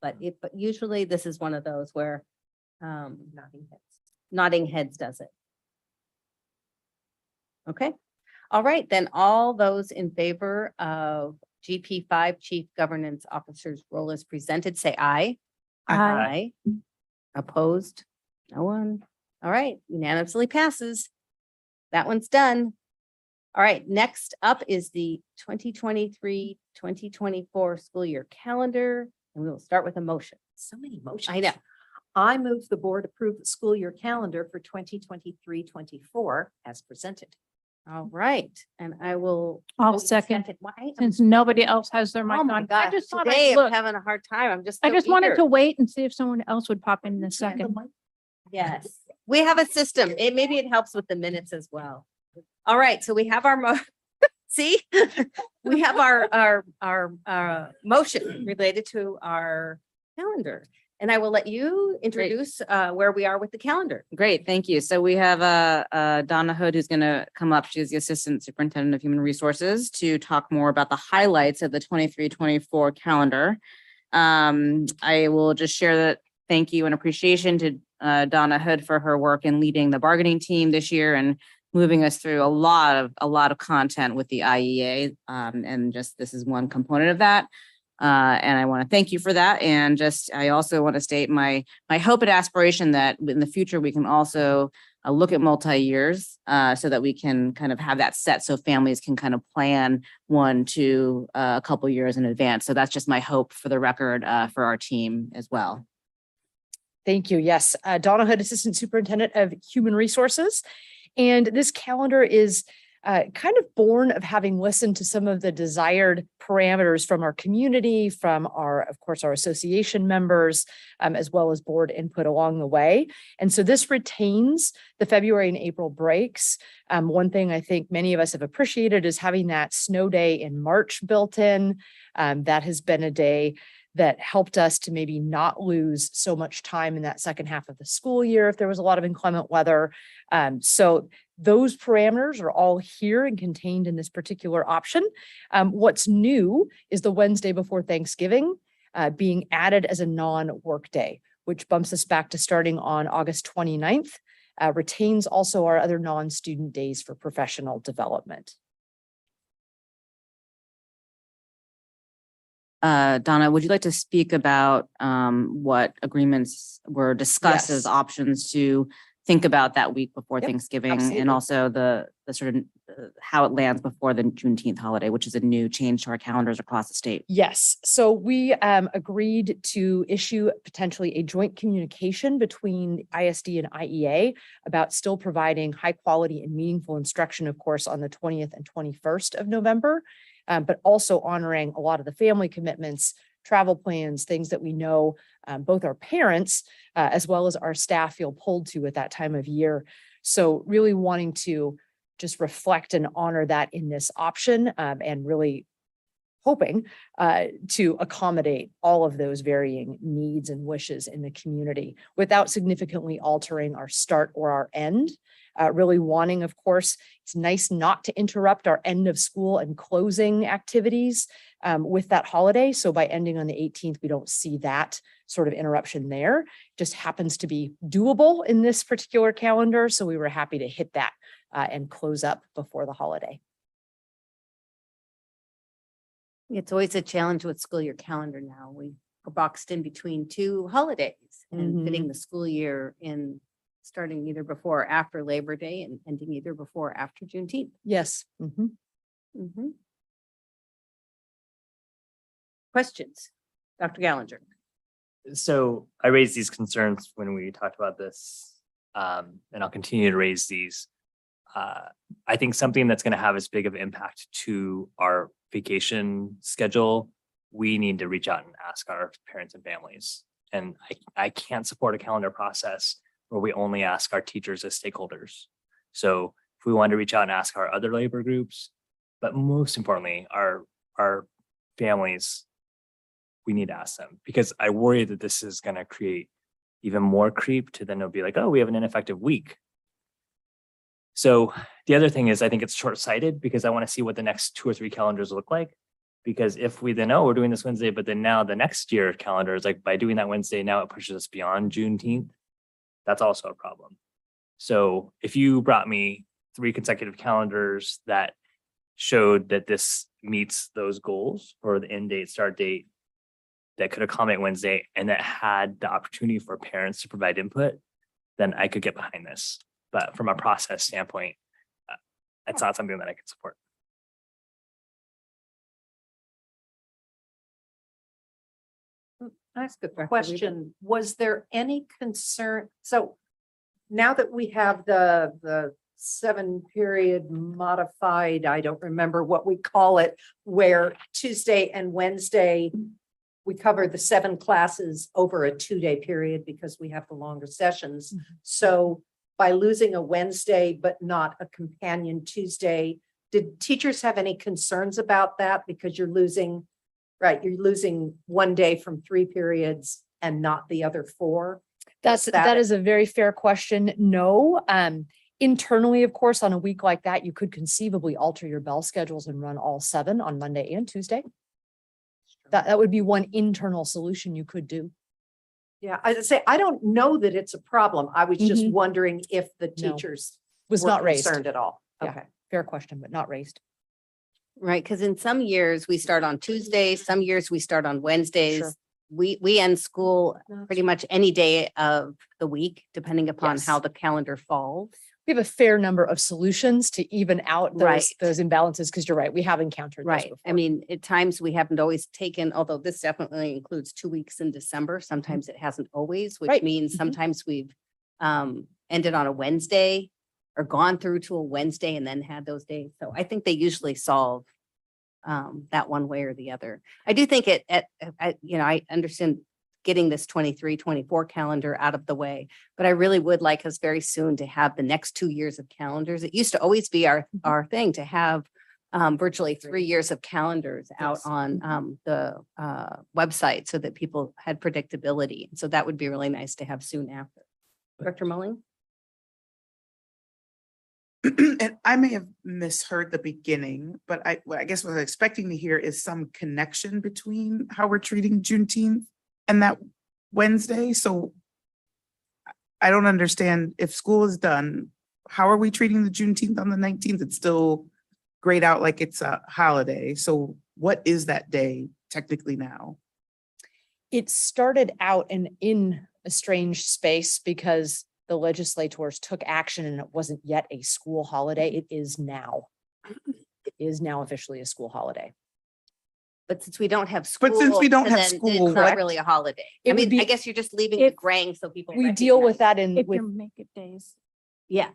But usually this is one of those where nodding heads does it. Okay, all right, then all those in favor of GP5 Chief Governance Officer's role as presented, say aye. Aye. Opposed? No one. All right, unanimously passes. That one's done. All right, next up is the 2023-2024 school year calendar, and we will start with a motion. so many motions. I know. I move the board approve the school year calendar for 2023-24 as presented. All right, and I will. I'll Oh, second, Why? since nobody else has their mic Oh my on. I gosh, just thought today I'd I'm look. having a hard time. I'm just. I so just wanted eager. to wait and see if someone else would pop in a second. Yes, we have a system. Maybe it helps with the minutes as well. All right, so we have our see, we have our motion related to our calendar. And I will let you introduce where we are with the calendar. Great, thank you. So we have Donna Hood, who's going to come up. She's the Assistant Superintendent of Human Resources, to talk more about the highlights of the 23-24 calendar. I will just share that thank you and appreciation to Donna Hood for her work in leading the bargaining team this year and moving us through a lot of content with the IEA. And just this is one component of that. And I want to thank you for that. And just, I also want to state my hope and aspiration that in the future, we can also look at multi-years so that we can kind of have that set so families can kind of plan 1 to a couple years in advance. So that's just my hope for the record for our team as well. Thank you. Yes, Donna Hood, Assistant Superintendent of Human Resources. And this calendar is kind of born of having listened to some of the desired parameters from our community, from of course, our association members, as well as board input along the way. And so this retains the February and April breaks. One thing I think many of us have appreciated is having that snow day in March built in. That has been a day that helped us to maybe not lose so much time in that second half of the school year if there was a lot of inclement weather. So those parameters are all here and contained in this particular option. What's new is the Wednesday before Thanksgiving being added as a non-work day, which bumps us back to starting on August 29th, retains also our other non-student days for professional development. Donna, would you like to speak about what agreements were discussed as Yes. options to think about that week before Thanksgiving, absolutely. and also the sort of how it lands before the Juneteenth holiday, which is a new change to our calendars across the state? Yes, so we agreed to issue potentially a joint communication between ISD and IEA about still providing high quality and meaningful instruction, of course, on the 20th and 21st of November, but also honoring a lot of the family commitments, travel plans, things that we know both our parents as well as our staff feel pulled to at that time of year. So really wanting to just reflect and honor that in this option and really hoping to accommodate all of those varying needs and wishes in the community without significantly altering our start or our end. Really wanting, of course, it's nice not to interrupt our end of school and closing activities with that holiday. So by ending on the 18th, we don't see that sort of interruption there. Just happens to be doable in this particular calendar. So we were happy to hit that and close up before the holiday. It's always a challenge with school year calendar now. We are boxed in between two holidays and fitting the school year in, starting either before or after Labor Day and ending either before or after Juneteenth. Yes. Questions? Dr. Gallinger. So I raised these concerns when we talked about this, and I'll continue to raise these. I think something that's going to have as big of impact to our vacation schedule, we need to reach out and ask our parents and families. And I can't support a calendar process where we only ask our teachers as stakeholders. So if we want to reach out and ask our other labor groups, but most importantly, our families, we need to ask them, because I worry that this is going to create even more creep to then it'll be like, oh, we have an ineffective week. So the other thing is, I think it's short-sighted because I want to see what the next 2 or 3 calendars look like. Because if we then, oh, we're doing this Wednesday, but then now the next year calendar is like, by doing that Wednesday, now it pushes us beyond Juneteenth. That's also a problem. So if you brought me 3 consecutive calendars that showed that this meets those goals for the end date, start date, that could accommodate Wednesday, and that had the opportunity for parents to provide input, then I could get behind this. But from a process standpoint, it's not something that I can support. Ask a question. Was there any concern? So now that we have the 7-period modified, I don't remember what we call it, where Tuesday and Wednesday, we cover the 7 classes over a 2-day period because we have the longer sessions. So by losing a Wednesday, but not a companion Tuesday, did teachers have any concerns about that? Because you're losing, right, you're losing 1 day from 3 periods and not the other 4. That is a very fair question. No. Internally, of course, on a week like that, you could conceivably alter your bell schedules and run all 7 on Monday and Tuesday. That would be one internal solution you could do. Yeah, I say, I don't know that it's a problem. I was just wondering if the teachers Was were not raised concerned at all. Yeah. Okay. Fair question, but not raised. Right, because in some years we start on Tuesdays, some years we start on Wednesdays. Sure. We end school pretty much any day of the week, depending upon Yes. how the calendar falls. We have a fair number of solutions to even out those imbalances, because you're right, we have encountered those Right. before. I mean, at times we haven't always taken, although this definitely includes 2 weeks in December. Sometimes it hasn't always, which Right. means sometimes we've ended on a Wednesday or gone through to a Wednesday and then had those days. So I think they usually solve that one way or the other. I do think I understand getting this 23-24 calendar out of the way, but I really would like us very soon to have the next 2 years of calendars. It used to always be our thing to have virtually 3 years of calendars out on the website so that people had predictability. So that would be really nice to have soon after. Dr. Mulling? And I may have misheard the beginning, but I guess what I was expecting to hear is some connection between how we're treating Juneteenth and that Wednesday. So I don't understand, if school is done, how are we treating the Juneteenth on the 19th? It's still grayed out like it's a holiday. So what is that day technically now? It started out in a strange space because the legislators took action and it wasn't yet a school holiday. It is now. It is now officially a school holiday. But since we don't have school. But since we don't have then school, it's not really a holiday. It I would mean, be- I guess you're just leaving it graying so people. We deal with that If with you're make it days. Yeah.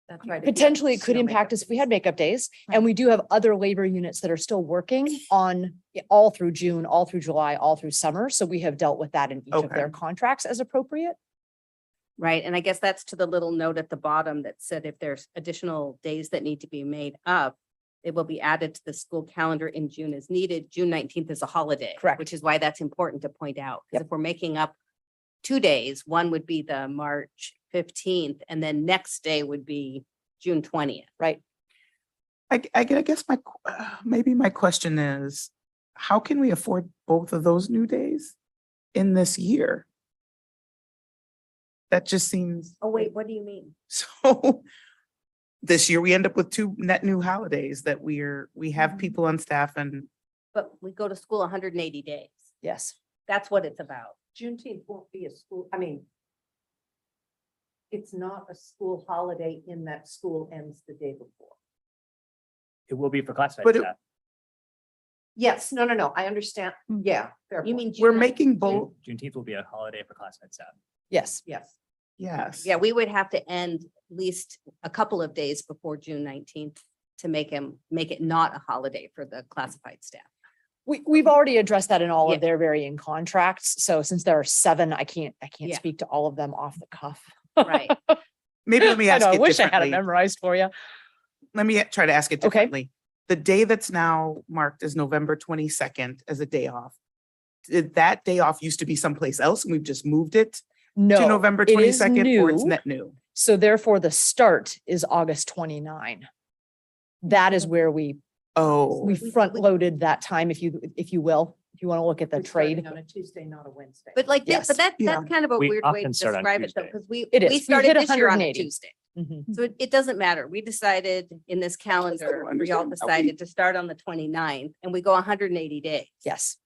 That's right. potentially it could impact us if we had makeup days. And we do have other labor units that are still working on all through June, all through July, all through summer. So we have dealt with that in each of their Okay. contracts as appropriate. Right, and I guess that's to the little note at the bottom that said if there's additional days that need to be made up, It will be added to the school calendar in June as needed. June 19th is a holiday. Correct. Which is why that's important to point out. 'Cause Yep. if we're making up 2 days, one would be the March 15th, and then next day would be June 20th. Right. I guess maybe my question is, how can we afford both of those new days in this year? That just seems, Oh, wait, what do you mean? so this year we end up with 2 net new holidays that we have people on staff and But we go to school 180 days. Yes. That's what it's about. Juneteenth won't be a school, I mean, it's not a school holiday in that school ends the day before. It will be for classified But it- staff. Yes, no, I understand. Yeah. fair You point. mean? we're June making both. Juneteenth will be a holiday for classified staff. Yes. Yes. Yeah, we would have to end at least a couple of days before June 19th to make it not a holiday for the classified staff. We've already addressed that in all Yeah. of their varying contracts. So since there are 7, I can't Yeah. speak to all of them off the cuff. Right. Maybe let me I ask know, I it wish I had it differently. memorized for you. Let me try to ask it Okay. differently. The day that's now marked as November 22nd as a day off, did that day off used to be someplace else and we've just moved it to No, November it is 22nd, or it's new. net new? So therefore the start is August 29. That is where we Oh, front loaded that time, if you will, if you want to look at the We're starting trade. On a Tuesday, not a Wednesday. But like, Yes. but that's Yeah. kind of a We weird way to often start on describe it though, Tuesday. because we It is. We started hit this year on a 180. Tuesday. Mhm. So it doesn't matter. We decided in this calendar, we all understand. decided to start on the 29th and we go 180 days. Yes,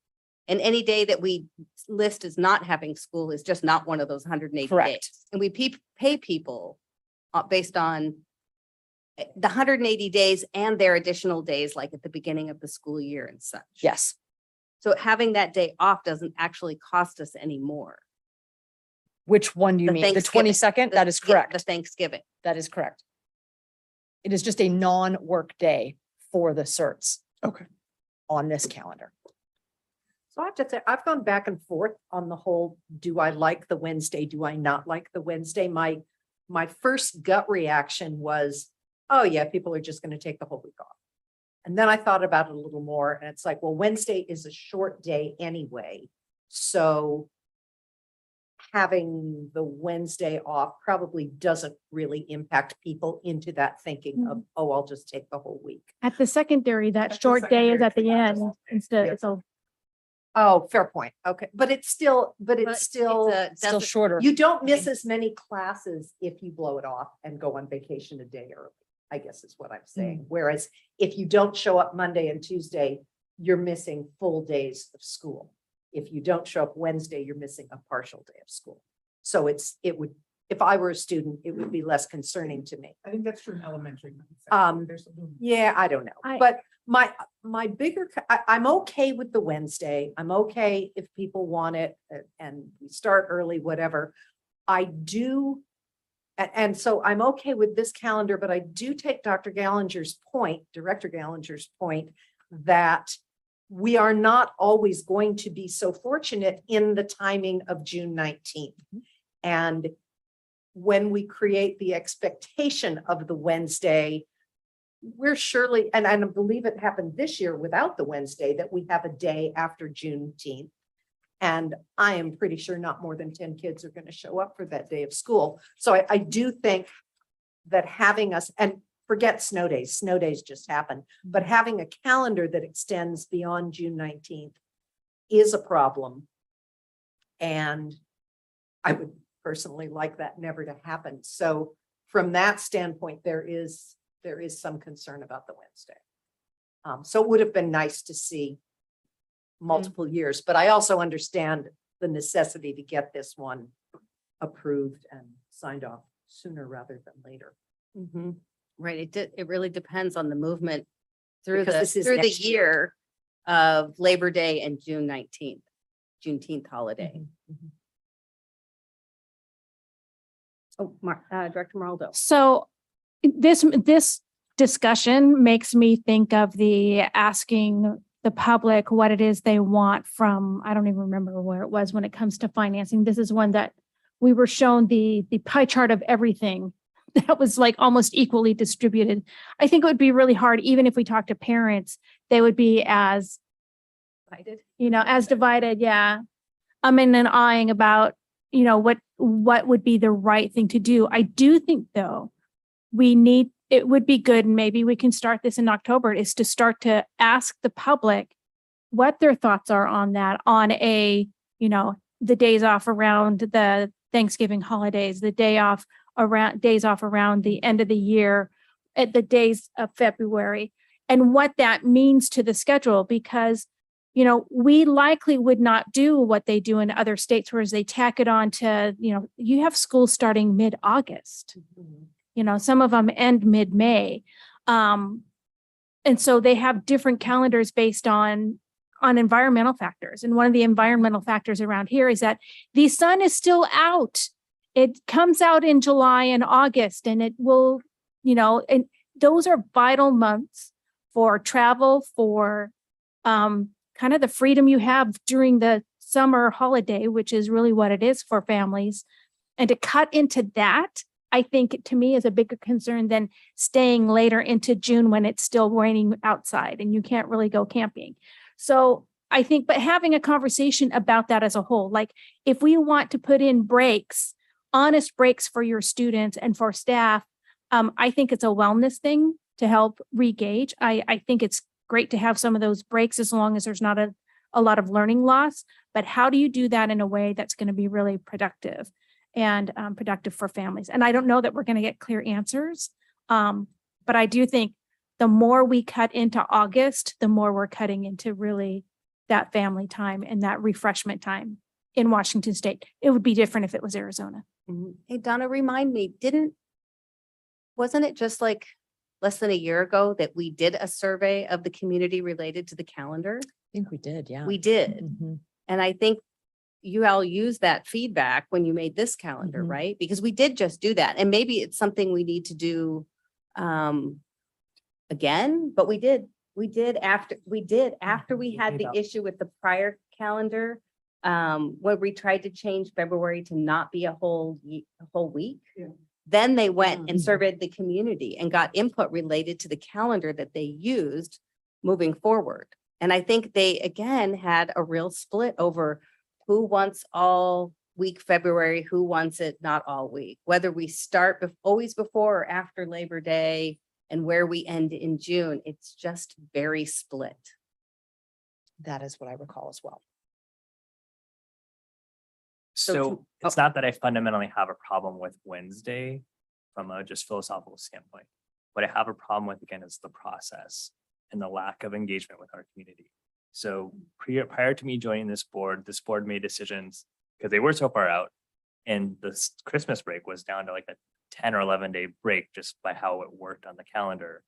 And any day that we list as not having school is just not one of those 180 Correct. days. And we pay people based on the 180 days and their additional days, like at the beginning of the school year and such. yes. So having that day off doesn't actually cost us any more. Which one do you The mean? The Thanksgiving- 22nd? the- That is yeah, correct. The Thanksgiving. That is correct. It is just a non-work day for the certs okay. on this calendar. So I have to say, I've gone back and forth on the whole, do I like the Wednesday? Do I not like the Wednesday? My first gut reaction was, oh yeah, people are just going to take the whole week off. And then I thought about it a little more and it's like, well, Wednesday is a short day anyway. So having the Wednesday off probably doesn't really impact people into that thinking of, oh, I'll just take the whole week. At the secondary, that At the short day is secondary, at the it's not end just- instead, yeah. so. Oh, fair point. Okay, but it's still, Still shorter. you don't miss as many classes if you blow it off and go on vacation a day early, I guess is what I'm saying. Whereas if you don't show up Monday and Tuesday, you're missing full days of school. If you don't show up Wednesday, you're missing a partial day of school. So if I were a student, it would be less concerning to me. I think that's true in elementary. There's a little- Yeah, I don't know, but my bigger, I'm okay with the Wednesday. I'm okay if people want it and we start early, whatever. I do. And so I'm okay with this calendar, but I do take Dr. Gallinger's point, Director Gallinger's point, that we are not always going to be so fortunate in the timing of June 19th. And when we create the expectation of the Wednesday, we're surely, and I believe it happened this year without the Wednesday, that we have a day after Juneteenth. And I am pretty sure not more than 10 kids are going to show up for that day of school. So I do think that having us, and forget snow days just happen, but having a calendar that extends beyond June 19th is a problem. And I would personally like that never to happen. So from that standpoint, there is some concern about the Wednesday. So it would have been nice to see multiple years, but I also understand the necessity to get this one approved and signed off sooner rather than later. Right. It really depends on the movement through Because this is through the next year. year of Labor Day and June 19th, Juneteenth holiday. Oh, Director Maraldo. So this discussion makes me think of the asking the public what it is they want from, I don't even remember where it was when it comes to financing. This is one that we were shown the pie chart of everything that was like almost equally distributed. I think it would be really hard, even if we talk to parents, they would be as, as divided. Yeah. And eyeing about, what would be the right thing to do. I do think though, it would be good, and maybe we can start this in October, is to start to ask the public what their thoughts are on that, on the days off around the Thanksgiving holidays, the days off around the end of the year, at the days of February, and what that means to the schedule. Because, we likely would not do what they do in other states, whereas they tack it on to, you have school starting mid-August. Some of them end mid-May. And so they have different calendars based on environmental factors. And one of the environmental factors around here is that the sun is still out. It comes out in July and August, and it will, and those are vital months for travel, for kind of the freedom you have during the summer holiday, which is really what it is for families. And to cut into that, I think, to me, is a bigger concern than staying later into June when it's still raining outside and you can't really go camping. So I think, but having a conversation about that as a whole, like if we want to put in breaks, honest breaks for your students and for staff, I think it's a wellness thing to help re-gauge. I think it's great to have some of those breaks as long as there's not a lot of learning loss. But how do you do that in a way that's going to be really productive and productive for families? And I don't know that we're going to get clear answers. But I do think the more we cut into August, the more we're cutting into really that family time and that refreshment time in Washington State. It would be different if it was Arizona. Hey, Donna, remind me, wasn't it just like less than a year ago that we did a survey of the community related to the calendar? I think we did, yeah. We did. Mhm. And I think you all used that feedback when you made this calendar, right? Because we did just do that. And maybe it's something we need to do again, but we did after we had the issue with the prior calendar, when we tried to change February to not be a whole week. Then they went and surveyed the community and got input related to the calendar that they used moving forward. And I think they, again, had a real split over who wants all week February, who wants it not all week, whether we start always before or after Labor Day, and where we end in June. It's just very split. That is what I recall as well. So it's not that I fundamentally have a problem with Wednesday from a just philosophical standpoint. What I have a problem with, again, is the process and the lack of engagement with our community. So prior to me joining this board made decisions because they were so far out, and the Christmas break was down to like a 10 or 11 day break just by how it worked on the calendar.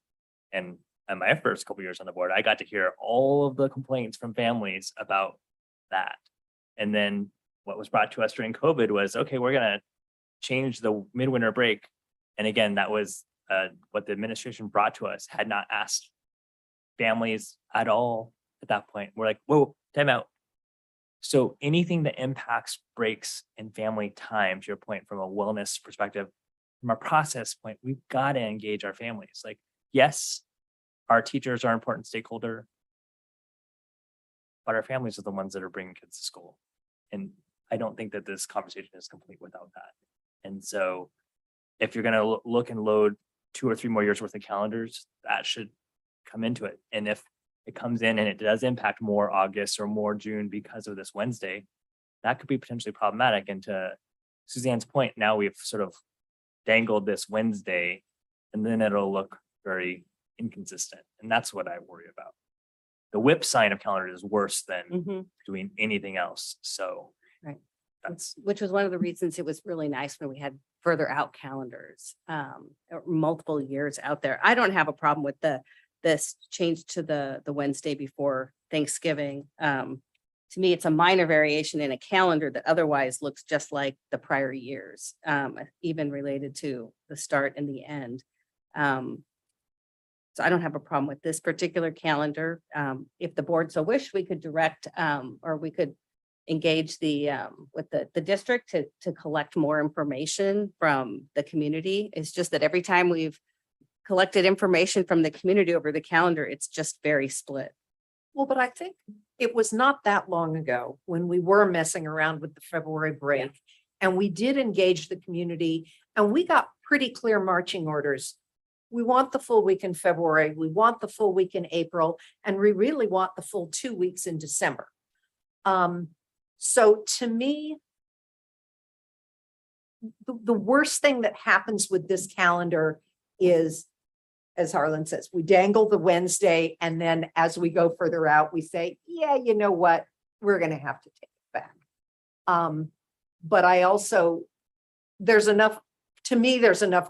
And in my first couple years on the board, I got to hear all of the complaints from families about that. And then what was brought to us during COVID was, okay, we're going to change the midwinter break. And again, that was what the administration brought to us, had not asked families at all at that point. We're like, whoa, time out. So anything that impacts breaks and family time, to your point, from a wellness perspective, from a process point, we've got to engage our families. Like, yes, our teachers are an important stakeholder, but our families are the ones that are bringing kids to school. And I don't think that this conversation is complete without that. And so if you're going to look and load 2 or 3 more years worth of calendars, that should come into it. And if it comes in and it does impact more August or more June because of this Wednesday, that could be potentially problematic. And to Suzanne's point, now we've sort of dangled this Wednesday, and then it'll look very inconsistent. And that's what I worry about. The whip sign of calendar is worse than doing anything else. So right. Which was one of the reasons it was really nice when we had further out calendars, multiple years out there. I don't have a problem with this change to the Wednesday before Thanksgiving. To me, it's a minor variation in a calendar that otherwise looks just like the prior years, even related to the start and the end. So I don't have a problem with this particular calendar. If the board so wished, we could direct, or we could engage with the district to collect more information from the community. It's just that every time we've collected information from the community over the calendar, it's just very split. Well, but I think it was not that long ago when we were messing around with the February break. And we did engage the community and we got pretty clear marching orders. We want the full week in February, we want the full week in April, and we really want the full 2 weeks in December. So to me, the worst thing that happens with this calendar is, as Harlan says, we dangle the Wednesday, and then as we go further out, we say, yeah, you know what, we're going to have to take it back. But I also, there's enough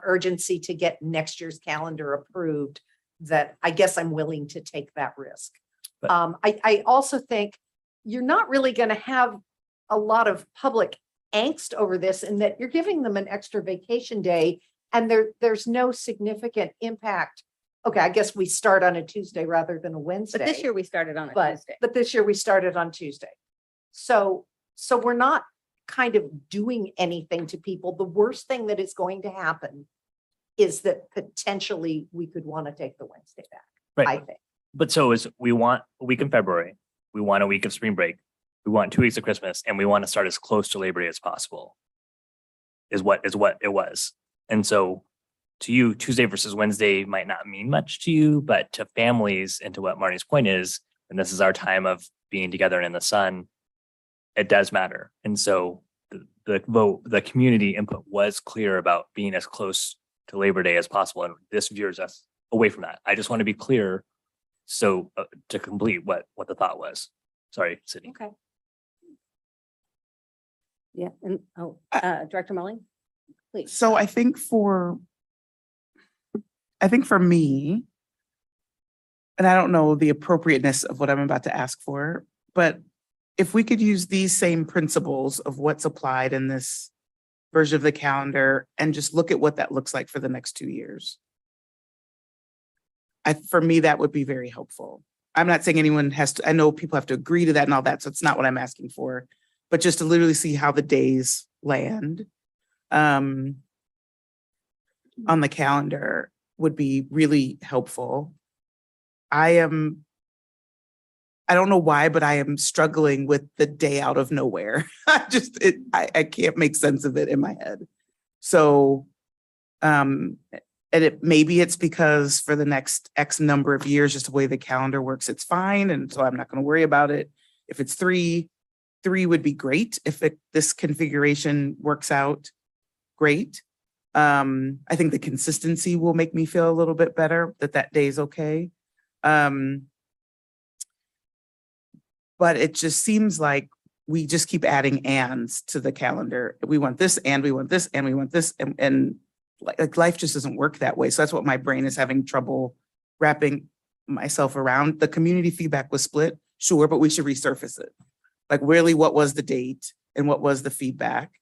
urgency to get next year's calendar approved that I guess I'm willing to take that risk. I also think you're not really going to have a lot of public angst over this, in that you're giving them an extra vacation day and there's no significant impact. Okay, I guess we start on a Tuesday rather than a Wednesday. But this year we started on a Tuesday. But this year we started on Tuesday. So we're not kind of doing anything to people. The worst thing that is going to happen is that potentially we could want to take the Wednesday back. Right. I think. But so is, we want a week in February, we want a week of spring break, we want 2 weeks of Christmas, and we want to start as close to Labor Day as possible. Is what it was. And so to you, Tuesday versus Wednesday might not mean much to you, but to families, and to what Marnie's point is, and this is our time of being together and in the sun, it does matter. And so the vote, the community input was clear about being as close to Labor Day as possible. And this veers us away from that. I just want to be clear. So to complete what the thought was. Sorry, Sydney. Okay. Yeah, and Director Mulling, please. So I think for me, and I don't know the appropriateness of what I'm about to ask for, but if we could use these same principles of what's applied in this version of the calendar and just look at what that looks like for the next 2 years. For me, that would be very helpful. I'm not saying anyone has to, I know people have to agree to that and all that, so it's not what I'm asking for, but just to literally see how the days land on the calendar would be really helpful. I don't know why, but I am struggling with the day out of nowhere. I can't make sense of it in my head. So, and maybe it's because for the next X number of years, just the way the calendar works, it's fine. And so I'm not going to worry about it. If it's three would be great. If this configuration works out, great. I think the consistency will make me feel a little bit better that day is okay. But it just seems like we just keep adding ands to the calendar. We want this, and we want this, and we want this, and like life just doesn't work that way. So that's what my brain is having trouble wrapping myself around. The community feedback was split, sure, but we should resurface it. Like really, what was the date and what was the feedback?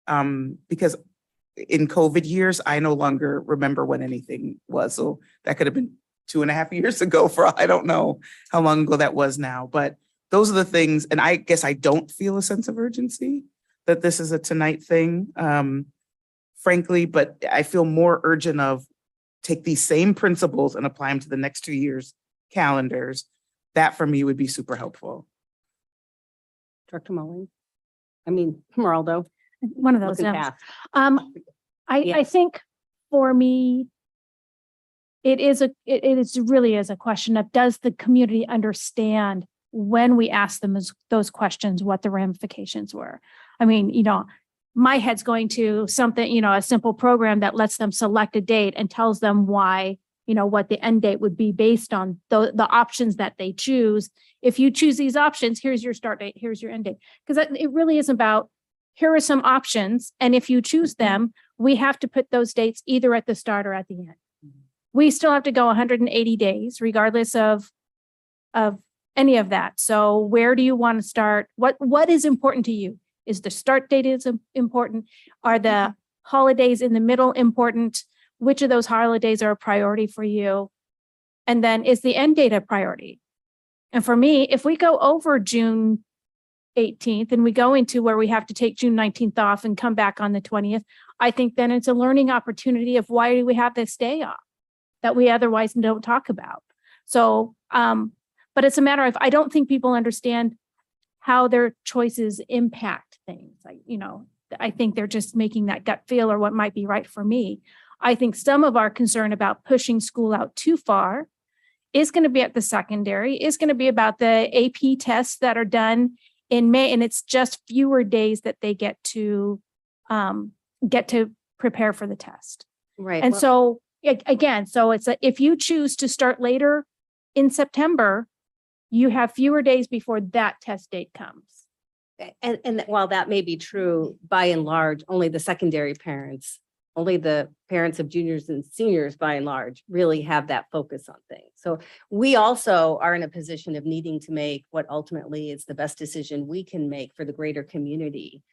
Because in COVID years, I no longer remember when anything was. So that could have been 2.5 years ago I don't know how long ago that was now, but those are the things. And I guess I don't feel a sense of urgency that this is a tonight thing, frankly, but I feel more urgent of take these same principles and apply them to the next 2 years calendars. That for me would be super helpful. Director Mulling. Geraldo. One of those. Looking Yeah. past. I think for me, it really is a question of, does the community understand when we ask them those questions, what the ramifications were? My head's going to something, a simple program that lets them select a date and tells them why, what the end date would be based on the options that they choose. If you choose these options, here's your start date, here's your end date. Because it really is about, here are some options. And if you choose them, we have to put those dates either at the start or at the end. We still have to go 180 days, regardless of any of that. So where do you want to start? What is important to you? Is the start date important? Are the holidays in the middle important? Which of those holidays are a priority for you? And then is the end date a priority? And for me, if we go over June 18th and we go into where we have to take June 19th off and come back on the 20th, I think then it's a learning opportunity of why do we have this day off that we otherwise don't talk about. So, but it's a matter of, I don't think people understand how their choices impact things. Like, I think they're just making that gut feel or what might be right for me. I think some of our concern about pushing school out too far is going to be at the secondary, is going to be about the AP tests that are done in May, and it's just fewer days that they get to prepare for the test. Right. And well- so again, so it's if you choose to start later in September, you have fewer days before that test date comes. And while that may be true, by and large, only the secondary parents, only the parents of juniors and seniors by and large really have that focus on things. So we also are in a position of needing to make what ultimately is the best decision we can make for the greater community.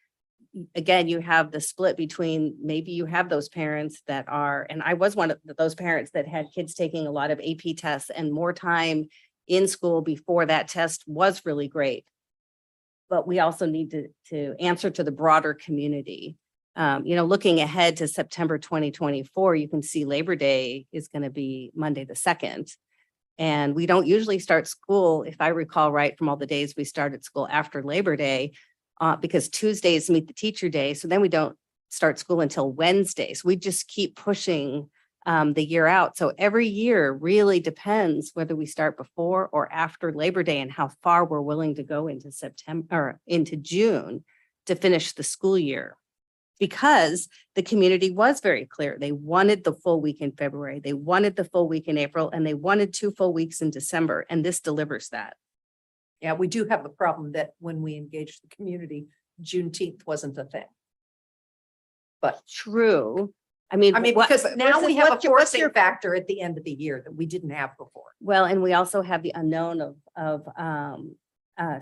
Again, you have the split between maybe you have those parents that are, and I was one of those parents that had kids taking a lot of AP tests and more time in school before that test was really great. But we also need to answer to the broader community. Looking ahead to September 2024, you can see Labor Day is going to be Monday the 2nd. And we don't usually start school, if I recall right, from all the days we started school after Labor Day, because Tuesdays meet the teacher day. So then we don't start school until Wednesdays. We just keep pushing the year out. So every year really depends whether we start before or after Labor Day and how far we're willing to go into September or into June to finish the school year. Because the community was very clear. They wanted the full week in February, they wanted the full week in April, and they wanted 2 full weeks in December. And this delivers that. Yeah, we do have the problem that when we engaged the community, Juneteenth wasn't a thing. But true. I mean, because now we have a what's forcing your factor at the end of the year that we didn't have before. Well, and we also have the unknown of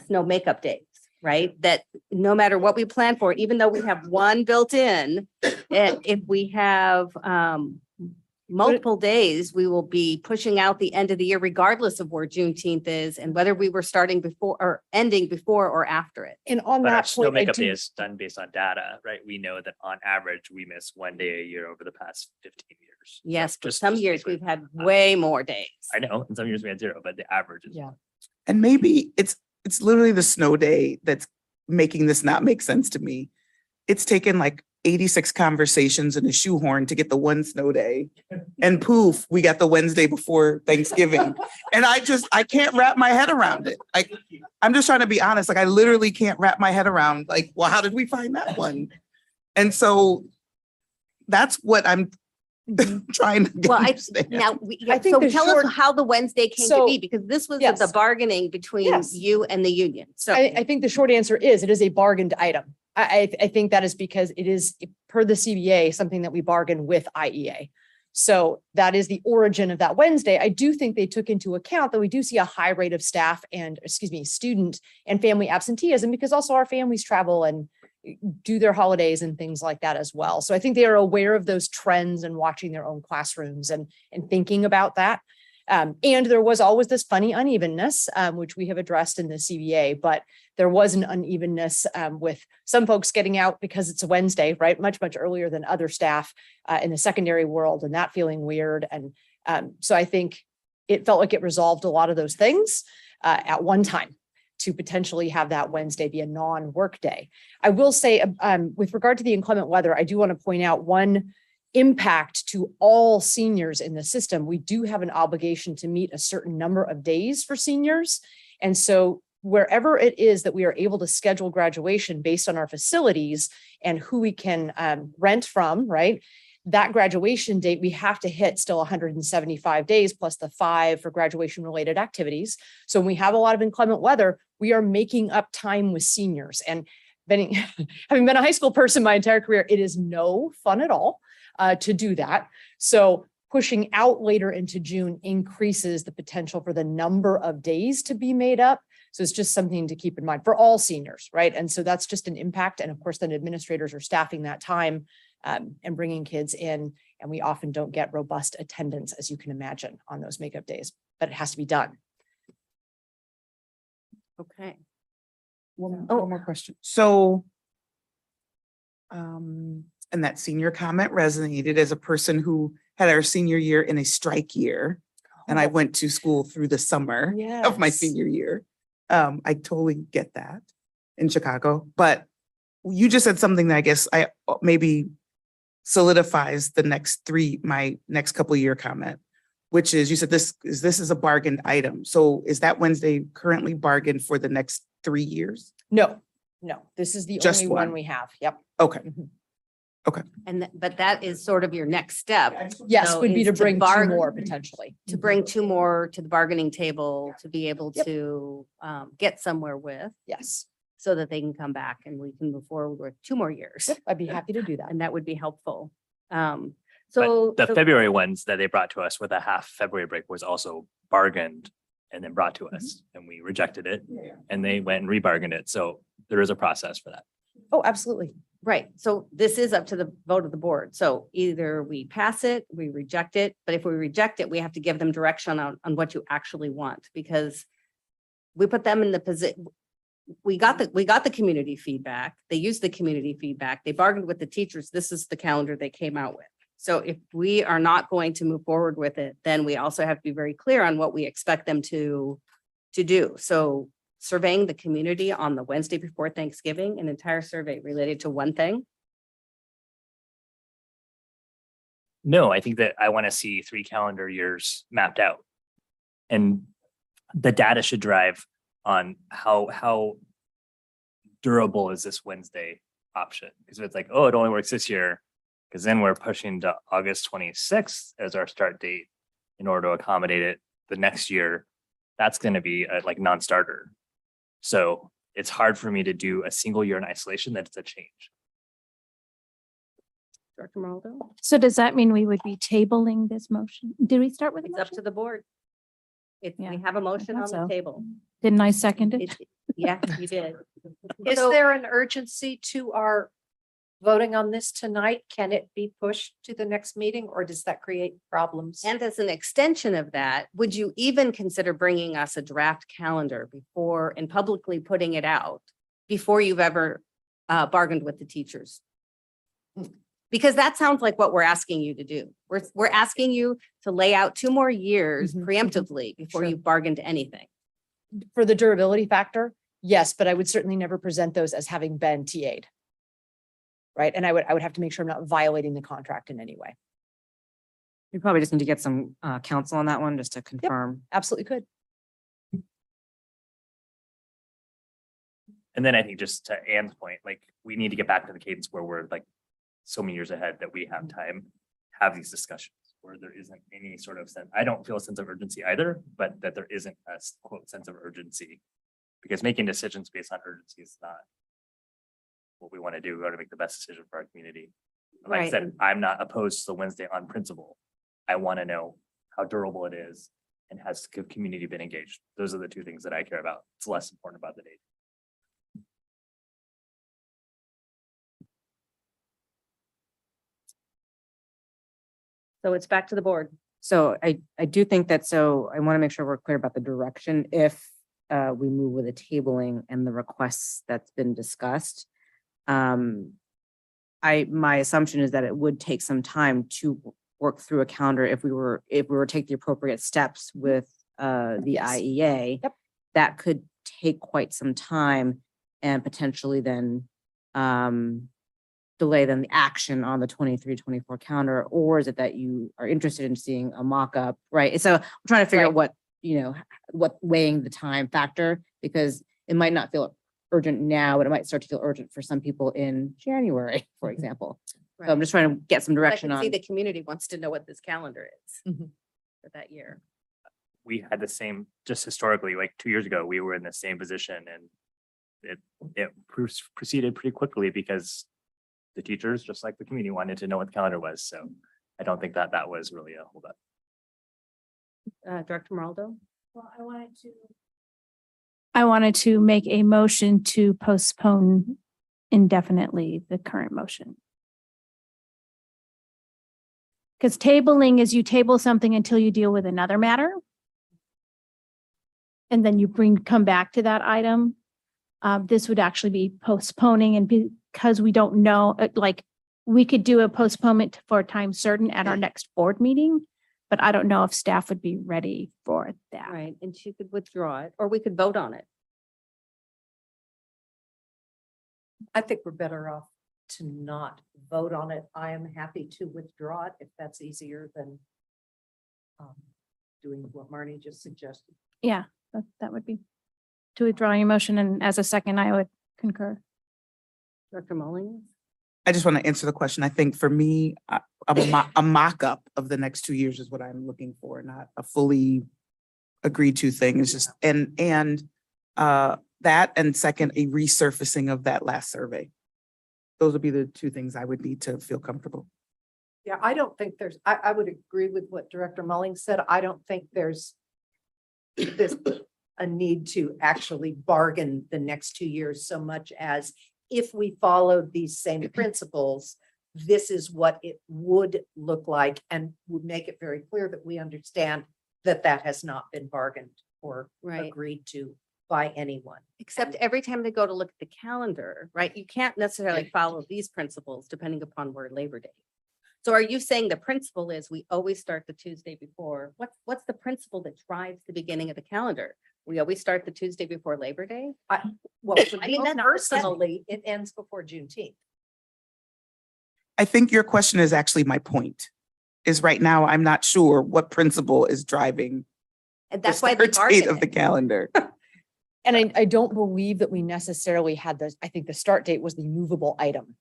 snow makeup days, right? That no matter what we plan for, even though we have one built in, if we have multiple days, we will be pushing out the end of the year, regardless of where Juneteenth is and whether we were starting before or ending before or after it. And on But our that snow point, I makeup do- day is done based on data, right? We know that on average, we miss 1 day a year over the past 15 years. Yes, but just- some just years quickly. we've had way more days. I know, in some years we had 0, but the average is. Yeah. And maybe it's literally the snow day that's making this not make sense to me. It's taken like 86 conversations and a shoehorn to get the one snow day. And poof, we got the Wednesday before Thanksgiving. And I can't wrap my head around it. I'm just trying to be honest. Like I literally can't wrap my head around well, how did we find that one? And so that's what I'm trying to get. Well, I I think so the tell short- us how the Wednesday came to So- be, because this was Yes. the bargaining between Yes. you and the union. So I think the short answer is it is a bargained item. I think that is because it is per the CBA, something that we bargain with IEA. So that is the origin of that Wednesday. I do think they took into account that we do see a high rate of student and family absenteeism because also our families travel and do their holidays and things like that as well. So I think they are aware of those trends and watching their own classrooms and thinking about that. And there was always this funny unevenness, which we have addressed in the CBA, but there was an unevenness with some folks getting out because it's a Wednesday, right? Much earlier than other staff in the secondary world and that feeling weird. And so I think it felt like it resolved a lot of those things at one time to potentially have that Wednesday be a non-work day. I will say with regard to the inclement weather, I do want to point out one impact to all seniors in the system. We do have an obligation to meet a certain number of days for seniors. And so wherever it is that we are able to schedule graduation based on our facilities and who we can rent from, right? That graduation date, we have to hit still 175 days plus the 5 for graduation related activities. So when we have a lot of inclement weather, we are making up time with seniors. And having been a high school person my entire career, it is no fun at all to do that. So pushing out later into June increases the potential for the number of days to be made up. So it's just something to keep in mind for all seniors, right? And so that's just an impact. And of course, then administrators are staffing that time and bringing kids in. And we often don't get robust attendance, as you can imagine, on those makeup days, but it has to be done. okay. one more question. So, and that senior comment resonated as a person who had our senior year in a strike year. And I went to school through the summer of my Yes. senior year. I totally get that in Chicago, but you just said something that I guess I maybe solidifies my next couple of year comment, which is you said this is a bargained item. So is that Wednesday currently bargained for the next 3 years? No, this is the Just only one one. we have. Yep. Okay. But that is sort of your next step. Yes, So would be is to bring two bargain- more potentially. To bring two more to the bargaining table to be able to get somewhere with, Yes. so that they can come back and we can move forward with 2 more years. I'd be happy to do that. And that would be helpful. But So the February ones that they brought to us with a half February break was also bargained and then brought to us and we rejected it and they went and rebargained it. So there is a process for that. Oh, absolutely. Right, so this is up to the vote of the board. So either we pass it, we reject it, but if we reject it, we have to give them direction on what you actually want, because we put them in the position. We got the community feedback. They used the community feedback. They bargained with the teachers. This is the calendar they came out with. So if we are not going to move forward with it, then we also have to be very clear on what we expect them to do. So surveying the community on the Wednesday before Thanksgiving, an entire survey related to one thing. No, I think that I want to see 3 calendar years mapped out. And the data should drive on how durable is this Wednesday option? Because if it's like, oh, it only works this year, because then we're pushing to August 26th as our start date in order to accommodate it the next year, that's going to be a like non-starter. So it's hard for me to do a single year in isolation that it's a change. Dr. Marldo? So does that mean we would be tabling this motion? Did we start with a It's up motion? to the board. If we Yeah, have a motion thought on the so. table. Didn't I second it? Yeah, you did. Is So- there an urgency to our voting on this tonight? Can it be pushed to the next meeting or does that create problems? And as an extension of that, would you even consider bringing us a draft calendar before and publicly putting it out before you've ever bargained with the teachers? Because that sounds like what we're asking you to do. We're asking you to lay out 2 more years preemptively before Sure. you've bargained anything. For the durability factor, yes, but I would certainly never present those as having been TA'd. Right? And I would have to make sure I'm not violating the contract in any way. We probably just need to get some counsel on that one just to confirm. Absolutely could. And then I think just to Anne's point, like we need to get back to the cadence where we're like so many years ahead that we have time, have these discussions where there isn't any sort of sense. I don't feel a sense of urgency either, but that there isn't a quote sense of urgency. Because making decisions based on urgency is not what we want to do. We want to make the best decision for our community. And like I Right. said, I'm not opposed to the Wednesday on principle. I want to know how durable it is and has the community been engaged. Those are the 2 things that I care about. It's less important about the date. So it's back to the board. So I do think that, so I want to make sure we're clear about the direction. If we move with a tabling and the requests that's been discussed. My assumption is that it would take some time to work through a calendar if we were to take the appropriate steps with the Yes. IEA. Yep. That could take quite some time and potentially then delay then the action on the 23-24 calendar, or is it that you are interested in seeing a mock-up, right? So I'm trying to figure out what, what weighing the time factor, because it might not feel urgent now, but it might start to feel urgent for some people in January, for example. So I'm just trying to get some I direction can see on. the community wants to know what this calendar is for that year. We had the same, just historically, like 2 years ago, we were in the same position and it proceeded pretty quickly because the teachers, just like the community, wanted to know what the calendar was. So I don't think that was really a holdup. Director Maraldo? Well, I wanted to make a motion to postpone indefinitely the current motion. Because tabling is you table something until you deal with another matter. And then you come back to that item. this would actually be postponing, and because we don't know, like, we could do a postponement for a time certain at our next board meeting, but I don't know if staff would be ready for that. Right, and she could withdraw it, or we could vote on it. I think we're better off to not vote on it. I am happy to withdraw it if that's easier than doing what Marnie just suggested. Yeah, that would be to withdraw your motion, and as a second, I would concur. Dr. Mullings? I just want to answer the question. I think for me, a mock-up of the next 2 years is what I'm looking for, not a fully agreed to thing. It's just, and that, and second, a resurfacing of that last survey. Those would be the two things I would need to feel comfortable. Yeah, I don't think there's, I would agree with what Director Mullings said. I don't think there's a need to actually bargain the next 2 years so much as if we followed these same principles, this is what it would look like, and would make it very clear that we understand that that has not been bargained or agreed to by anyone. Except every time they go to look at the calendar, right, you can't necessarily follow these principles depending upon where Labor Day. So are you saying the principle is we always start the Tuesday before? What's the principle that drives the beginning of the calendar? We always start the Tuesday before Labor Day? Well, for I me mean, that's- personally, it ends before Juneteenth. I think your question is actually my point, is right now, I'm not sure what principle is driving And the that's why they start date bargain of the it. calendar. And I don't believe that we necessarily had this. I think the start date was the movable item.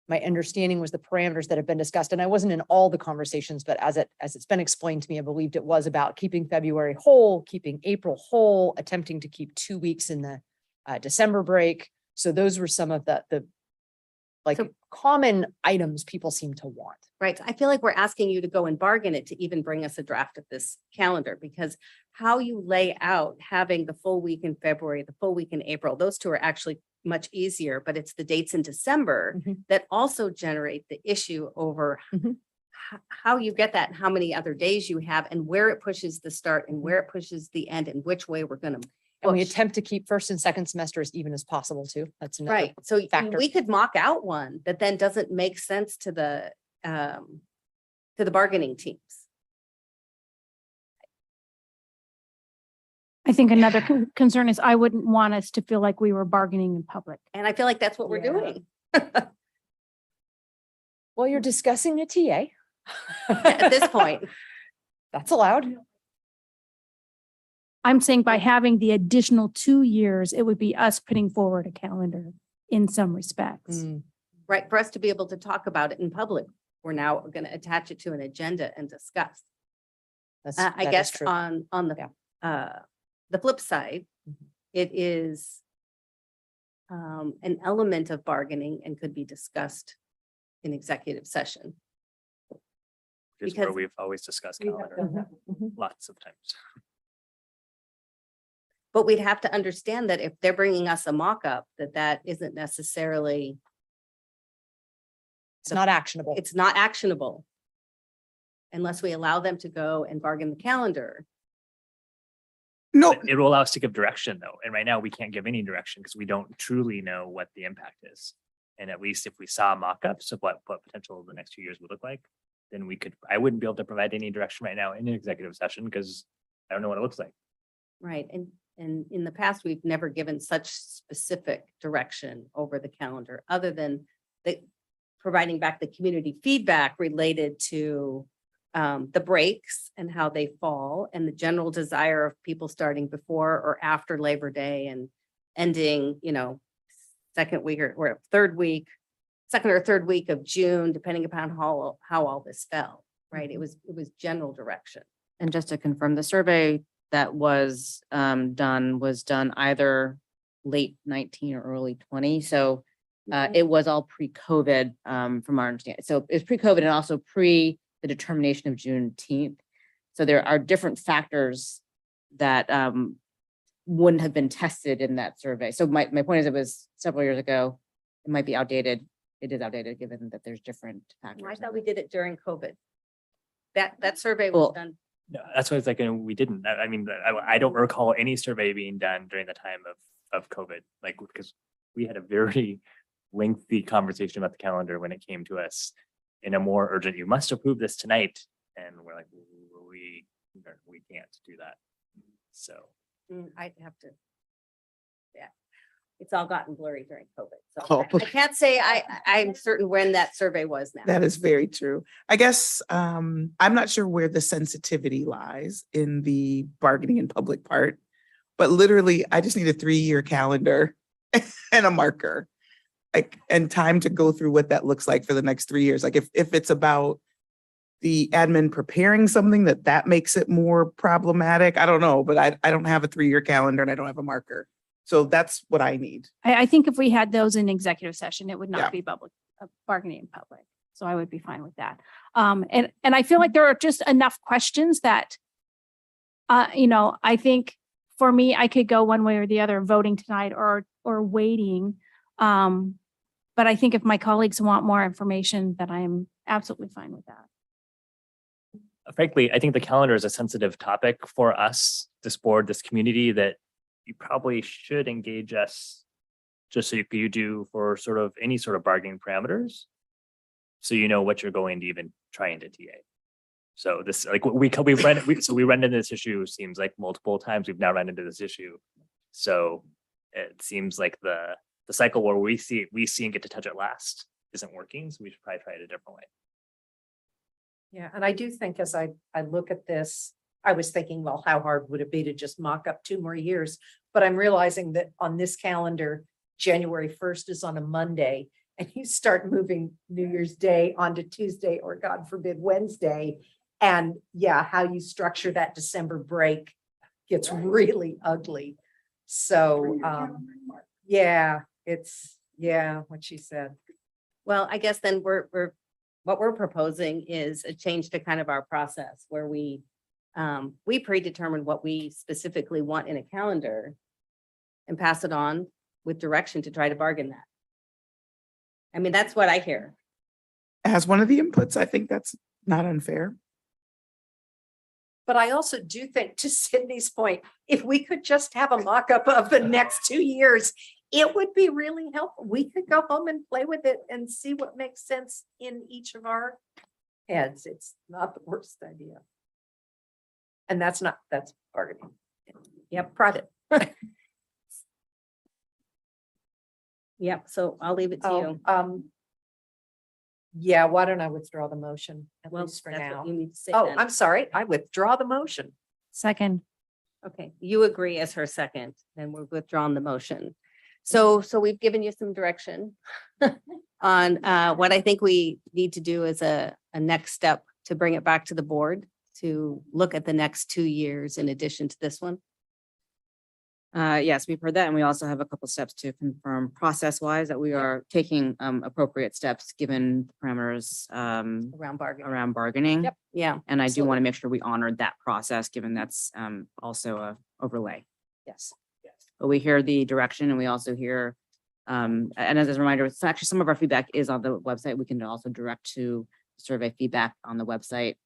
My understanding was the parameters that have been discussed, and I wasn't in all the conversations, but as it's been explained to me, I believed it was about keeping February whole, keeping April whole, attempting to keep 2 weeks in the December break. So those were some of the common items people seem to want. Right. I feel like we're asking you to go and bargain it to even bring us a draft of this calendar, because how you lay out having the full week in February, the full week in April, those two are actually much easier, but it's the dates in December that also generate the issue over how you get that, and how many other days you have, and where it pushes the start and where it pushes the end, and which way we're going to. And we attempt to keep first and second semester as even as possible too. That's another Right. So factor. we could mock out one that then doesn't make sense to the bargaining teams. I think another concern is I wouldn't want us to feel like we were bargaining in public. And I feel like that's what we're doing. Well, you're discussing a TA. At this point. That's allowed. I'm saying by having the additional 2 years, it would be us putting forward a calendar in some respects. Right. For us to be able to talk about it in public, we're now going to attach it to an agenda and discuss. I guess on the flip side, it is an element of bargaining and could be discussed in executive session. Which is where Because- we've always discussed We have calendar done that. lots of times. But we'd have to understand that if they're bringing us a mock-up, that isn't necessarily, It's not actionable. it's not actionable unless we allow them to go and bargain the calendar. No, But it will allow us to give direction though. And right now we can't give any direction because we don't truly know what the impact is. And at least if we saw mock-ups of what potential the next 2 years would look like, then I wouldn't be able to provide any direction right now in an executive session because I don't know what it looks like. Right. And in the past, we've never given such specific direction over the calendar, other than providing back the community feedback related to the breaks and how they fall, and the general desire of people starting before or after Labor Day and ending, second or third week, second or third week of June, depending upon how all this fell, right? It was general direction. And just to confirm, the survey that was done either late 19 or early 20. So it was all pre-COVID from our understanding. So it's pre-COVID and also pre the determination of Juneteenth. So there are different factors that wouldn't have been tested in that survey. So my point is, it was several years ago. It might be outdated. It is outdated given that there's different factors. I thought we did it during COVID. That survey was done. No, that's why it's like, we didn't. I mean, I don't recall any survey being done during the time of of COVID, like, because we had a very lengthy conversation about the calendar when it came to us in a more urgent, you must approve this tonight. And we're like, we can't do that. So. I'd have to. Yeah, it's all gotten blurry during COVID. So Oh. I can't say I'm certain when that survey was now. That is very true. I guess I'm not sure where the sensitivity lies in the bargaining in public part, but literally I just need a 3-year calendar and a marker. Like, and time to go through what that looks like for the next 3 years. Like if it's about the admin preparing something that makes it more problematic, I don't know, but I don't have a 3-year calendar and I don't have a marker. So that's what I need. I think if we had those in executive session, it would Yeah. not be public bargaining in public. So I would be fine with that. And I feel like there are just enough questions that, I think for me, I could go one way or the other, voting tonight or waiting. But I think if my colleagues want more information, then I am absolutely fine with that. Frankly, I think the calendar is a sensitive topic for us, this board, this community, that you probably should engage us just so you do for sort of any sort of bargaining parameters. So you know what you're going to even try into TA. So this, like, we run into this issue, seems like multiple times we've now run into this issue. So it seems like the cycle where we see and get to touch it last isn't working. So we should probably try it a different way. Yeah, and I do think as I look at this, I was thinking, well, how hard would it be to just mock up 2 more years? But I'm realizing that on this calendar, January 1st is on a Monday, and you start moving New Year's Day onto Tuesday, or God forbid, Wednesday. And yeah, how you structure that December break gets really ugly. So, what she said. Well, I guess then what we're proposing is a change to kind of our process where we predetermine what we specifically want in a calendar and pass it on with direction to try to bargain that. I mean, that's what I hear. As one of the inputs, I think that's not unfair. But I also do think, to Sydney's point, if we could just have a mock-up of the next 2 years, it would be really helpful. We could go home and play with it and see what makes sense in each of our heads. It's not the worst idea. And that's bargaining. Yep, private. Yep, so I'll leave it to you. Yeah, why don't I withdraw the motion at Well, least for that's now? what you need to say Oh, then. I'm sorry. I withdraw the motion. Second. Okay, you agree as her second, then we're withdrawing the motion. So we've given you some direction on what I think we need to do as a next step to bring it back to the board to look at the next 2 years in addition to this one. Yes, we've heard that, and we also have a couple steps to confirm process-wise that we are taking appropriate steps given the parameters Around bargaining. Yep. Yeah. And I do Absolutely. want to make sure we honored that process, given that's also a overlay. Yes. But we hear the direction, and we also hear, and as a reminder, it's actually some of our feedback is on the website. We can also direct to survey feedback on the website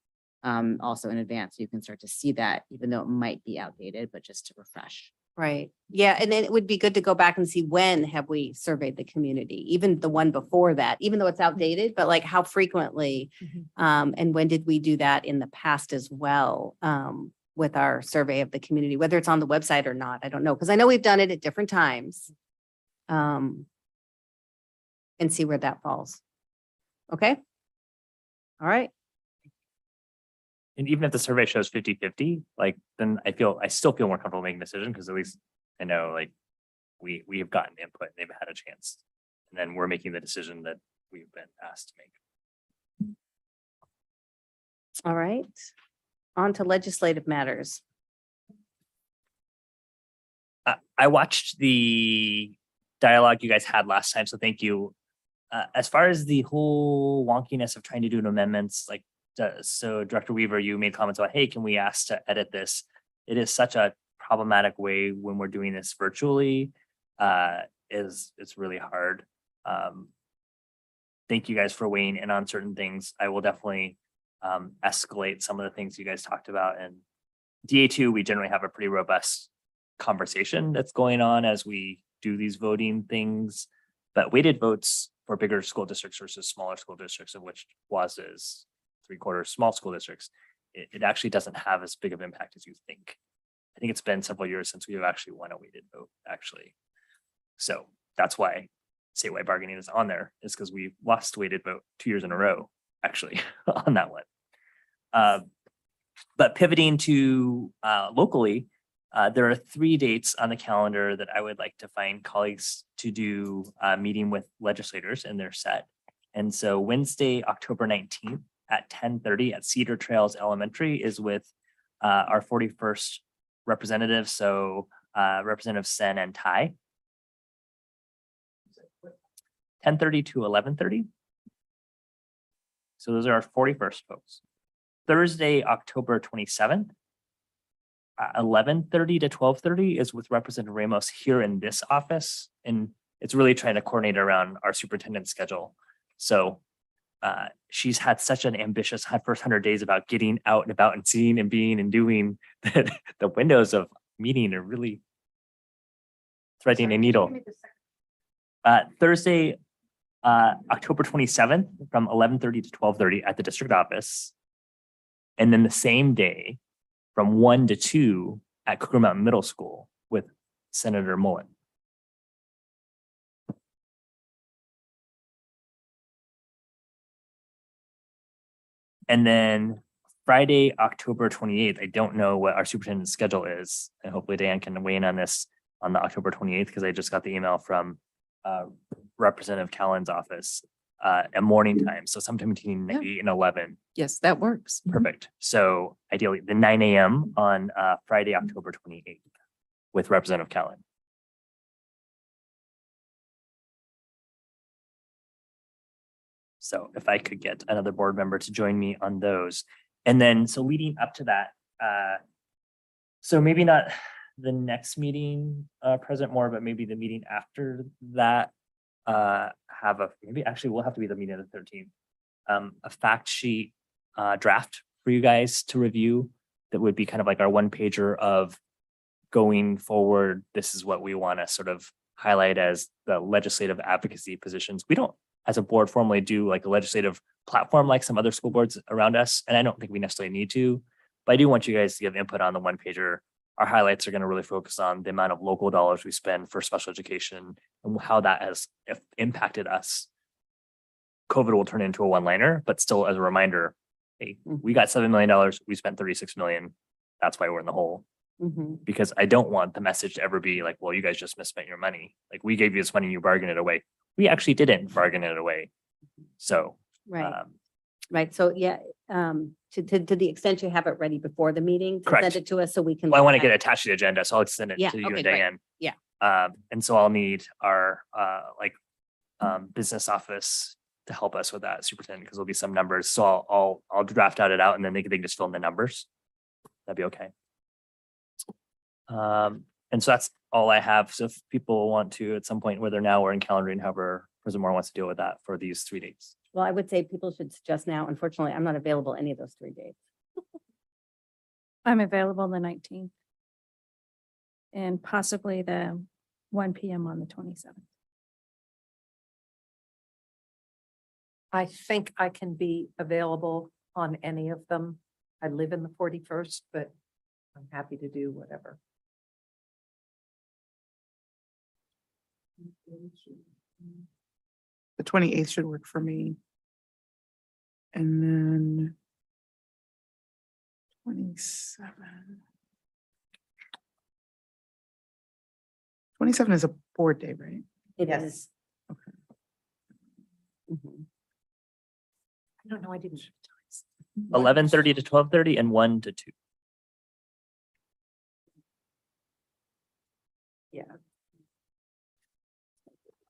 also in advance. So you can start to see that, even though it might be outdated, but just to refresh. Right. Yeah. And then it would be good to go back and see when have we surveyed the community, even the one before that, even though it's outdated, but like how frequently and when did we do that in the past as well with our survey of the community, whether it's on the website or not. I don't know, because I know we've done it at different times. And see where that falls. Okay. All right. And even if the survey shows 50-50, like, then I still feel more comfortable making a decision, because at least I know, like, we have gotten input, they've had a chance. And then we're making the decision that we've been asked to make. All right. On to legislative matters. I watched the dialogue you guys had last time, so thank you. As far as the whole wonkiness of trying to do amendments, like, so Director Weaver, you made comments about, hey, can we ask to edit this? It is such a problematic way when we're doing this virtually. It's really hard. Thank you guys for weighing in on certain things. I will definitely escalate some of the things you guys talked about. And DA2, we generally have a pretty robust conversation that's going on as we do these voting things. But weighted votes for bigger school districts versus smaller school districts, of which Wausau is 3/4 small school districts, it actually doesn't have as big of impact as you think. I think it's been several years since we have actually won a weighted vote, actually. So that's why statewide bargaining is on there, is because we lost weighted vote 2 years in a row, actually, on that one. But pivoting to locally, there are 3 dates on the calendar that I would like to find colleagues to do a meeting with legislators in their set. And so Wednesday, October 19th at 10:30 at Cedar Trails Elementary is with our 41st representatives. So Representative Sen and Tai. 10:30 to 11:30. So those are our 41st folks. Thursday, October 27th. 11:30 to 12:30 is with Representative Ramos here in this office. And it's really trying to coordinate around our superintendent's schedule. So she's had such an ambitious first 100 days about getting out and about and seeing and being and doing that the windows of meeting are really threading a needle. Thursday, October 27th from 11:30 to 12:30 at the district office. And then the same day from 1 to 2 at Cougar Mountain Middle School with Senator Mullen. And then Friday, October 28th, I don't know what our superintendent's schedule is. And hopefully Dan can weigh in on this on the October 28th, because I just got the email from Representative Callan's office at morning time. So sometime between 8 and 11. Yes, that works. Perfect. So ideally the 9 a.m. on Friday, October 28th with Representative Callan. So if I could get another board member to join me on those. And then, so leading up to that, so maybe not the next meeting, President Moore, but maybe the meeting after that, maybe actually we'll have to be the meeting of the 13th, a fact sheet draft for you guys to review. That would be kind of like our 1-pager of going forward. This is what we want to sort of highlight as the legislative advocacy positions. We don't, as a board, formally do like a legislative platform like some other school boards around us. And I don't think we necessarily need to, but I do want you guys to give input on the 1-pager. Our highlights are going to really focus on the amount of local dollars we spend for special education and how that has impacted us. COVID will turn into a one-liner, but still as a reminder, hey, we got $7 million. We spent 36 million. That's why we're in the hole. Because I don't want the message to ever be like, well, you guys just misspent your money. Like we gave you this money, you bargained it away. We actually didn't bargain it away. So. Right. Right. So yeah, to the extent you have it ready before the meeting, to Correct. send it to us so we can. Well, I look want to at get it. it attached to the agenda, so I'll send it Yeah, to you okay, and great. Diane. Yeah. And so I'll need our business office to help us with that, superintendent, because there'll be some numbers. So I'll draft it out and then they can just fill in the numbers. That'd be okay. And so that's all I have. So if people want to at some point, whether now or in calendaring, however President Moore wants to deal with that for these 3 dates. Well, I would say people should suggest now. Unfortunately, I'm not available any of those 3 days. I'm available the 19th. And possibly the 1 p.m. on the 27th. I think I can be available on any of them. I live in the 41st, but I'm happy to do whatever. The 28th should work for me. And then 27. 27 is a board day, right? It is. Okay. I don't know, I didn't. 11:30 to 12:30 and 1 to 2. Yeah.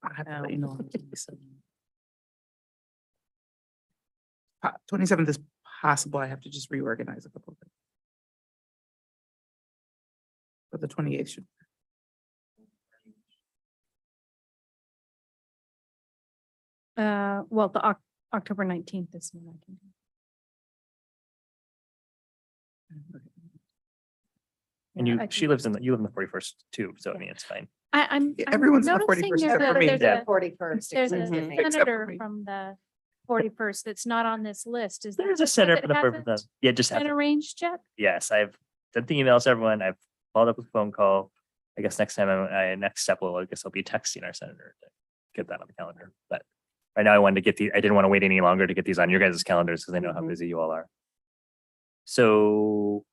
I have to let you know. On 27th is possible. I have to just reorganize a couple of things. But the 28th should. Well, the October 19th is when I can do. And I you, she lives in, you live in the 41st too, so I mean, it's fine. I'm Everyone's in the noticing 41st there's except for a- me. there's Yeah. a- 41st. There's a Except for senator me. from the 41st that's not on this list. Is that There's a because center it for the purpose of, hasn't yeah, just been have, arranged yet? yes, I've sent the emails to everyone. I've followed up with a phone call. I guess next time, next step will, I guess I'll be texting our senator to get that on the calendar. But right now I wanted to get I didn't want to wait any longer to get these on your guys' calendars because I know how busy you all are. So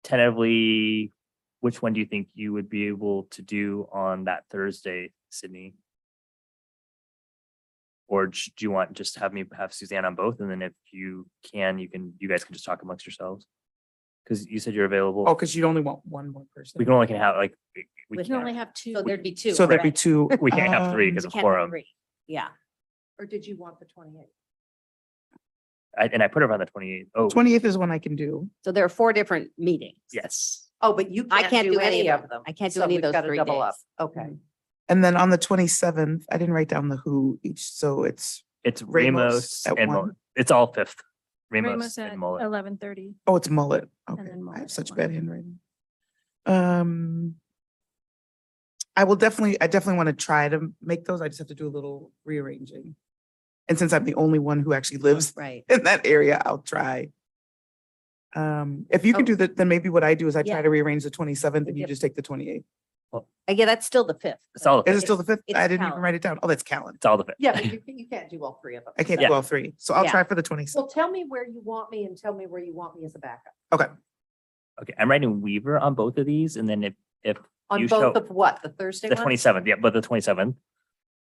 tentatively, which one do you think you would be able to do on that Thursday, Sydney? Or do you want just have me have Suzanne on both? And then if you guys can just talk amongst yourselves? Because you said you're available. Oh, because you'd only want one more person. We can only have like, we We can only have two. So there'd be two. So there'd be correct? two. we can't have three because of Can't have quorum. three. Yeah. Or did you want the 28th? And I put her on the 28th. Oh, 28th is one I can do. So there are 4 different meetings. yes. Oh, but you I can't do any of them. I can't do So any of we've those got to 3 double days. up. Okay. And then on the 27th, I didn't write down the who each, so it's, It's Ramos Ramos at and one. Mullet. It's all fifth. Ramos Ramos at and Mullet. 11:30. oh, it's Mullet. Okay, then I Mullet have at such one. bad handwriting. I definitely want to try to make those. I just have to do a little rearranging. And since I'm the only one who actually lives Right. in that area, I'll try. If you can do that, then maybe what I do is I try Yeah. to rearrange the 27th and you Yep. just take the 28th. Yeah, that's still the 5th. It's all the Is fifth. it still the 5th? It's I didn't even calendar. write it down. Oh, that's calendar. It's all the fifth. Yeah, but you can't do all 3 of them. I can't Yeah. do all 3. So I'll Yeah. try for the 27th. Well, tell me where you want me and tell me where you want me as a backup. Okay. Okay, I'm writing Weaver on both of these, and then if On you both show of what? The Thursday the one? 27th, yeah, but the 27th.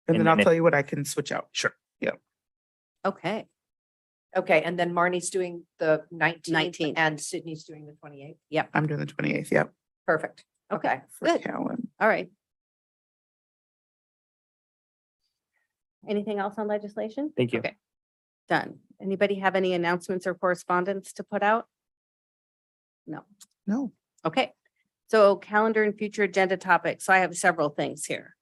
And then And I'll then tell you what I can switch out. Sure. Okay. Okay, and then Marnie's doing the 19th 19th. and Sydney's doing the 28th. I'm doing the 28th. Yep. Perfect. Okay. For Good. Callan. All right. Anything else on legislation? Thank you. Okay. Done. Anybody have any announcements or correspondence to put out? No. No. Okay. So calendar and future agenda topics. So I have several things here.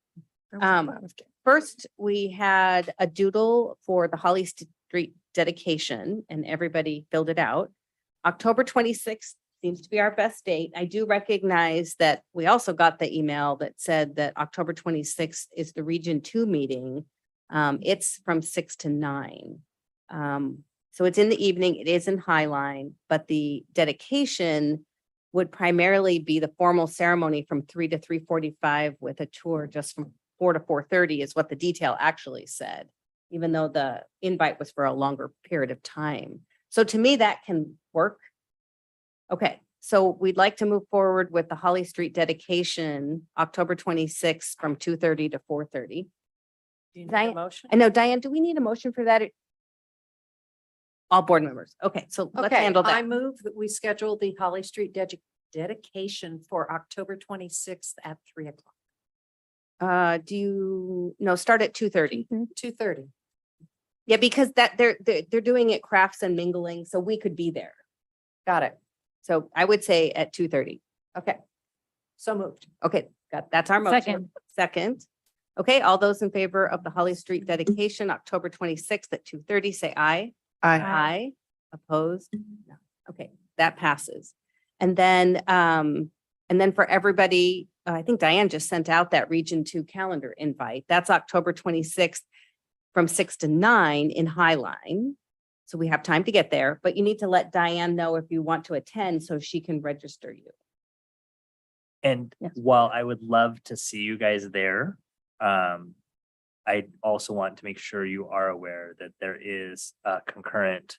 There was a lot of- First, we had a doodle for the Holly Street dedication and everybody filled it out. October 26th seems to be our best date. I do recognize that we also got the email that said that October 26th is the Region 2 meeting. It's from 6 to 9. So it's in the evening, it is in Highline, but the dedication would primarily be the formal ceremony from 3 to 3:45 with a tour just from 4 to 4:30 is what the detail actually said, even though the invite was for a longer period of time. So to me, that can work. Okay, so we'd like to move forward with the Holly Street dedication, October 26th from 2:30 to 4:30. Do you need Diane- a motion? I know, Diane, do we need a motion for that? All board members. Okay, so let's Okay, handle I that. move that we schedule the Holly Street dedication for October 26th at 3:00. Start at 2:30. 2:30. Yeah, because they're doing it crafts and mingling, so we could be there. Got it. So I would say at 2:30. Okay. So moved. Okay, that's our motion. Second. Second. Okay, all those in favor of the Holly Street dedication, October 26th at 2:30, say aye. Aye. Aye. Opposed? No. Okay, that passes. And then for everybody, I think Diane just sent out that Region 2 calendar invite. That's October 26th from 6 to 9 in Highline. So we have time to get there, but you need to let Diane know if you want to attend so she can register you. And Yes. while I would love to see you guys there, I also want to make sure you are aware that there is a concurrent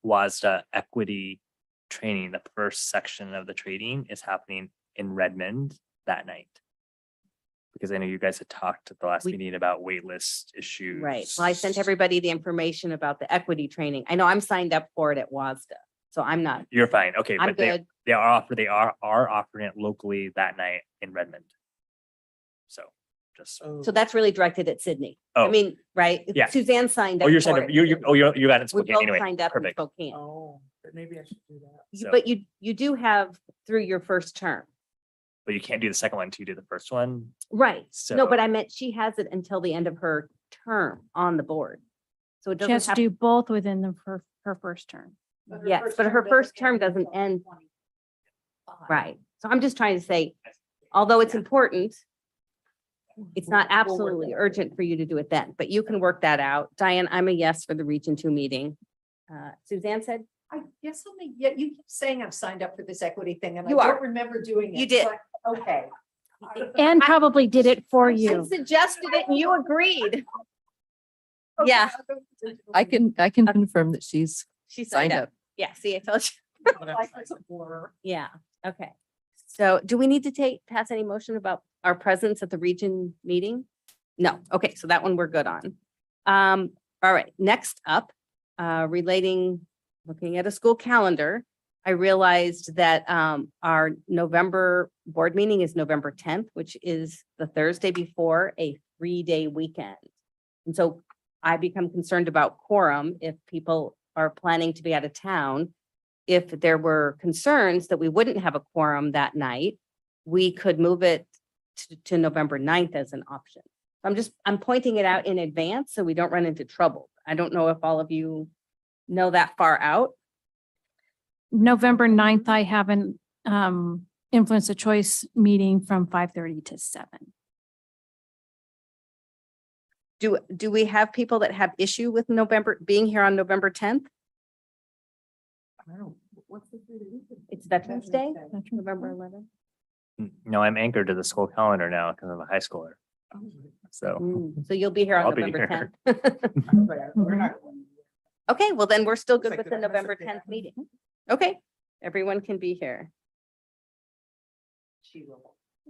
WASDA equity training. The first section of the training is happening in Redmond that night. Because I know you guys had talked at the last meeting about waitlist issues. Right. Well, I sent everybody the information about the equity training. I know I'm signed up for it at WASDA, so I'm not. You're fine. Okay, I'm but they good. they are offering it locally that night in Redmond. So just. So that's really directed at Sydney. I Oh. mean, right? Yeah. Suzanne signed up. Oh, you're for signed up. it. You got it. in We Spokane both anyway. signed up in Perfect. Spokane. Oh, maybe I should do that. So- But you do have through your first term. But you can't do the second one until you do the first one. Right. No, but So- I meant she has it until the end of her term on the board. So it She has doesn't to have, do both within her first term. yes, but her first term doesn't end. Right. So I'm just trying to say, although it's important, it's not absolutely urgent for you to do it then, but you can work that out. Diane, I'm a yes for the Region 2 meeting. Suzanne said, I guess only, yeah, you keep saying I've signed up for this equity thing and I You are. don't remember doing it. You did. so Okay. And probably did it for I you. suggested it and you agreed. Yeah, I can confirm that she's she signed up. Yeah, see, I told you. Yeah, okay. So do we need to pass any motion about our presence at the region meeting? No, okay, so that one we're good on. All right, next up, looking at a school calendar, I realized that our November board meeting is November 10th, which is the Thursday before a 3-day weekend. And so I become concerned about quorum if people are planning to be out of town. If there were concerns that we wouldn't have a quorum that night, we could move it to November 9th as an option. I'm pointing it out in advance so we don't run into trouble. I don't know if all of you know that far out. November 9th, I have an influence of choice meeting from 5:30 to 7. Do we have people that have issue with being here on November 10th? It's Veterans Day, November 11th. No, I'm anchored to the school calendar now because I'm a high schooler. So So you'll be here on I'll be November here. 10th. Okay, well then we're still good with the November 10th meeting. Okay, everyone can be here.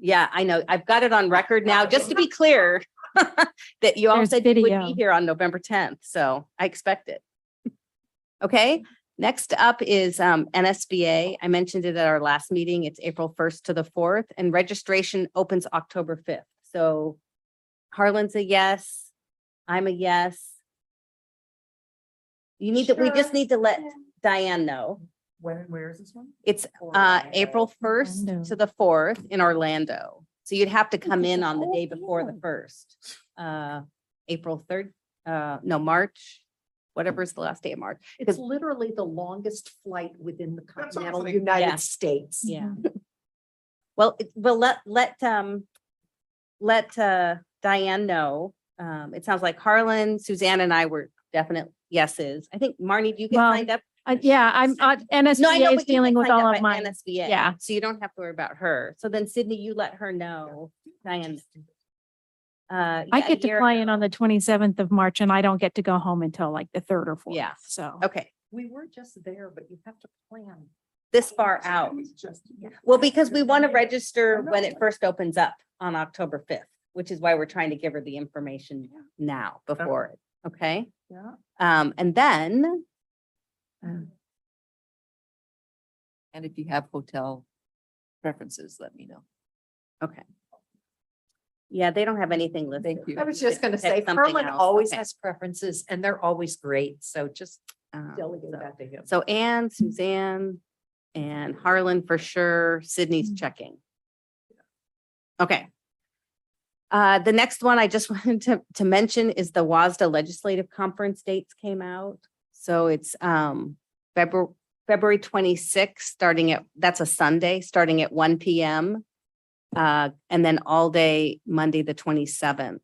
Yeah, I know. I've got it on record now, just to be clear, that you all There's said you would video. be here on November 10th, so I expect it. Okay, next up is NSBA. I mentioned it at our last meeting. It's April 1st to the 4th, and registration opens October 5th. So Harlan's a yes, I'm a yes. We just need to let Diane know. When and where is this one? It's April 1st to the 4th in Orlando. So you'd have to come in on the day before the 1st. April 3rd, no, March, whatever's the last day of March. It's literally the longest flight within the continental awesome. United Yeah. States. Yeah. Well, let Diane know. It sounds like Harlan, Suzanne and I were definite yeses. I think Marnie, do you get Well, signed up? Yeah, I'm No, I know, NSBA is but you dealing get with signed all up of by mine. NSBA. Yeah. So you don't have to worry about her. So then Sydney, you let her know, Diane. I yeah, get to you're- fly in on the 27th of March and I don't get to go home until like the 3rd or 4th. Yeah. So. Okay, We were just there, but you have to plan. this far out. Well, because we want to register when it first opens up on October 5th, which is why we're trying to give her the information now before it. Okay? Yeah. And then, And if you have hotel preferences, let me know. okay. Yeah, they don't have anything listed. Thank you. I was just gonna Pick say, something Harlan else. always Okay. has preferences and they're always great. So just delegate so- that to him. So Anne, Suzanne, and Harlan for sure. Sydney's checking. Okay. The next one I just wanted to mention is the WASDA Legislative Conference dates came out. So it's February 26th, that's a Sunday, starting at 1 p.m. And then all day, Monday, the 27th.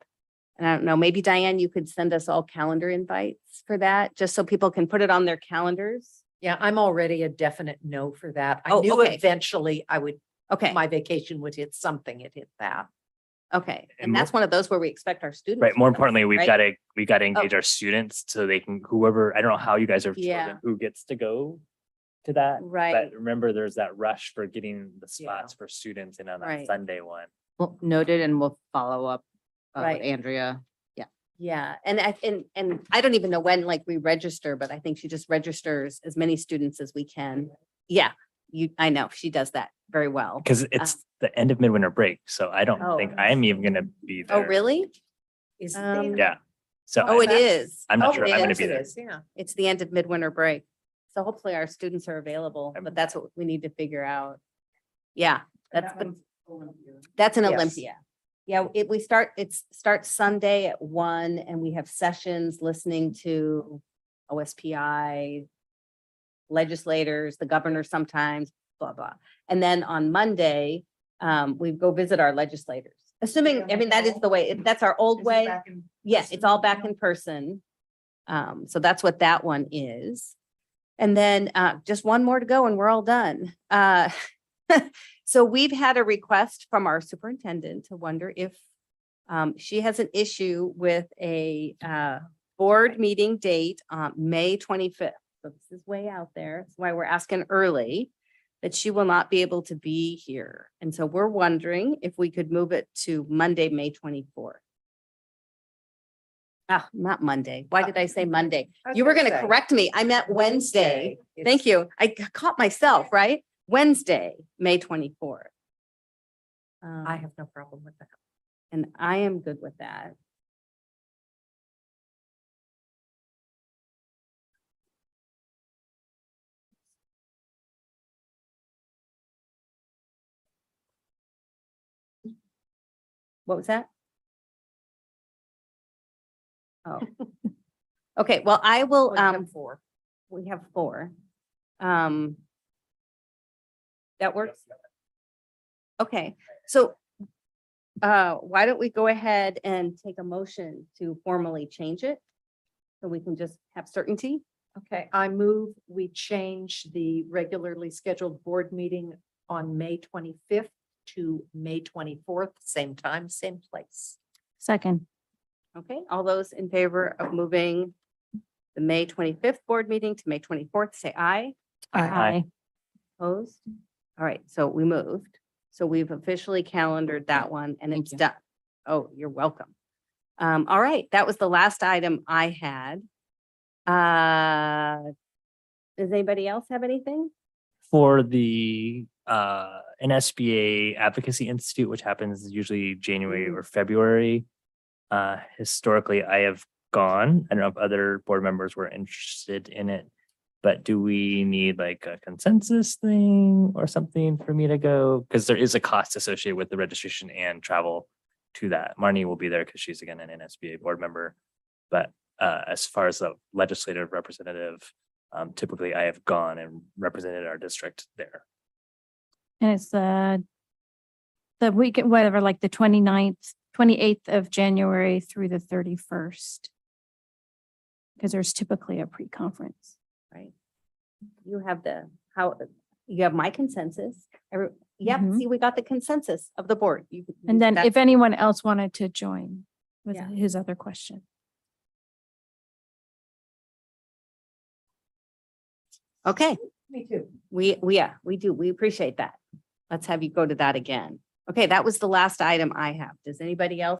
And I don't know, maybe Diane, you could send us all calendar invites for that, just so people can put it on their calendars. Yeah, I'm already a definite no for that. I Oh, knew okay. eventually I would, Okay, my vacation would hit something, it hit that. okay. And And that's one of those where we expect our students. right, more to come, importantly, we've right? got to engage our students so they can, whoever, I don't know how you guys have Yeah. chosen who gets to go to that. Right. But remember, there's that rush for getting the Yeah. spots for students in on that Right. Sunday one. Well, noted, and we'll follow up Right. with Andrea. Yeah, and I don't even know when like we register, but I think she just registers as many students as we can. Yeah, I know, she does that very well. Because it's the end of midwinter break, so I don't Oh. think I'm even gonna be there. Oh, really? Is Um, Yeah. So Oh, it is. I'm not Oh, sure it I'm gonna is. be there. Yeah. It's the end of midwinter break. So hopefully our students are available, I'm- but that's what we need to figure out. Yeah, that's an Yes. Olympia. Yeah, it starts Sunday at 1 and we have sessions listening to OSPI, legislators, the governor sometimes. blah, blah. And then on Monday, we go visit our legislators. Assuming, I mean, that is the way, that's our old way. Yes, it's all back in person. So that's what that one is. And then just one more to go and we're all done. So we've had a request from our superintendent to wonder if she has an issue with a board meeting date on May 25th. So this is way out there. That's why we're asking early, that she will not be able to be here. And so we're wondering if we could move it to Monday, May 24th. Ah, not Monday. Why did I say Monday? You were going to correct me. I meant Wednesday. Thank you. I caught myself, right? Wednesday, May 24th. I have no problem with that. And I am good with that. What was that? Oh. Okay, well, I will, Four. we have 4. That works? Okay, so why don't we go ahead and take a motion to formally change it? So we can just have certainty. Okay, I move we change the regularly scheduled board meeting on May 25th to May 24th, same time, same place. Second. Okay, all those in favor of moving the May 25th board meeting to May 24th, say aye. Aye. Opposed? All right, so we moved. So we've officially calendared that one and it's done. Oh, you're welcome. All right, that was the last item I had. Does anybody else have anything? For the NSBA Advocacy Institute, which happens usually January or February. Historically, I have gone. I don't know if other board members were interested in it, but do we need like a consensus thing or something for me to go? Because there is a cost associated with the registration and travel to that. Marnie will be there because she's again an NSBA board member. But as far as the legislative representative, typically I have gone and represented our district there. And it's the week, whatever, like the 28th of January through the 31st. Because there's typically a pre-conference. Right. You have you have my consensus. Yep, Mhm. see, we got the consensus of the board. And then that's- if anyone else wanted to join with Yeah. his other question. Okay, Me too. we do. We appreciate that. Let's have you go to that again. Okay, that was the last item I have. Does anybody else